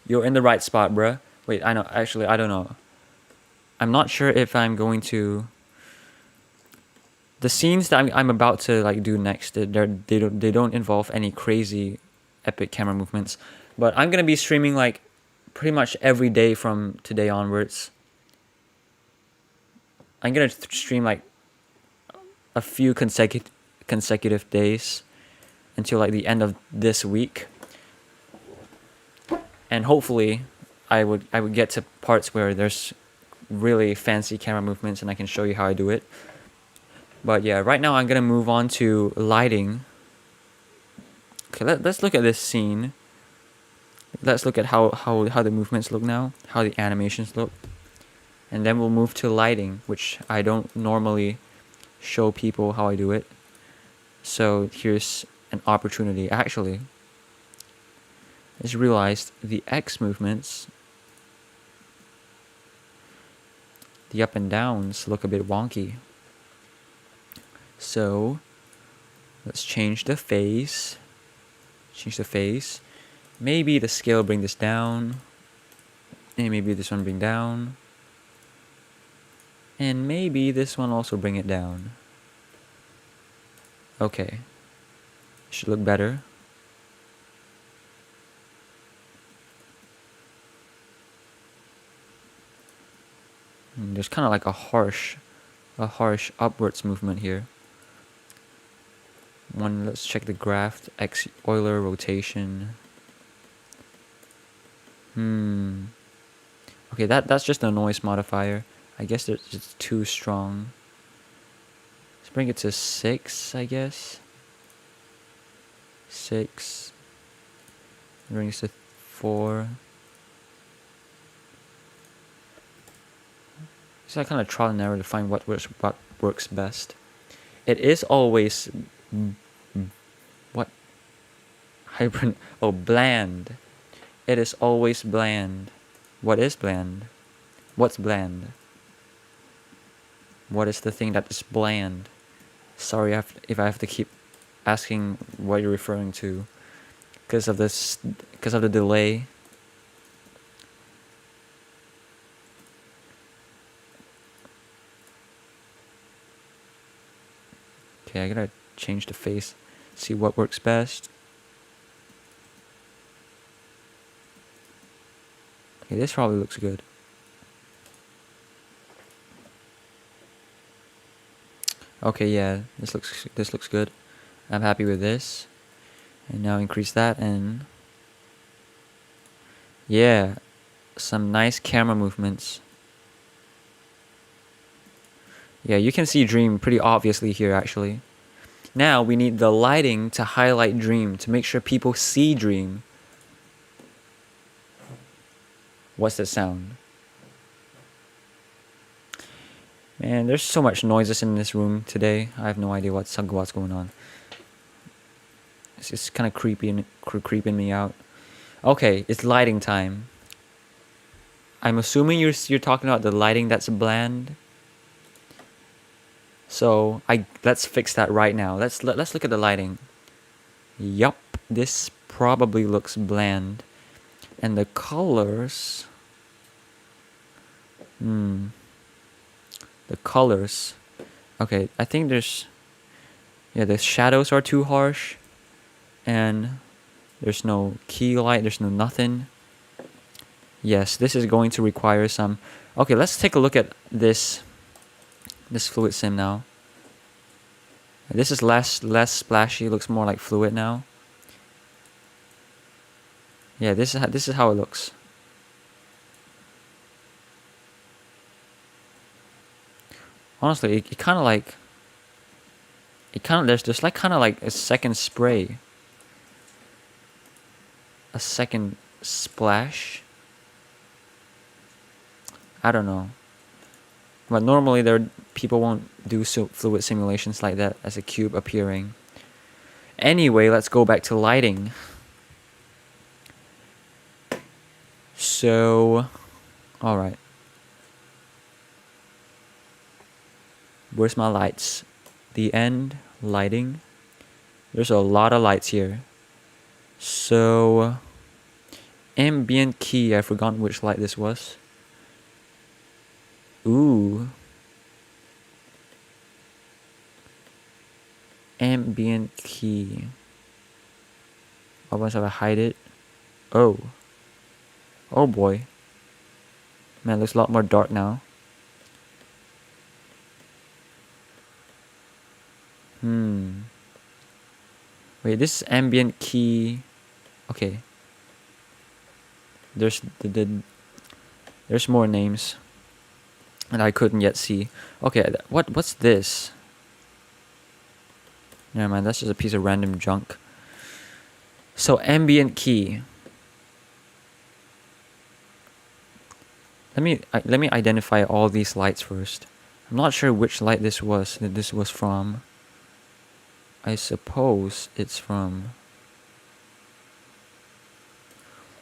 You're in the right spot, bruh. Wait, I know. Actually, I don't know. I'm not sure if I'm going to... The scenes that I'm about to like do next, they don't involve any crazy epic camera movements. But I'm gonna be streaming like pretty much every day from today onwards. I'm gonna stream like a few consecutive days until like the end of this week, and hopefully I would get to parts where there's really fancy camera movements and I can show you how I do it. But yeah, right now I'm gonna move on to lighting. Okay, let's look at this scene. Let's look at how the movements look now, how the animations look. And then we'll move to lighting, which I don't normally show people how I do it. So here's an opportunity. Actually, I just realized the X movements, the up and downs look a bit wonky. So let's change the face. Maybe the scale bring this down. And maybe this one bring down. And maybe this one also bring it down. Okay. Should look better. And there's kind of like a harsh upwards movement here. Let's check the graph, X Euler rotation. Okay, that's just a noise modifier. I guess it's too strong. Let's bring it to 6, I guess. 6. Bring it to 4. So I kind of trial and error to find what works best. It is always bland. It is always bland. What is bland? What's bland? What is the thing that is bland? Sorry if I have to keep asking what you're referring to because of the delay. Okay, I gotta change the face, see what works best. Okay, this probably looks good. Okay, yeah, this looks good. I'm happy with this. And now increase that, and yeah, some nice camera movements. Yeah, you can see Dream pretty obviously here actually. Now we need the lighting to highlight Dream, to make sure people see Dream. What's the sound? Man, there's so much noises in this room today. I have no idea what's going on. It's just kind of creeping me out. Okay, it's lighting time. I'm assuming you're talking about the lighting that's bland. So let's fix that right now. Let's look at the lighting. Yup, this probably looks bland, and the colors. The colors. Okay, I think the shadows are too harsh, and there's no key light. There's no nothing. Yes, this is going to require some. Okay, let's take a look at this fluid sim now. This is less splashy. Looks more like fluid now. Yeah, this is how it looks. Honestly, it kind of like. There's like kind of like a second spray. A second splash. I don't know. But normally people won't do fluid simulations like that as a cube appearing. Anyway, let's go back to lighting. So, alright. Where's my lights? The end, lighting. There's a lot of lights here. So, ambient key, I've forgotten which light this was. Ooh. Ambient key. Oh, once I hide it. Oh. Oh boy. Man, it looks a lot more dark now. Wait, this is ambient key. Okay. There's there's more names that I couldn't yet see. Okay, what's this? Never mind, that's just a piece of random junk. So ambient key. let me identify all these lights first. I'm not sure which light this was from. I suppose it's from...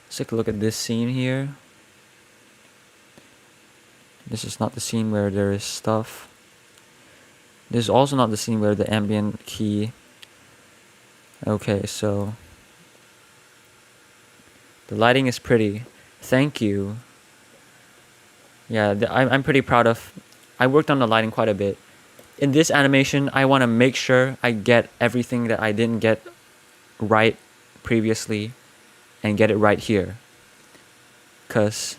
Let's take a look at this scene here. This is not the scene where there is stuff. This is also not the scene where the ambient key... Okay, so... The lighting is pretty. Thank you. Yeah, I'm pretty proud of... I worked on the lighting quite a bit. In this animation, I want to make sure I get everything that I didn't get right previously and get it right here. Because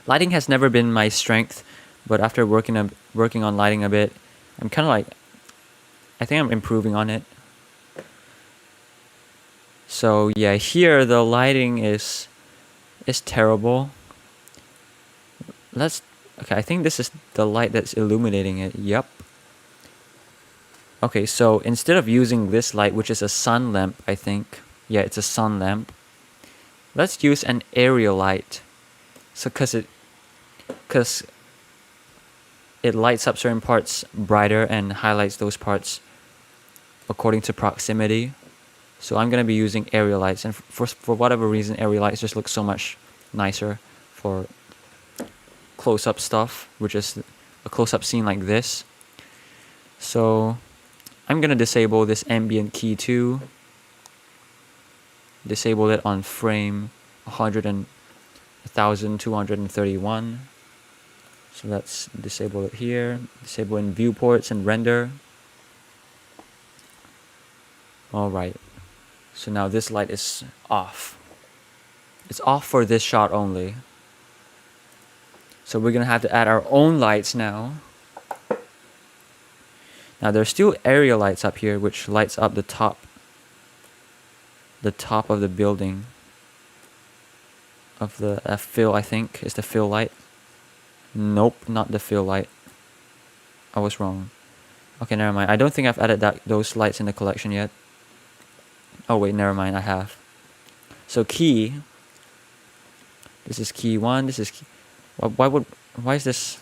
lighting has never been my strength, but after working on lighting a bit, I'm kind of like... I think I'm improving on it. So yeah, here the lighting is terrible. Okay, I think this is the light that's illuminating it. Yep. Okay, so instead of using this light, which is a sun lamp, I think. Yeah, it's a sun lamp. Let's use an area light. So cause it lights up certain parts brighter and highlights those parts according to proximity. So I'm gonna be using area lights, and for whatever reason, area lights just look so much nicer for close-up stuff, which is a close-up scene like this. So I'm gonna disable this ambient key too. Disable it on frame 1231. So let's disable it here. Disable in viewports and render. Alright. So now this light is off. It's off for this shot only. So we're gonna have to add our own lights now. Now there's still area lights up here, which lights up the top of the building. Of the fill, I think, is the fill light. Nope, not the fill light. I was wrong. Okay, never mind. I don't think I've added those lights in the collection yet. Oh wait, never mind, I have. So key. This is key 1, this is key... Why is this...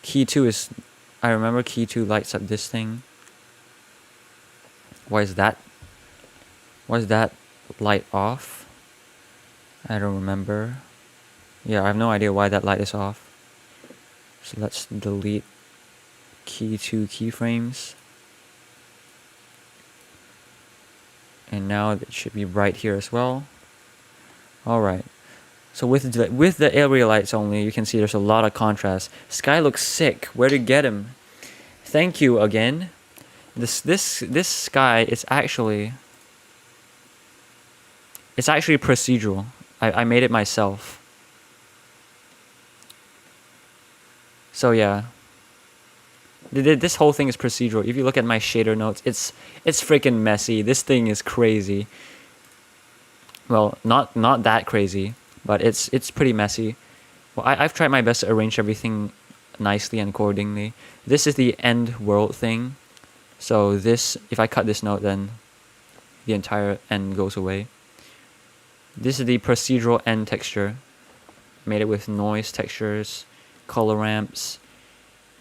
Key 2 is... I remember key 2 lights up this thing. Why is that light off? I don't remember. Yeah, I have no idea why that light is off. So let's delete key 2 keyframes. And now it should be bright here as well. Alright. So with the area lights only, you can see there's a lot of contrast. Sky looks sick. Where'd you get him? Thank you again. This sky is actually... It's actually procedural. I made it myself. So yeah. This whole thing is procedural. If you look at my shader notes, it's freaking messy. This thing is crazy. Well, not that crazy, but it's pretty messy. Well, I've tried my best to arrange everything nicely and accordingly. This is the end world thing. So this, if I cut this note, then the entire end goes away. This is the procedural end texture. Made it with noise textures, color ramps,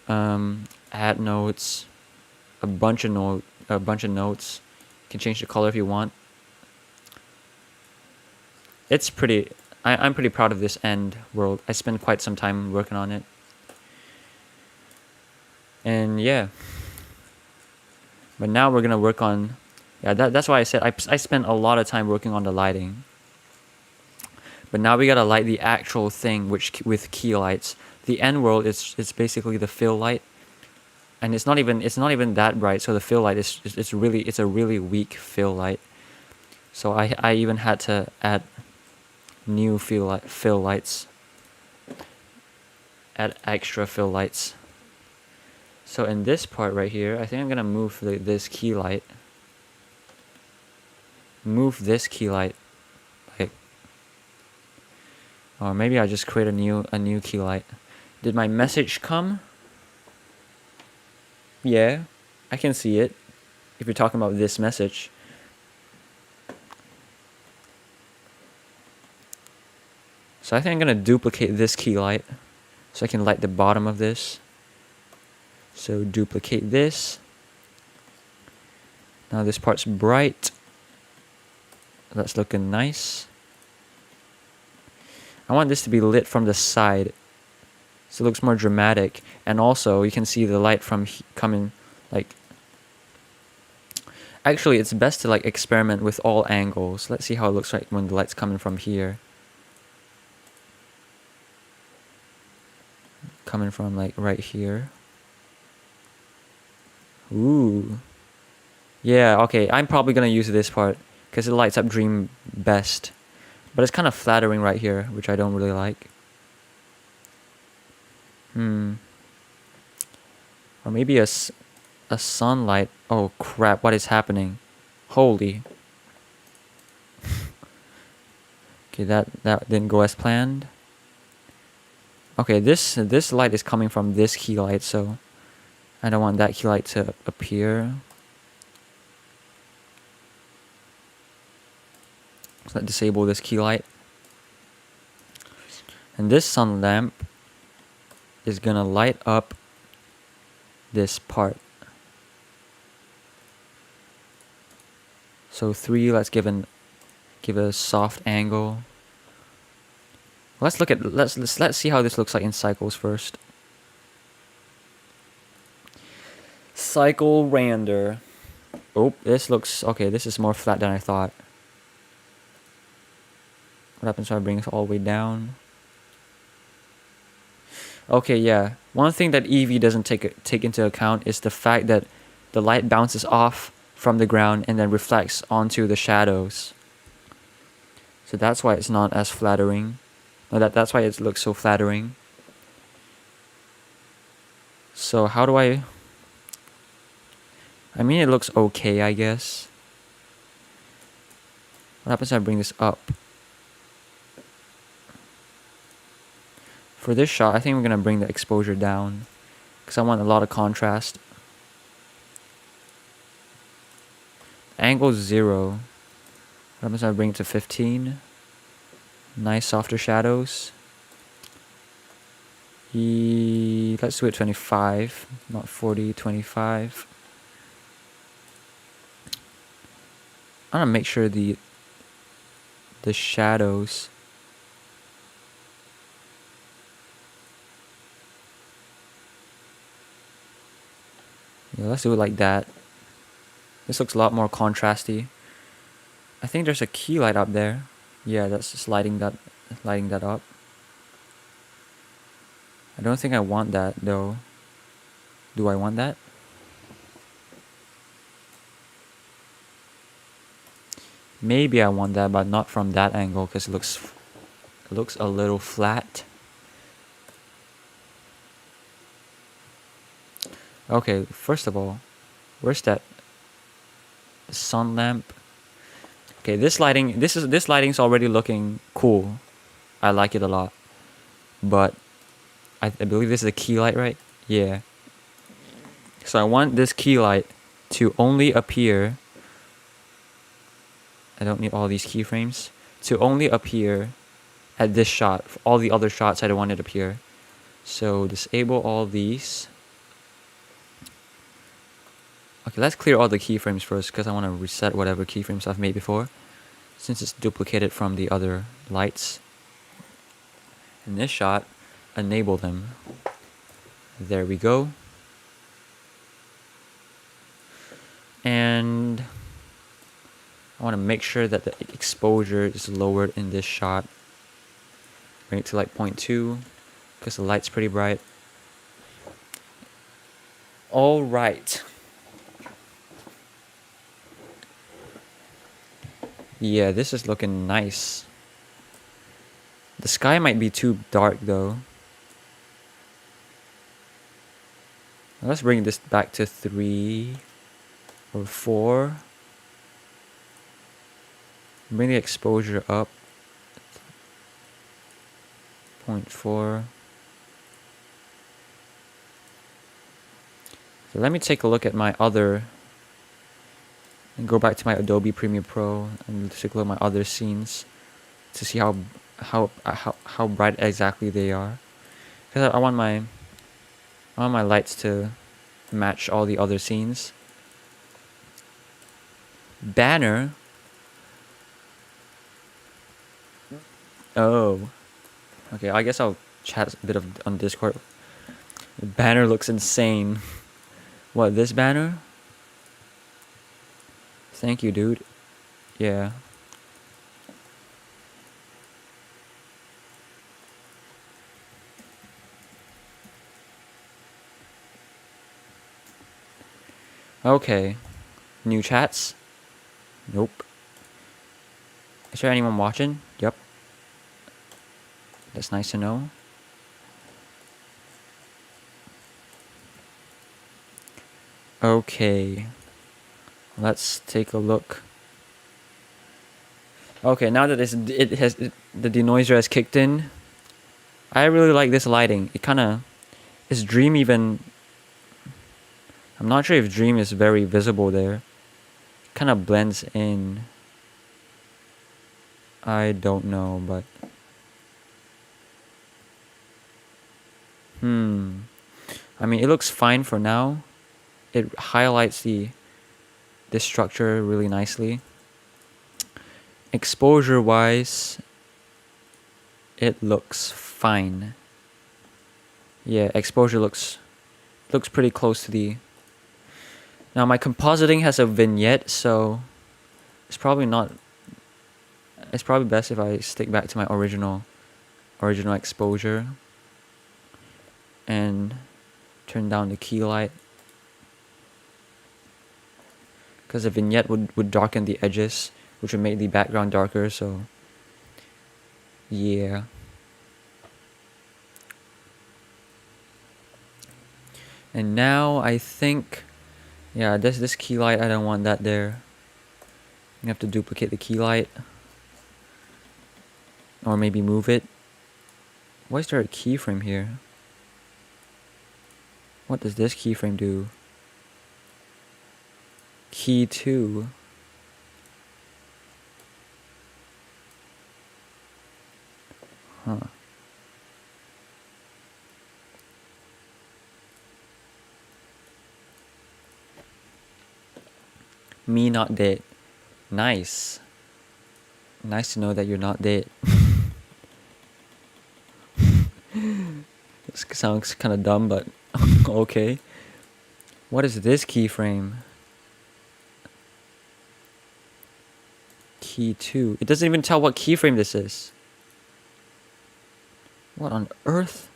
add nodes, a bunch of nodes. You can change the color if you want. It's pretty... I'm pretty proud of this end world. I spent quite some time working on it. And yeah. But now we're gonna work on... Yeah, that's why I said I spent a lot of time working on the lighting. But now we gotta light the actual thing, which with key lights. The end world it's basically the fill light, and it's not even that bright. So the fill light it's a really weak fill light. So I even had to add new fill lights, add extra fill lights. So in this part right here, I think I'm gonna move this key light. Move this key light. Or maybe I just create a new key light. Did my message come? Yeah, I can see it. If you're talking about this message. So I think I'm gonna duplicate this key light so I can light the bottom of this. So duplicate this. Now this part's bright. That's looking nice. I want this to be lit from the side so it looks more dramatic, and also you can see the light from coming like. Actually, it's best to like experiment with all angles. Let's see how it looks like when the light's coming from here. Coming from like right here. Ooh. Yeah, okay, I'm probably gonna use this part because it lights up Dream best. But it's kind of flattering right here, which I don't really like. Or maybe a sunlight. Oh crap, what is happening? Holy. Okay, that didn't go as planned. Okay, this light is coming from this key light, so I don't want that key light to appear. So let's disable this key light. And this sun lamp is gonna light up this part. So 3, let's give a soft angle. Let's see how this looks like in cycles first. Cycle render. Oh, this looks okay. This is more flat than I thought. What happens when I bring this all the way down? Okay, yeah. One thing that Eevee doesn't take into account is the fact that the light bounces off from the ground and then reflects onto the shadows. So that's why it's not as flattering. No, that's why it looks so flattering. So how do I mean, it looks okay, I guess. What happens if I bring this up? For this shot, I think we're going to bring the exposure down because I want a lot of contrast. Angle 0. What happens if I bring it to 15? Nice softer shadows. Let's do it 25, not 40, 25. I want to make sure the shadows. Yeah, let's do it like that. This looks a lot more contrasty. I think there's a key light up there. Yeah, that's just lighting that up. I don't think I want that though. Do I want that? Maybe I want that, but not from that angle because it looks a little flat. Okay, first of all, where's that sun lamp? Okay, this lighting's already looking cool. I like it a lot. But I believe this is a key light, right? Yeah. So I want this key light to only appear. I don't need all these keyframes. To only appear at this shot. For all the other shots I don't want it to appear. So disable all these. Okay, let's clear all the keyframes first because I want to reset whatever keyframes I've made before, since it's duplicated from the other lights. In this shot, enable them. There we go. And I want to make sure that the exposure is lowered in this shot. Bring it to like 0.2 because the light's pretty bright. All right. Yeah, this is looking nice. The sky might be too dark though. Let's bring this back to 3 or 4. Bring the exposure up. 0.4. So let me take a look at my other, and go back to my Adobe Premiere Pro and take a look at my other scenes to see how how bright exactly they are, because I want my lights to match all the other scenes. Banner. Oh, okay. I guess I'll chat a bit on Discord. The banner looks insane. What, this banner? Thank you, dude. Yeah. Okay. New chats? Nope. Is there anyone watching? Yep. That's nice to know. Okay. Let's take a look. Okay, now that the denoiser has kicked in, I really like this lighting. It kind of, is Dream even? I'm not sure if Dream is very visible there. Kind of blends in. I don't know, but I mean, it looks fine for now. It highlights this structure really nicely. Exposure wise, it looks fine. Yeah, exposure looks pretty close to the. Now my compositing has a vignette, so it's probably not. It's probably best if I stick back to my original exposure and turn down the key light, because the vignette would darken the edges, which would make the background darker. So yeah. And now I think, yeah, this key light, I don't want that there. You have to duplicate the key light, or maybe move it. Why is there a keyframe here? What does this keyframe do? Key 2. Huh. Me not dead. Nice. Nice to know that you're not dead. This sounds kind of dumb, but okay. What is this keyframe? Key 2. It doesn't even tell what keyframe this is. What on earth?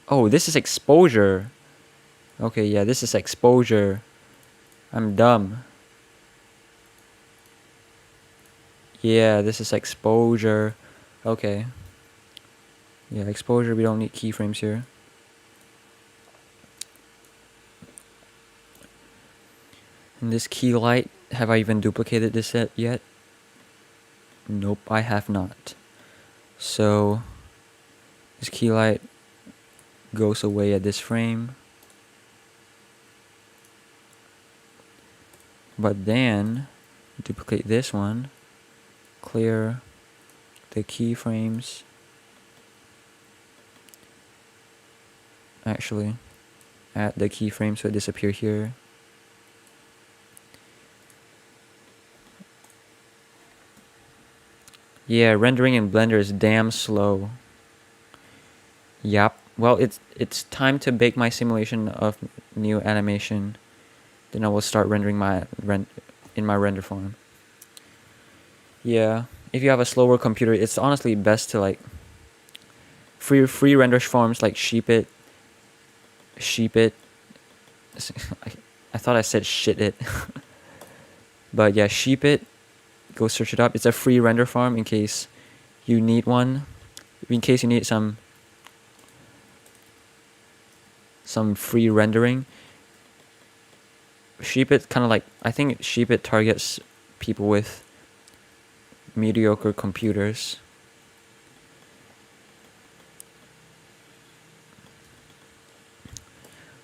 Oh, this is exposure. Okay, yeah, this is exposure. I'm dumb. Yeah, this is exposure. Okay. Yeah, exposure, we don't need keyframes here. And this key light, have I even duplicated this set yet? Nope, I have not. So, this key light goes away at this frame. But then, duplicate this one, clear the keyframes. Actually, add the keyframe so it disappear here. Yeah, rendering in Blender is damn slow. Yep. Well, it's time to bake my simulation of new animation. Then I will start rendering in my render farm. Yeah, if you have a slower computer, it's honestly best to like free render farms like sheep it. I thought I said shit it. But yeah, sheep it. Go search it up. It's a free render farm in case you need one. In case you need some free rendering. Sheepit kind of like, I think Sheepit targets people with mediocre computers.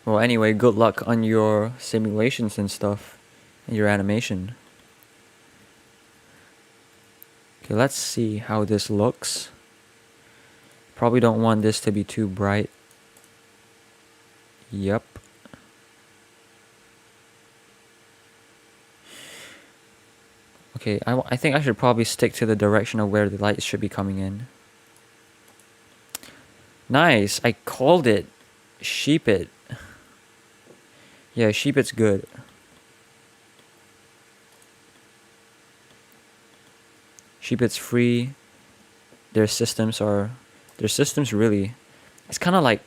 Well, anyway, good luck on your simulations and stuff, and your animation. Okay, let's see how this looks. Probably don't want this to be too bright. Yep. Okay, I think I should probably stick to the direction of where the light should be coming in. Nice, I called it. Sheep it. Yeah, sheep it's good. Sheep it's free. Their systems really, it's kind of like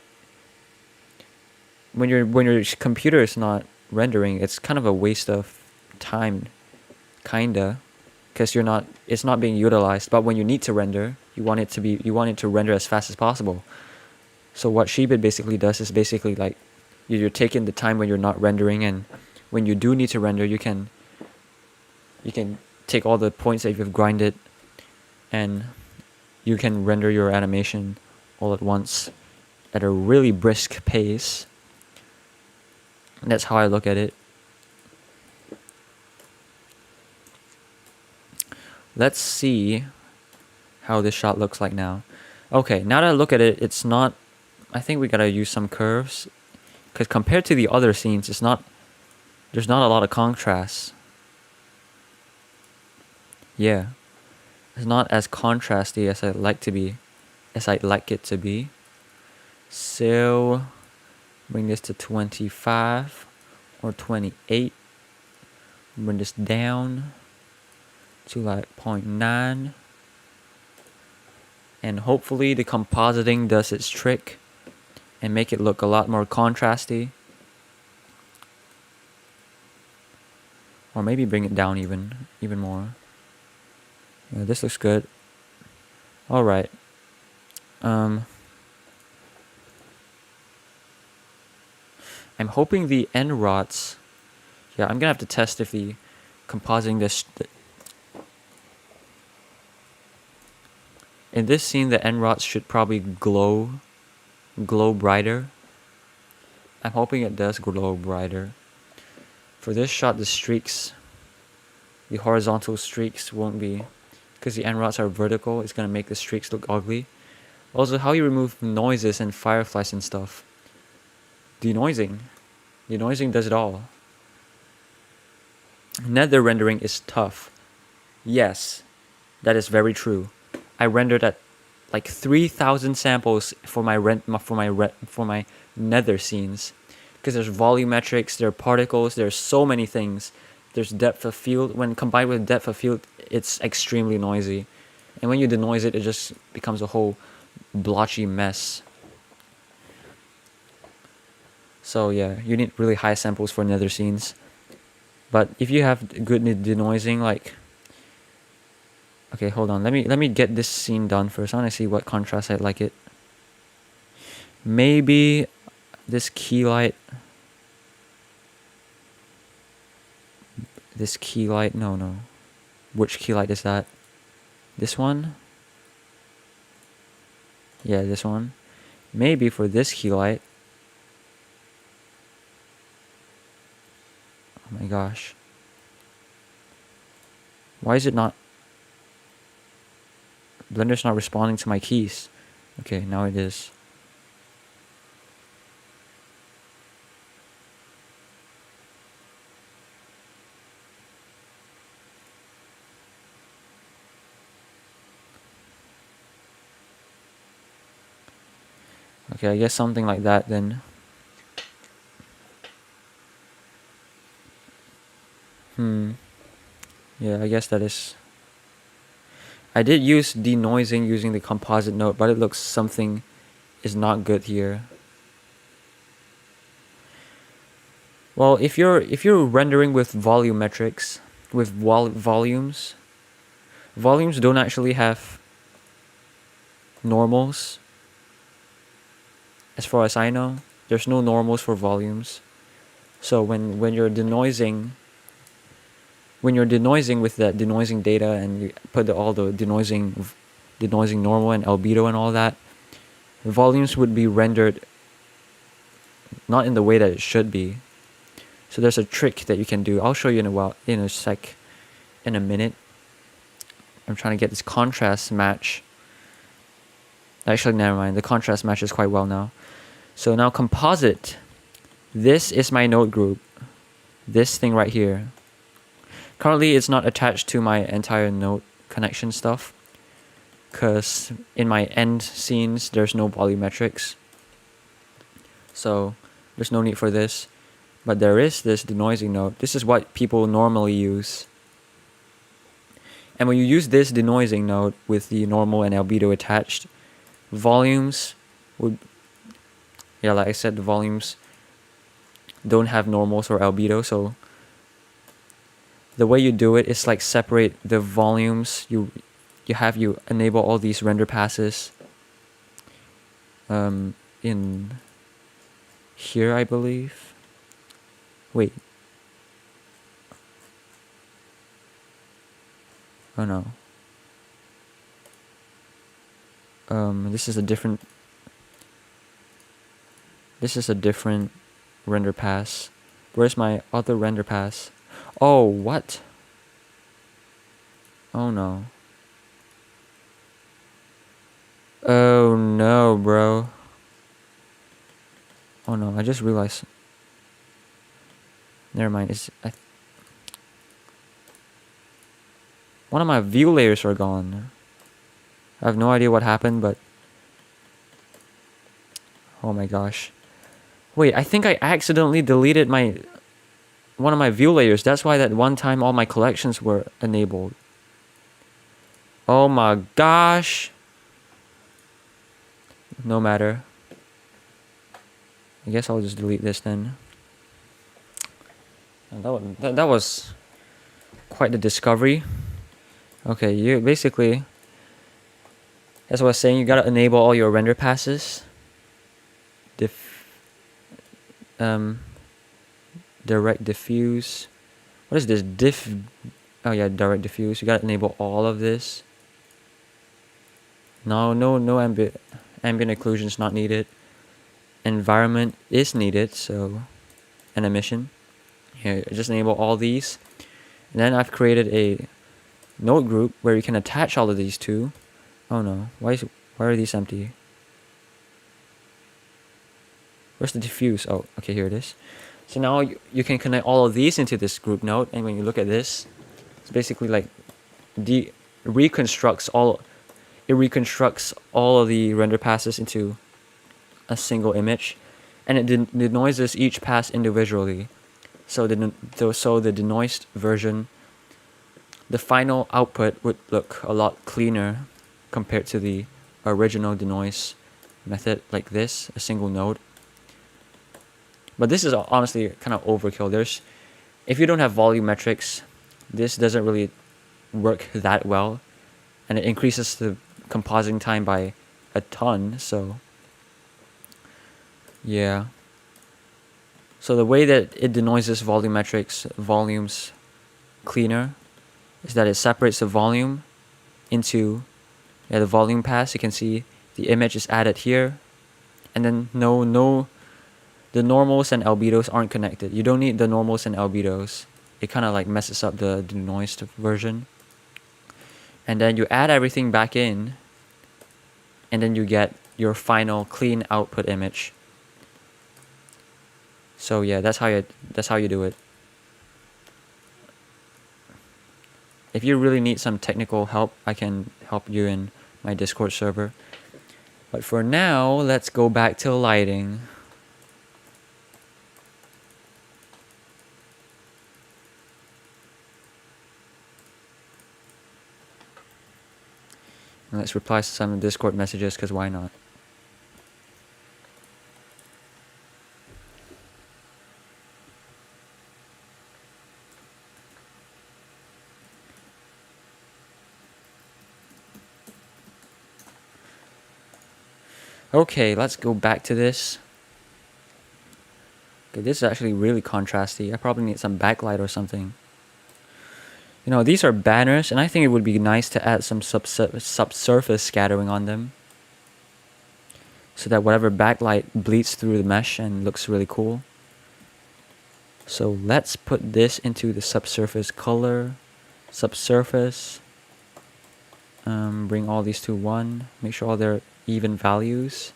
when your computer is not rendering, it's kind of a waste of time, kinda, because it's not being utilized. But when you need to render, you want it to render as fast as possible. So what Sheebit basically does is basically like you're taking the time when you're not rendering, and when you do need to render, you can take all the points that you've grinded, and you can render your animation all at once at a really brisk pace. And that's how I look at it. Let's see how this shot looks like now. Okay, now that I look at it, it's not... I think we gotta use some curves, because compared to the other scenes, there's not a lot of contrast. Yeah, it's not as contrasty as I'd like it to be. So bring this to 25 or 28. Bring this down to like 0.9, and hopefully the compositing does its trick and make it look a lot more contrasty. Or maybe bring it down even more. Yeah, this looks good. Alright. I'm hoping the end rods... Yeah, I'm gonna have to test if the compositing this... In this scene, the end rods should probably glow brighter. I'm hoping it does glow brighter. For this shot, the horizontal streaks won't be... Because the end rods are vertical, it's gonna make the streaks look ugly. Also, how you remove noises and fireflies and stuff. Denoising. Denoising does it all. Nether rendering is tough. Yes, that is very true. I rendered at like 3,000 samples for my nether scenes, because there's volumetrics, there are particles, there's so many things. There's depth of field. When combined with depth of field, it's extremely noisy, and when you denoise it, it just becomes a whole blotchy mess. So yeah, you need really high samples for nether scenes. But if you have good denoising, like... Okay, hold on. Let me get this scene done first. I want to see what contrast I'd like it. Maybe this key light. This key light. No. Which key light is that? This one? Yeah, this one. Maybe for this key light. Oh my gosh. Why is it not... Blender's not responding to my keys. Okay, now it is. Okay, I guess something like that then. Yeah, I guess that is... I did use denoising using the composite node, but it looks something is not good here. Well, if you're rendering with volumetrics, with volumes don't actually have normals. As far as I know, there's no normals for volumes. So when you're denoising with that denoising data, and you put all the denoising normal and albedo and all that, volumes would be rendered not in the way that it should be. So there's a trick that you can do. I'll show you in a minute. I'm trying to get this contrast match. Actually, never mind. The contrast matches quite well now. So now composite. This is my node group. This thing right here. Currently, it's not attached to my entire node connection stuff, because in my end scenes, there's no volumetrics. So there's no need for this. But there is this denoising node. This is what people normally use. And when you use this denoising node with the normal and albedo attached, volumes would, yeah, like I said, the volumes don't have normals or albedo. So the way you do it is like separate the volumes. You enable all these render passes in here, I believe. Wait. Oh no. This is a different render pass. Where's my other render pass? Oh, what? Oh no. Oh no, bro. Oh no, I just realized. Never mind. One of my view layers are gone. I have no idea what happened, but oh my gosh. Wait, I think I accidentally deleted one of my view layers. That's why that one time all my collections were enabled. Oh my gosh. No matter. I guess I'll just delete this then. That was quite the discovery. Okay, you basically, as I was saying, you gotta enable all your render passes. Direct diffuse. What is this? Oh yeah, direct diffuse. You gotta enable all of this. No ambient occlusion is not needed. Environment is needed, so an emission. Here, just enable all these. And then I've created a node group where you can attach all of these to. Oh no, why are these empty? Where's the diffuse? Oh, okay, here it is. So now you can connect all of these into this group node, and when you look at this, it's basically like reconstructs all of the render passes into a single image, and it denoises each pass individually. So the denoised version, the final output would look a lot cleaner compared to the original denoise method, like this, a single node. But this is honestly kind of overkill. If you don't have volumetrics, this doesn't really work that well, and it increases the compositing time by a ton. So yeah. So the way that it denoises volumes cleaner is that it separates the volume into the volume pass. You can see the image is added here, and then the normals and albedos aren't connected. You don't need the normals and albedos. It kind of like messes up the denoised version. And then you add everything back in, and then you get your final clean output image. So yeah, that's how you do it. If you really need some technical help, I can help you in my Discord server. But for now, let's go back to lighting. And let's reply to some Discord messages, because why not? Okay, let's go back to this. Okay, this is actually really contrasty. I probably need some backlight or something. You know, these are banners, and I think it would be nice to add some subsurface scattering on them, so that whatever backlight bleeds through the mesh and looks really cool. So let's put this into the subsurface color. Subsurface. Bring all these to 1. Make sure all they're even values.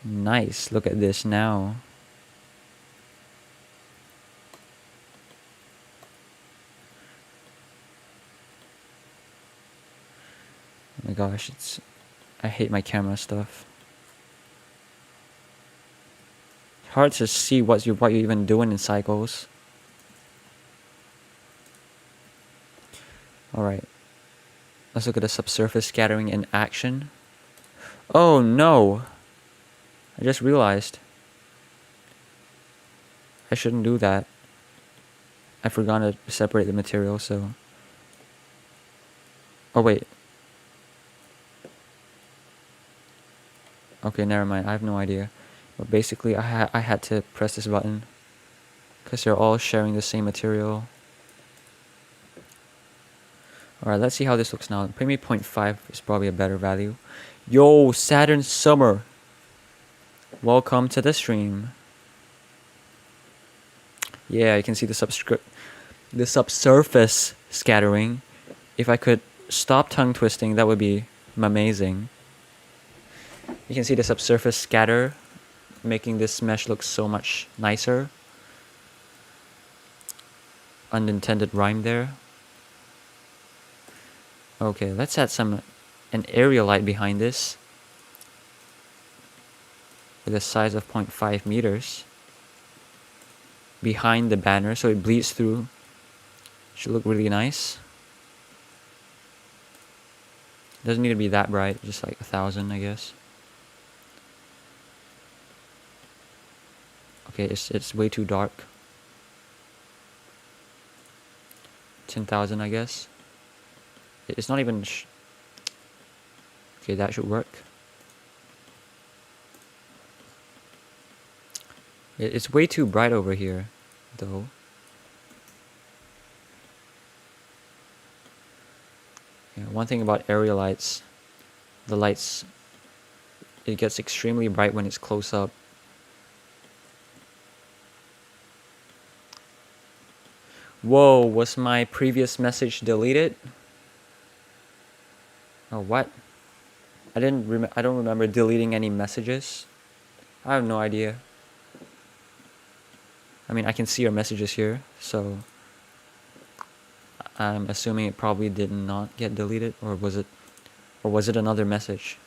Nice. Look at this now. Oh my gosh, I hate my camera stuff. Hard to see what you're even doing in cycles. Alright. Let's look at the subsurface scattering in action. Oh no! I just realized. I shouldn't do that. I forgot to separate the material, so... Oh wait. Okay, never mind. I have no idea. But basically, I had to press this button. Because they're all sharing the same material. Alright, let's see how this looks now. Maybe 0.5 is probably a better value. Yo, Saturn Summer! Welcome to the stream. Yeah, you can see the subsurface scattering. If I could stop tongue twisting, that would be amazing. You can see the subsurface scatter, making this mesh look so much nicer. Unintended rhyme there. Okay, let's add an area light behind this. With a size of 0.5 meters. Behind the banner, so it bleeds through. Should look really nice. Doesn't need to be that bright, just like 1,000, I guess. Okay, it's way too dark. 10,000, I guess. It's not even... Okay, that should work. It's way too bright over here, though. Yeah, one thing about area lights, the lights, it gets extremely bright when it's close up. Whoa, was my previous message deleted? Oh, what? I don't remember deleting any messages. I have no idea. I mean, I can see your messages here, so I'm assuming it probably did not get deleted, or was it another message?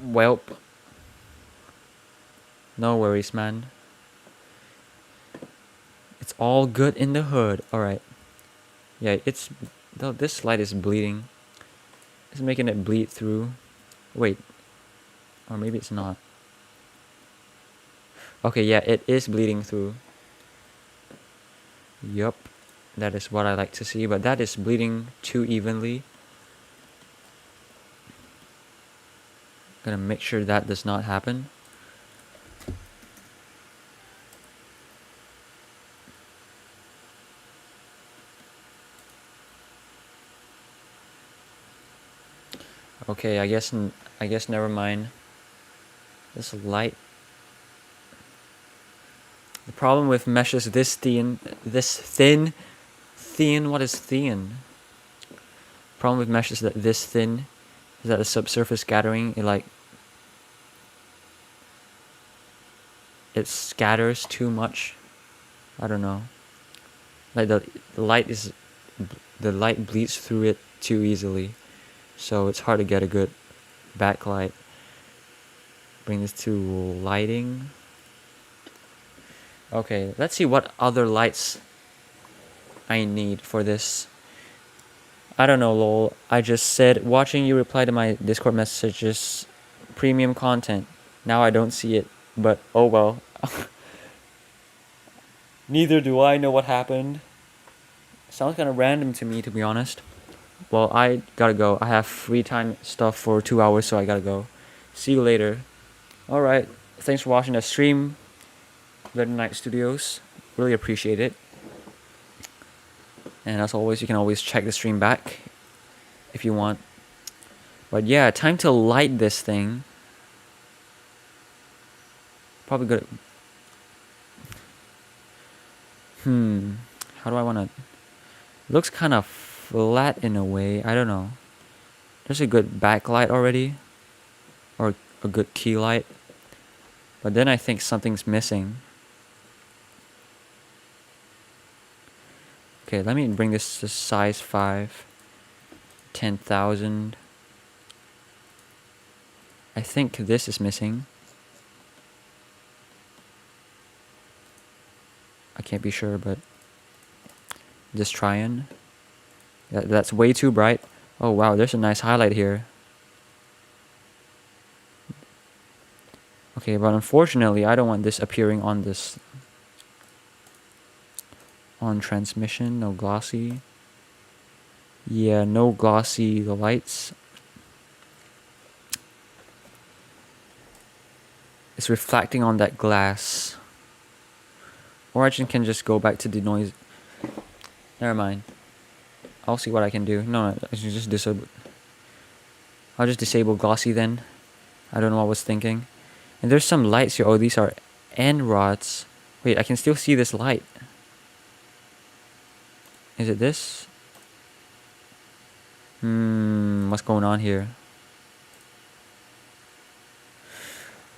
Welp. No worries, man. It's all good in the hood. Alright. Yeah, this light is bleeding. It's making it bleed through. Wait. Or maybe it's not. Okay, yeah, it is bleeding through. Yup. That is what I like to see, but that is bleeding too evenly. Gonna make sure that does not happen. Okay, I guess never mind. This light. The problem with meshes this thin, what is thin? Problem with meshes that this thin is that the subsurface scattering, it scatters too much. I don't know. Like the light bleeds through it too easily, so it's hard to get a good backlight. Bring this to lighting. Okay, let's see what other lights I need for this. I don't know, lol. I just said watching you reply to my Discord messages, premium content. Now I don't see it, but oh well. Neither do I know what happened. Sounds kind of random to me, to be honest. Well, I gotta go. I have free time stuff for 2 hours, so I gotta go. See you later. Alright, thanks for watching the stream. Red Night Studios. Really appreciate it. And as always, you can always check the stream back if you want. But yeah, time to light this thing. Probably good. How do I want to... Looks kind of flat in a way. I don't know. There's a good backlight already, or a good key light. But then I think something's missing. Okay, let me bring this to size 5. 10,000. I think this is missing. I can't be sure, but just trying. That's way too bright. Oh wow, there's a nice highlight here. Okay, but unfortunately, I don't want this appearing on this. On transmission, no glossy. Yeah, no glossy lights. It's reflecting on that glass. Or I can just go back to the noise. Never mind. I'll see what I can do. No, I should just disable. I'll just disable glossy then. I don't know what I was thinking. And there's some lights here. Oh, these are end rods. Wait, I can still see this light. Is it this? What's going on here?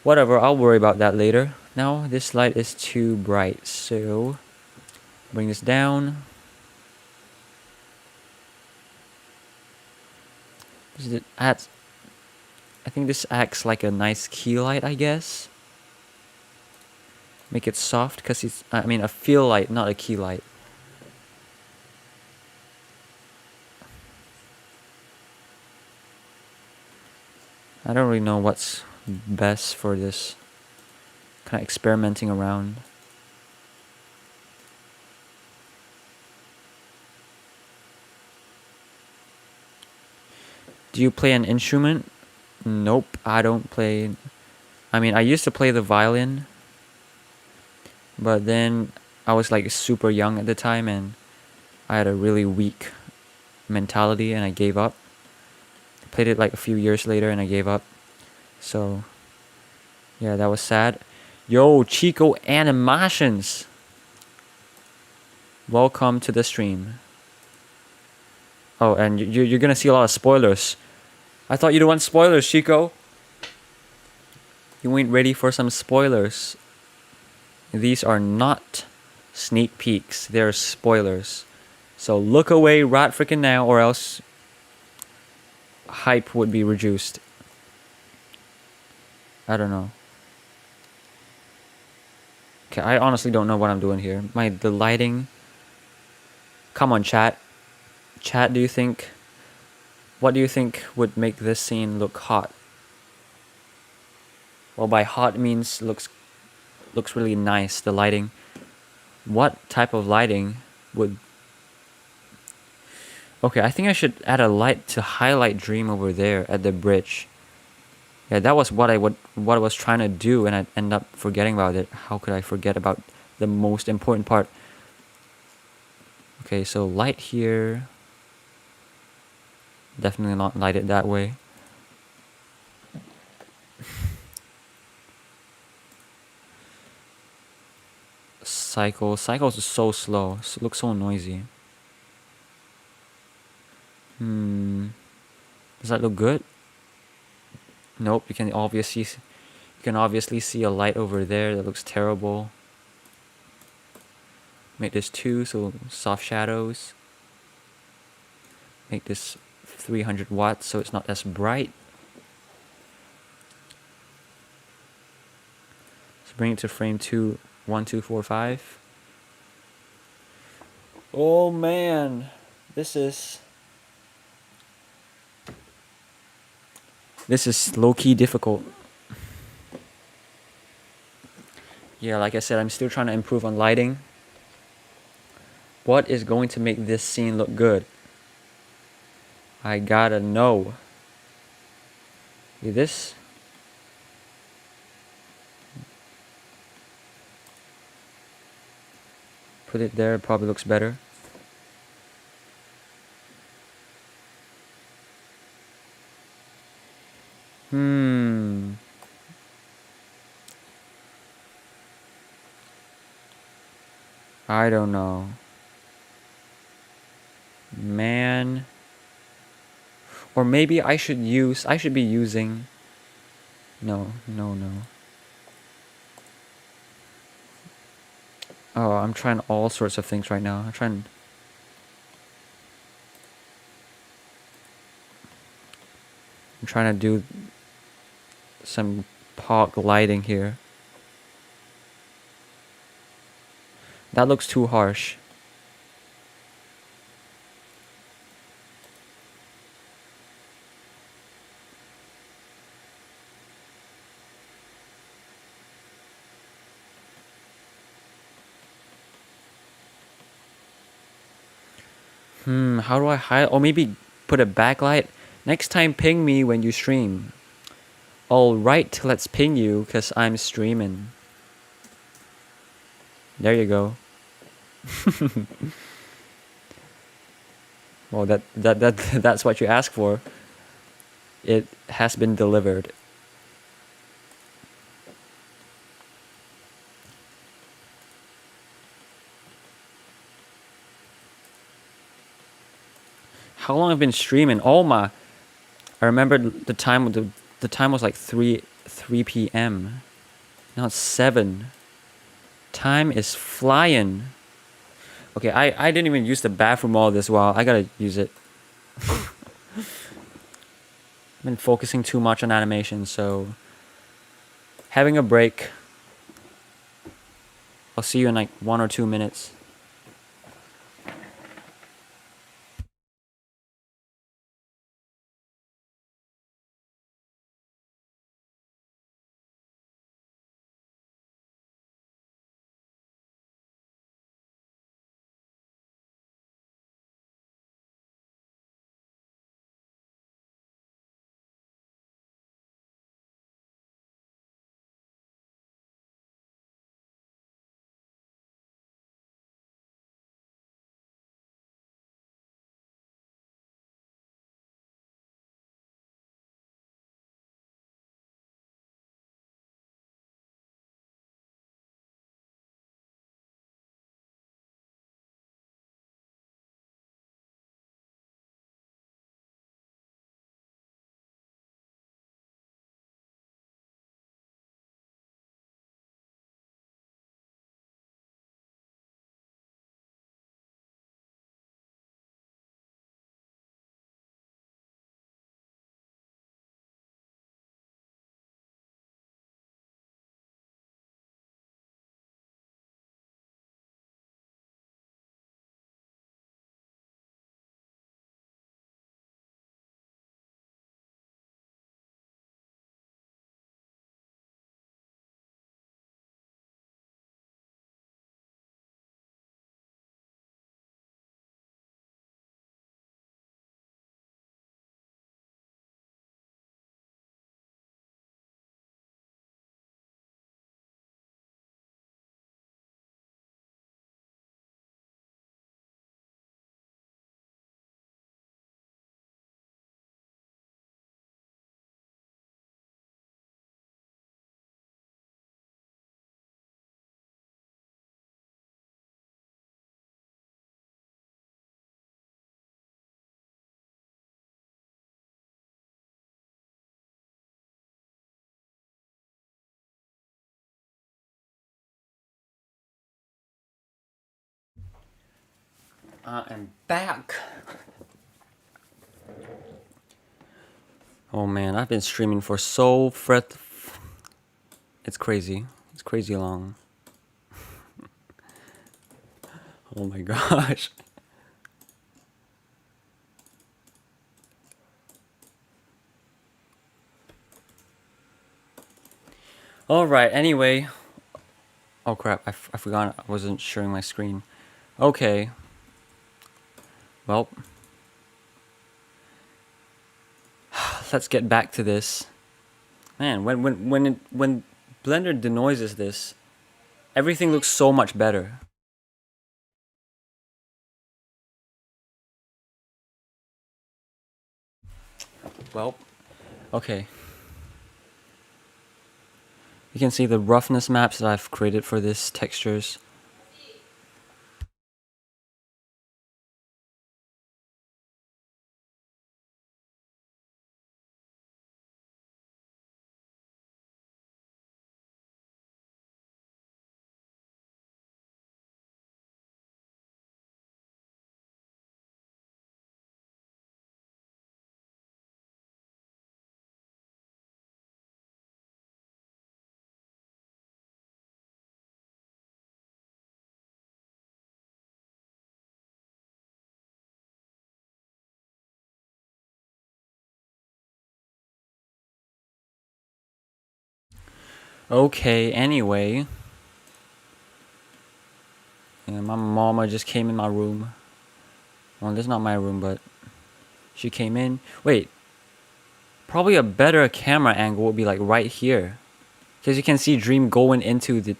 Whatever, I'll worry about that later. Now, this light is too bright, so bring this down. I think this acts like a nice key light, I guess. Make it soft, because it's, I mean, a feel light, not a key light. I don't really know what's best for this. Kind of experimenting around. Do you play an instrument? Nope, I don't play. I mean, I used to play the violin, but then I was like super young at the time and I had a really weak mentality and I gave up. Played it like a few years later and I gave up. So yeah, that was sad. Yo, Chico Animations, welcome to the stream. Oh, and you're gonna see a lot of spoilers. I thought you don't want spoilers, Chico. You ain't ready for some spoilers. These are not sneak peeks, they're spoilers. So look away right freaking now, or else hype would be reduced. I don't know. Okay, I honestly don't know what I'm doing here. The lighting. Come on, chat. Chat, what do you think would make this scene look hot? Well, by hot means looks really nice, the lighting. What type of lighting would... Okay, I think I should add a light to highlight Dream over there at the bridge. Yeah, that was what I was trying to do, and I end up forgetting about it. How could I forget about the most important part? Okay, so light here. Definitely not light it that way. Cycles is so slow. It looks so noisy. Does that look good? Nope. You can obviously see a light over there that looks terrible. Make this 2, so soft shadows. Make this 300 watts, so it's not as bright. Let's bring it to frame 2, 1, 2, 4, 5. Oh man, this is low-key difficult. Yeah, like I said, I'm still trying to improve on lighting. What is going to make this scene look good? I gotta know. This. Put it there, probably looks better. I don't know. Man. Or maybe I should be using... No. Oh, I'm trying all sorts of things right now. I'm trying to do some POG lighting here. That looks too harsh. How do I hide? Or maybe put a backlight. Next time, ping me when you stream. Alright, let's ping you, because I'm streaming. There you go. Well, that's what you asked for. It has been delivered. How long I've been streaming? Oh my! I remember the time. The time was like 3 p.m. Now it's 7. Time is flying. Okay, I didn't even use the bathroom all this while. I gotta use it. I've been focusing too much on animation, so having a break. I'll see you in like 1 or 2 minutes. I am back. Oh man, I've been streaming for so It's crazy. It's crazy long. Oh my gosh. Alright, anyway. Oh crap, I forgot I wasn't sharing my screen. Okay. Well. Let's get back to this. Man, when Blender denoises this, everything looks so much better. Well, okay. You can see the roughness maps that I've created for this textures. Okay, anyway. Yeah, my mama just came in my room. Well, this is not my room, but she came in. Wait. Probably a better camera angle would be like right here. Because you can see Dream going into the...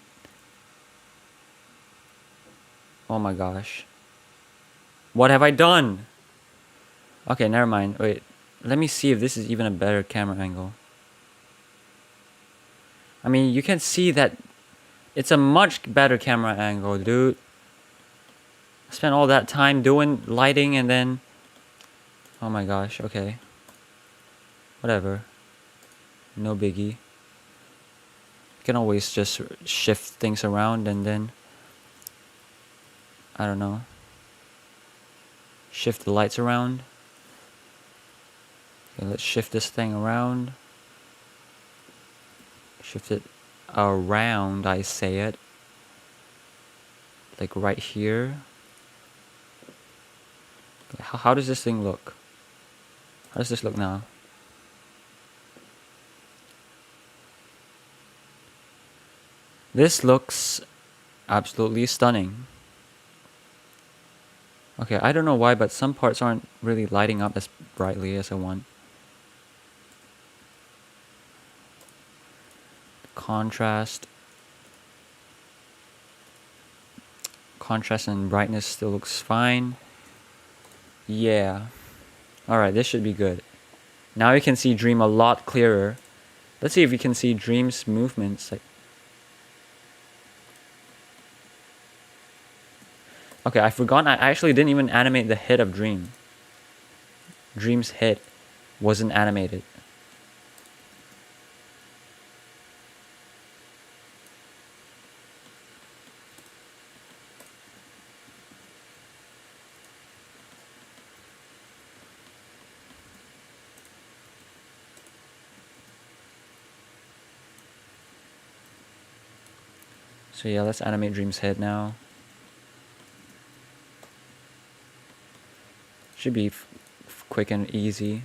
Oh my gosh. What have I done? Okay, never mind. Wait. Let me see if this is even a better camera angle. I mean, you can see that it's a much better camera angle, dude. I spent all that time doing lighting and then... Oh my gosh, okay. Whatever. No biggie. You can always just shift things around and then... I don't know. Shift the lights around. Okay, let's shift this thing around. Shift it around, I say it. Like right here. How does this thing look? How does this look now? This looks absolutely stunning. Okay, I don't know why, but some parts aren't really lighting up as brightly as I want. Contrast. Contrast and brightness still looks fine. Yeah. Alright, this should be good. Now you can see Dream a lot clearer. Let's see if you can see Dream's movements. Okay, I forgot. I actually didn't even animate the head of Dream. Dream's head wasn't animated. So yeah, let's animate Dream's head now. Should be quick and easy.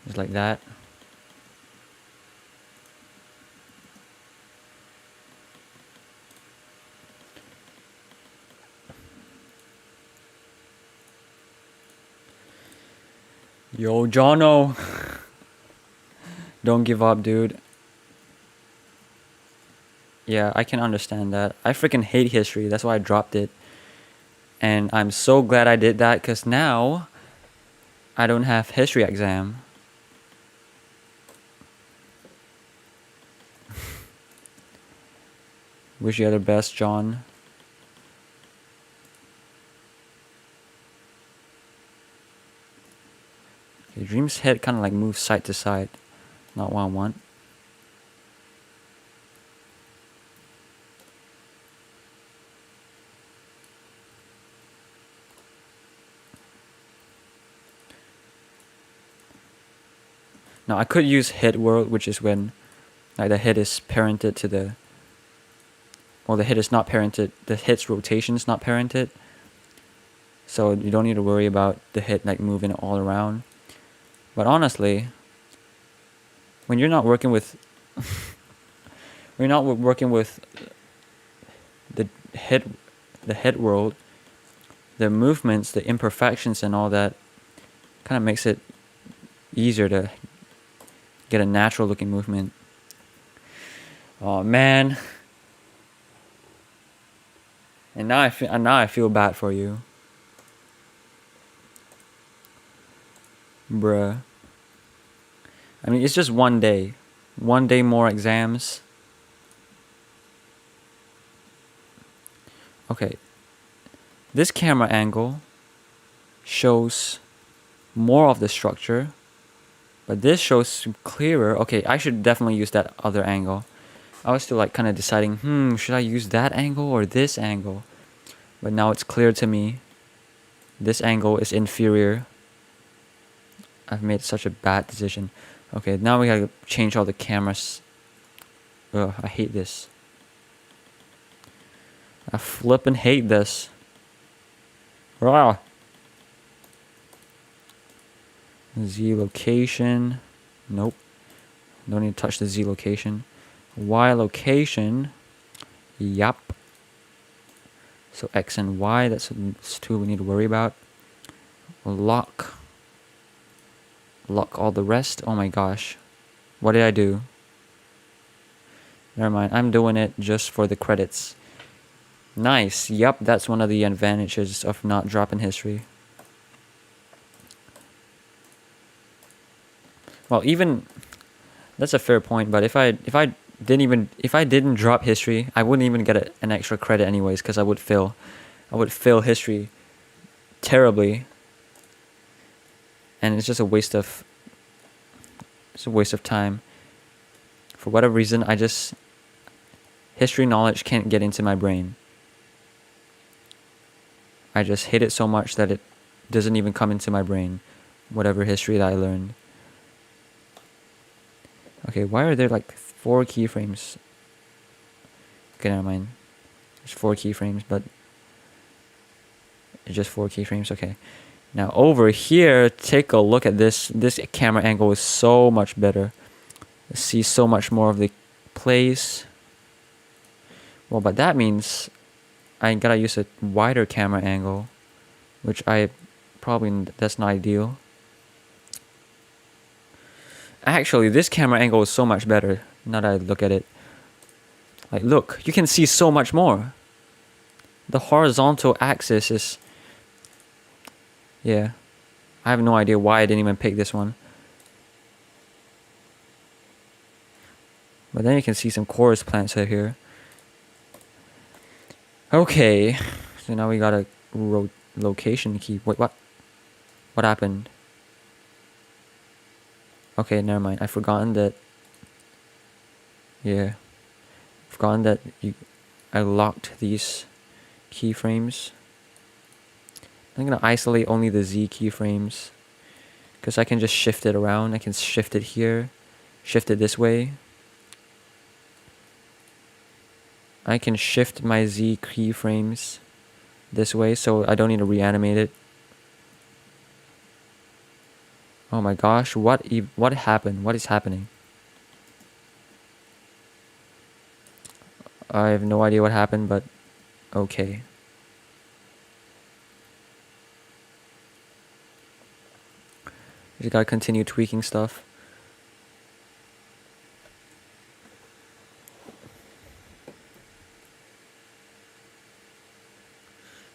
Just like that. Yo, Jono. Don't give up, dude. Yeah, I can understand that. I freaking hate history. That's why I dropped it. And I'm so glad I did that because now I don't have history exam. Wish you the best, John. Okay, Dream's head kind of like moves side to side. Not what I want. Now I could use head world, which is when like the head is parented to the... Well, the head is not parented. The head's rotation is not parented. So you don't need to worry about the head like moving all around. But honestly, when you're not working with... when you're not working with the head world, the movements, the imperfections and all that kind of makes it easier to get a natural looking movement. Oh man. And now I feel bad for you. Bruh. I mean, it's just one day. One day more exams. Okay. This camera angle shows more of the structure. But this shows clearer. Okay, I should definitely use that other angle. I was still like kind of deciding, should I use that angle or this angle? But now it's clear to me. This angle is inferior. I've made such a bad decision. Okay, now we gotta change all the cameras. Ugh, I hate this. I flippin' hate this. Rah. Z location. Nope. Don't need to touch the Z location. Y location. Yup. So X and Y, that's two we need to worry about. Lock. Lock all the rest. Oh my gosh. What did I do? Never mind. I'm doing it just for the credits. Nice. Yup, that's one of the advantages of not dropping history. Well, even that's a fair point, but if I didn't drop history, I wouldn't even get an extra credit anyways, because I would fail history terribly, and it's just a waste of time. For whatever reason, history knowledge can't get into my brain. I just hate it so much that it doesn't even come into my brain, whatever history that I learned. Okay, why are there like 4 keyframes? Okay, never mind. There's 4 keyframes, but it's just 4 keyframes. Okay. Now over here, take a look at this. This camera angle is so much better. See so much more of the place. Well, but that means I gotta use a wider camera angle, which that's not ideal. Actually, this camera angle is so much better now that I look at it. Like, look, you can see so much more. The horizontal axis is... Yeah. I have no idea why I didn't even pick this one. But then you can see some chorus plants out here. Okay. So now we got a location key. Wait, what? What happened? Okay, never mind. I've forgotten that... Yeah. Forgotten that I locked these keyframes. I'm gonna isolate only the Z keyframes, because I can just shift it around. I can shift it here, shift it this way. I can shift my Z keyframes this way, so I don't need to reanimate it. Oh my gosh, what happened? What is happening? I have no idea what happened, but okay. Just gotta continue tweaking stuff.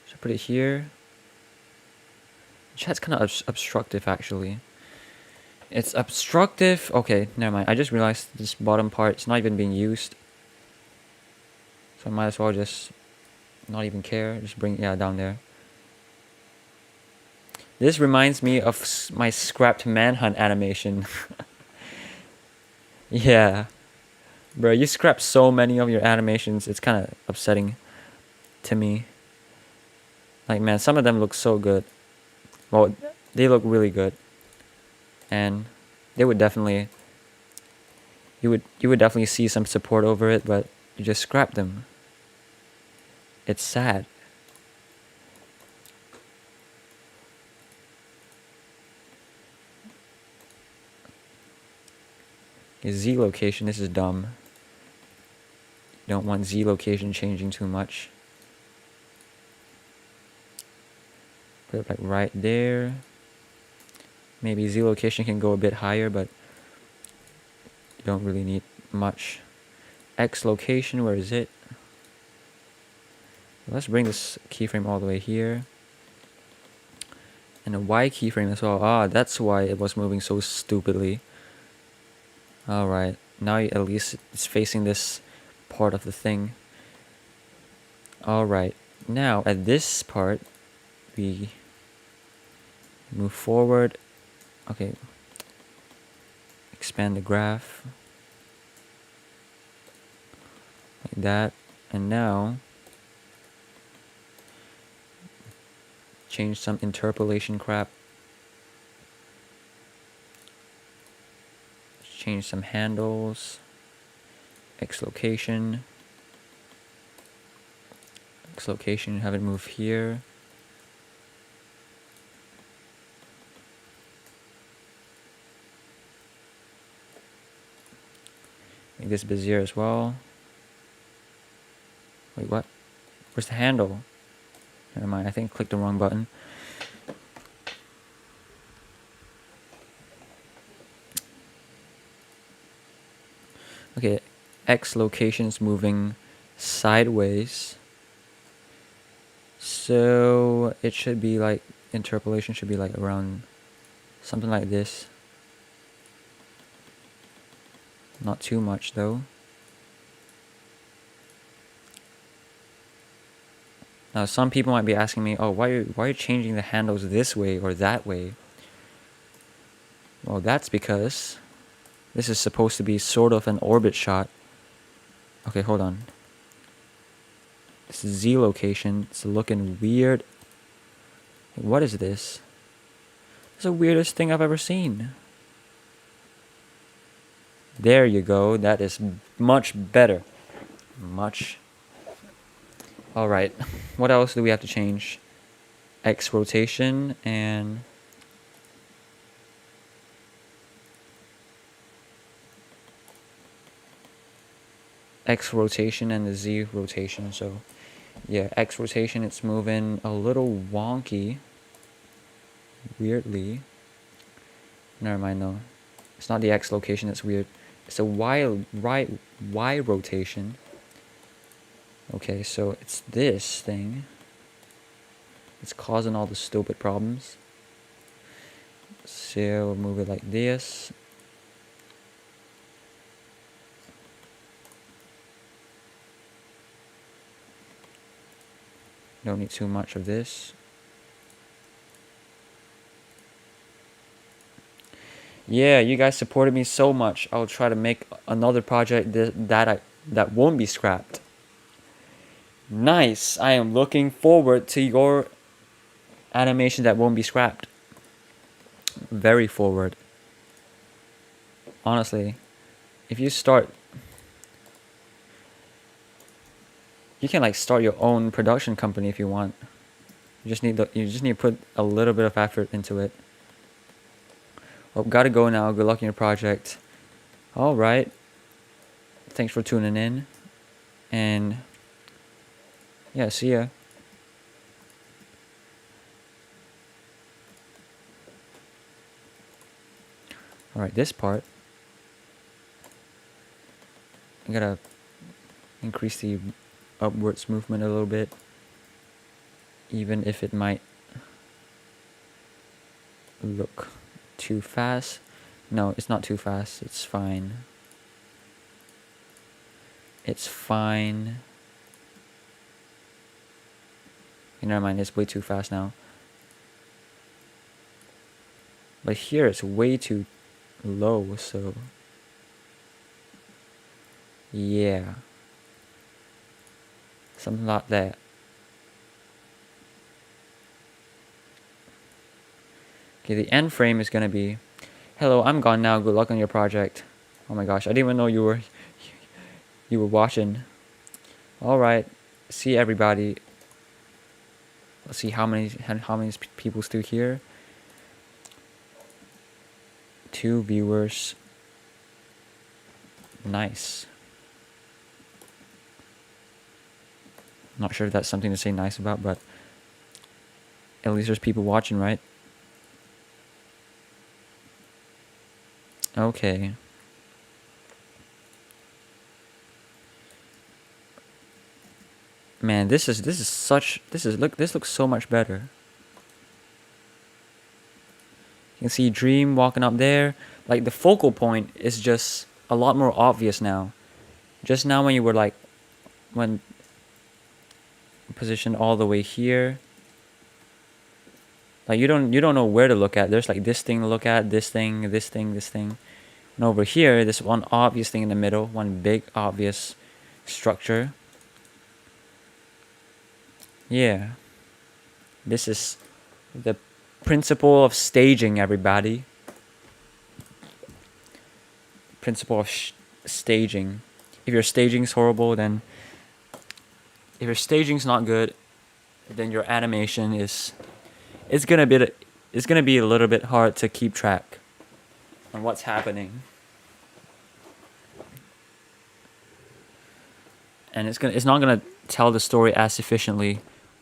So put it here. Chat's kind of obstructive, actually. It's obstructive. Okay, never mind. I just realized this bottom part is not even being used. So I might as well just not even care. Just bring it down there. This reminds me of my scrapped manhunt animation. Yeah. Bro, you scrapped so many of your animations. It's kind of upsetting to me. Like, man, some of them look so good. Well, they look really good. And they would definitely... You would definitely see some support over it, but you just scrap them. It's sad. Z location, this is dumb. You don't want Z location changing too much. Put it like right there. Maybe Z location can go a bit higher, but you don't really need much. X location, where is it? Let's bring this keyframe all the way here. And a Y keyframe as well. Ah, that's why it was moving so stupidly. Alright, now at least it's facing this part of the thing. Alright, now at this part, we move forward. Okay, expand the graph. Like that. And now, change some interpolation crap. Change some handles. X location. X location, have it move here. Make this busier as well. Wait, what? Where's the handle? Never mind, I think I clicked the wrong button. Okay, X location is moving sideways. So it should be like, interpolation should be like around something like this. Not too much though. Now some people might be asking me, oh, why are you changing the handles this way or that way? Well, that's because this is supposed to be sort of an orbit shot. Okay, hold on. This is Z location. It's looking weird. What is this? It's the weirdest thing I've ever seen. There you go. That is much better. Much. Alright. What else do we have to change? X rotation and... X rotation and the Z rotation. So, yeah, X rotation, it's moving a little wonky. Weirdly. Never mind, though. It's not the X location that's weird. It's a Y rotation. Okay, so it's this thing. It's causing all the stupid problems. So we'll move it like this. Don't need too much of this. Yeah, you guys supported me so much. I'll try to make another project that won't be scrapped. Nice. I am looking forward to your animation that won't be scrapped. Very forward. Honestly, if you start, you can like start your own production company if you want. You just need to put a little bit of effort into it. Well, gotta go now. Good luck in your project. All right. Thanks for tuning in, and yeah, see ya. All right, this part, I gotta increase the upwards movement a little bit, even if it might look too fast. No, it's not too fast. It's fine. It's fine. Never mind, it's way too fast now. But here it's way too low, so yeah. Something like that. Okay, the end frame is gonna be, hello, I'm gone now, good luck on your project. Oh my gosh, I didn't even know you were watching. Alright, see everybody. Let's see how many people still here. 2 viewers. Nice. Not sure if that's something to say nice about, but at least there's people watching, right? Okay. Man, this looks so much better. You can see Dream walking up there. Like the focal point is just a lot more obvious now. Just now when you were like, when positioned all the way here, like you don't know where to look at. There's like this thing to look at, this thing, this thing, this thing. And over here, there's one obvious thing in the middle, one big obvious structure. Yeah. This is the principle of staging, everybody. Principle of staging. If your staging's horrible, then if your staging's not good, then your animation is gonna be a little bit hard to keep track on what's happening. and it's not gonna tell the story as efficiently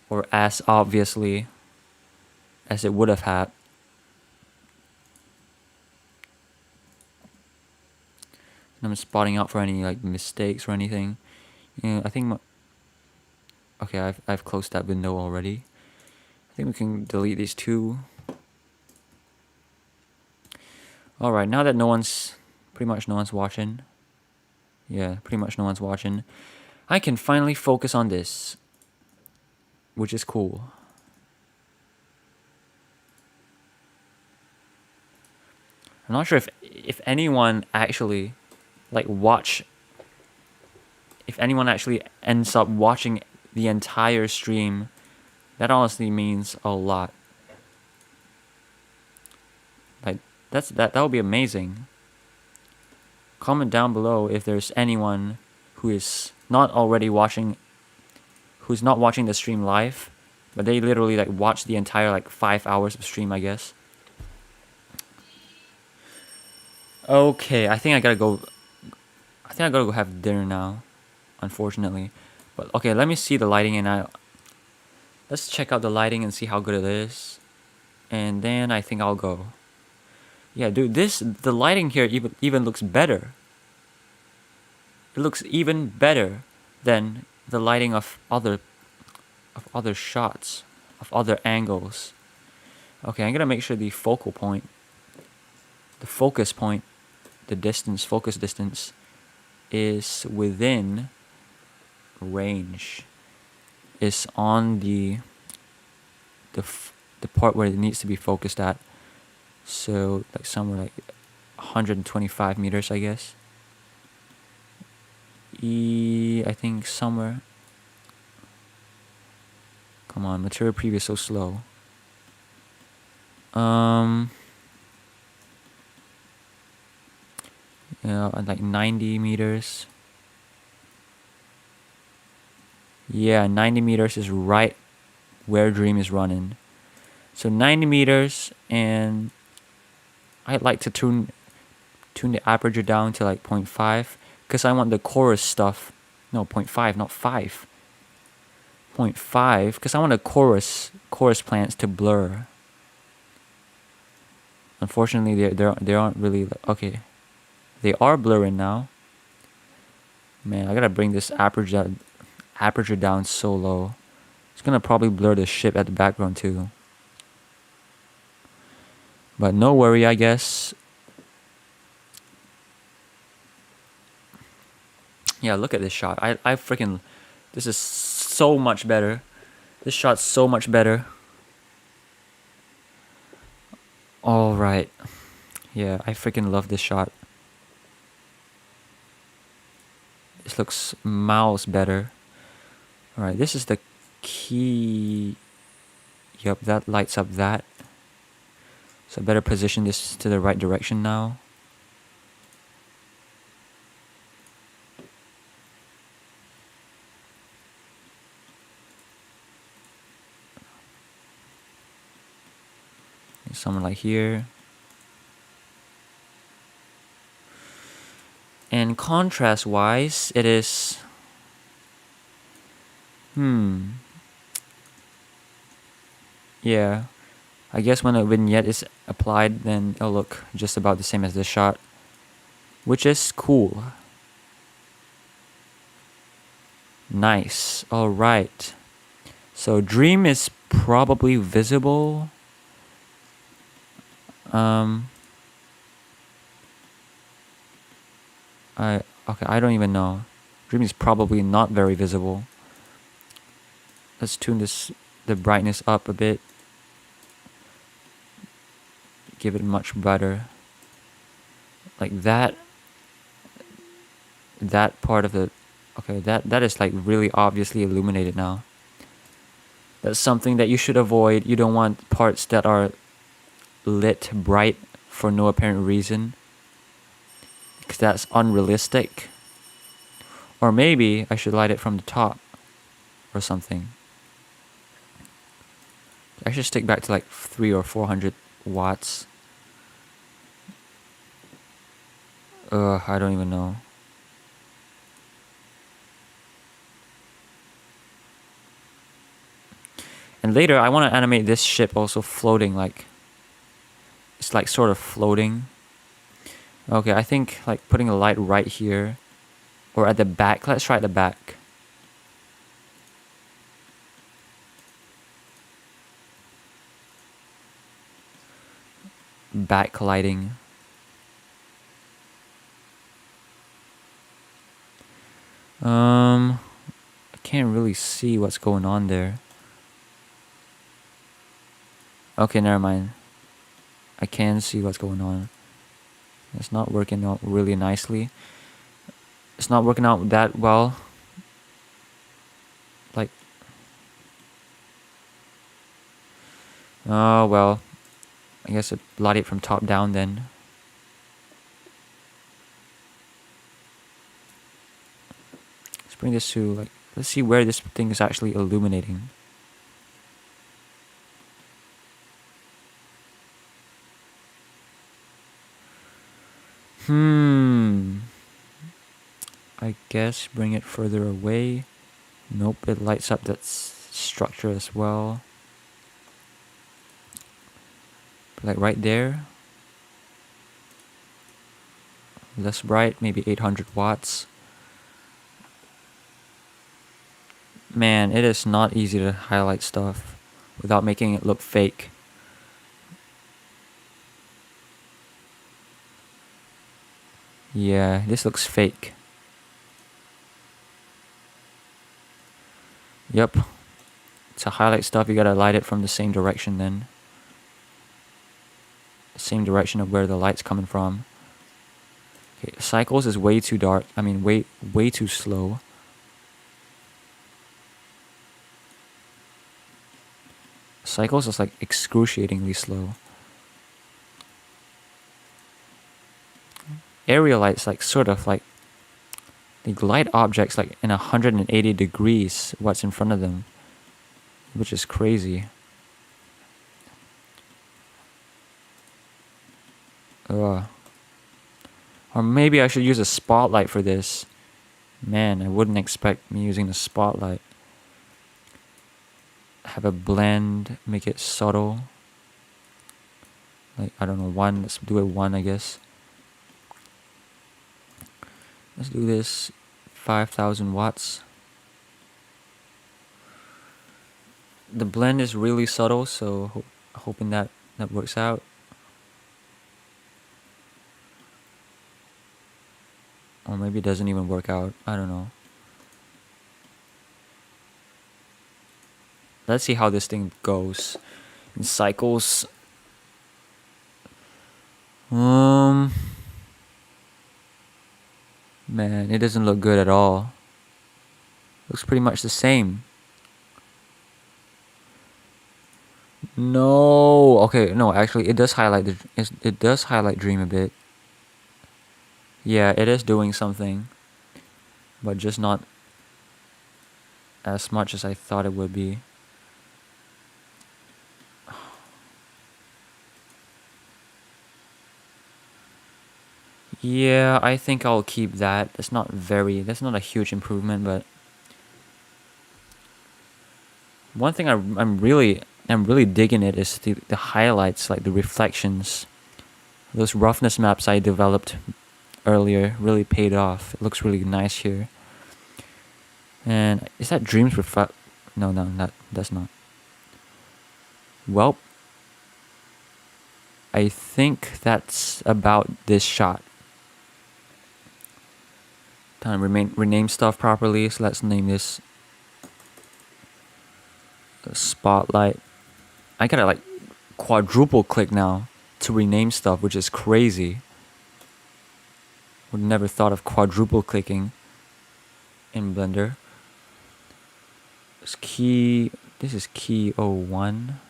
or as obviously as it would have had. And I'm spotting out for any like mistakes or anything. I think. Okay, I've closed that window already. I think we can delete these two. All right, now that pretty much no one's watching. Yeah, pretty much no one's watching. I can finally focus on this, which is cool. I'm not sure if anyone actually if anyone actually ends up watching the entire stream. That honestly means a lot. Like that would be amazing. Comment down below if there's anyone who is not already watching, who's not watching the stream live, but they literally like watch the entire like 5 hours of stream, I guess. Okay, I think I gotta go have dinner now, unfortunately. But okay, let me see the lighting and let's check out the lighting and see how good it is. And then I think I'll go. Yeah, dude, the lighting here even looks better. It looks even better than the lighting of other shots, of other angles. Okay, I'm gonna make sure the focus point, the focus distance is within range. Is on the part where it needs to be focused at. So like somewhere like 125 meters, I guess. I think somewhere. Come on, material preview is so slow. Like 90 meters. Yeah, 90 meters is right where Dream is running. So 90 meters, and I'd like to tune the aperture down to like 0.5 because I want the chorus stuff. No, 0.5, not 5. 0.5 because I want the chorus plants to blur. Unfortunately, they aren't really okay. They are blurring now. Man, I gotta bring this aperture down so low. It's gonna probably blur the ship at the background too. But no worry, I guess. Yeah, look at this shot. I freaking... This is so much better. This shot's so much better. Alright. Yeah, I freaking love this shot. This looks miles better. Alright, this is the key. Yep, that lights up that. So I better position this to the right direction now. Somewhere like here. And contrast wise, it is... Yeah. I guess when a vignette is applied, then it'll look just about the same as this shot. Which is cool. Nice. Alright. So Dream is probably visible. I don't even know. Dream is probably not very visible. Let's tune the brightness up a bit. Give it much brighter. Like that part of the... Okay, that is like really obviously illuminated now. That's something that you should avoid. You don't want parts that are lit bright for no apparent reason, because that's unrealistic. Or maybe I should light it from the top or something. I should stick back to like 300 or 400 watts. I don't even know. And later, I want to animate this ship also floating, like, it's like sort of floating. Okay, I think like putting a light right here, or at the back. Let's try at the back. Backlighting. I can't really see what's going on there. Okay, never mind. I can see what's going on. It's not working out really nicely. It's not working out that well. Like, oh well. I guess I light it from top down then. Let's bring this to like, let's see where this thing is actually illuminating. I guess bring it further away. Nope, it lights up that structure as well. Like right there. Less bright, maybe 800 watts. Man, it is not easy to highlight stuff without making it look fake. Yeah, this looks fake. Yep. To highlight stuff, you gotta light it from the same direction then. Same direction of where the light's coming from. Okay, cycles is way too dark. I mean, way too slow. Cycles is like excruciatingly slow. Area lights like sort of like they glide objects like in 180 degrees what's in front of them, which is crazy. Or maybe I should use a spotlight for this. Man, I wouldn't expect me using the spotlight. Have a blend, make it subtle. Like, I don't know, 1. Let's do it 1, I guess. Let's do this 5,000 watts. The blend is really subtle, so hoping that works out. Or maybe it doesn't even work out. I don't know. Let's see how this thing goes in cycles. Man, it doesn't look good at all. Looks pretty much the same. No. Okay, no, actually it does highlight it does highlight Dream a bit. Yeah, it is doing something, but just not as much as I thought it would be. Yeah, I think I'll keep that. That's not a huge improvement, but one thing I'm really digging it is the highlights, like the reflections. Those roughness maps I developed earlier really paid off. It looks really nice here. And is that Dreams reflect? No, that's not. Well, I think that's about this shot. Time to rename stuff properly. So let's name this Spotlight. I gotta like quadruple click now to rename stuff, which is crazy. Would never thought of quadruple clicking in Blender. This is key 01.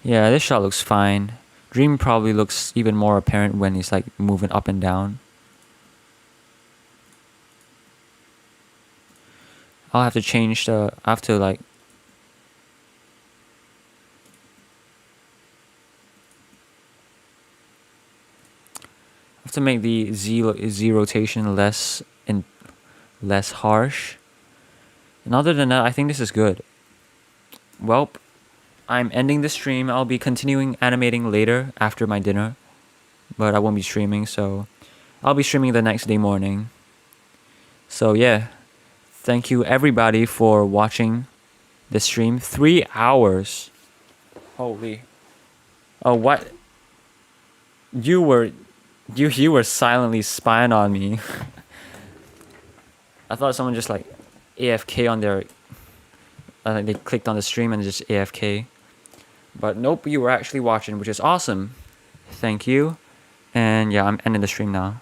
Yeah, this shot looks fine. Dream probably looks even more apparent when he's like moving up and down. I'll have to change the, I have to like make the Z rotation less harsh. And other than that, I think this is good. well, I'm ending the stream. I'll be continuing animating later after my dinner, but I won't be streaming, so I'll be streaming the next day morning. So yeah, thank you everybody for watching the stream. 3 hours. Holy. Oh, what? You were you were silently spying on me. I thought someone just like AFK on their they clicked on the stream and just AFK. But nope, you were actually watching, which is awesome. Thank you. And yeah, I'm ending the stream now.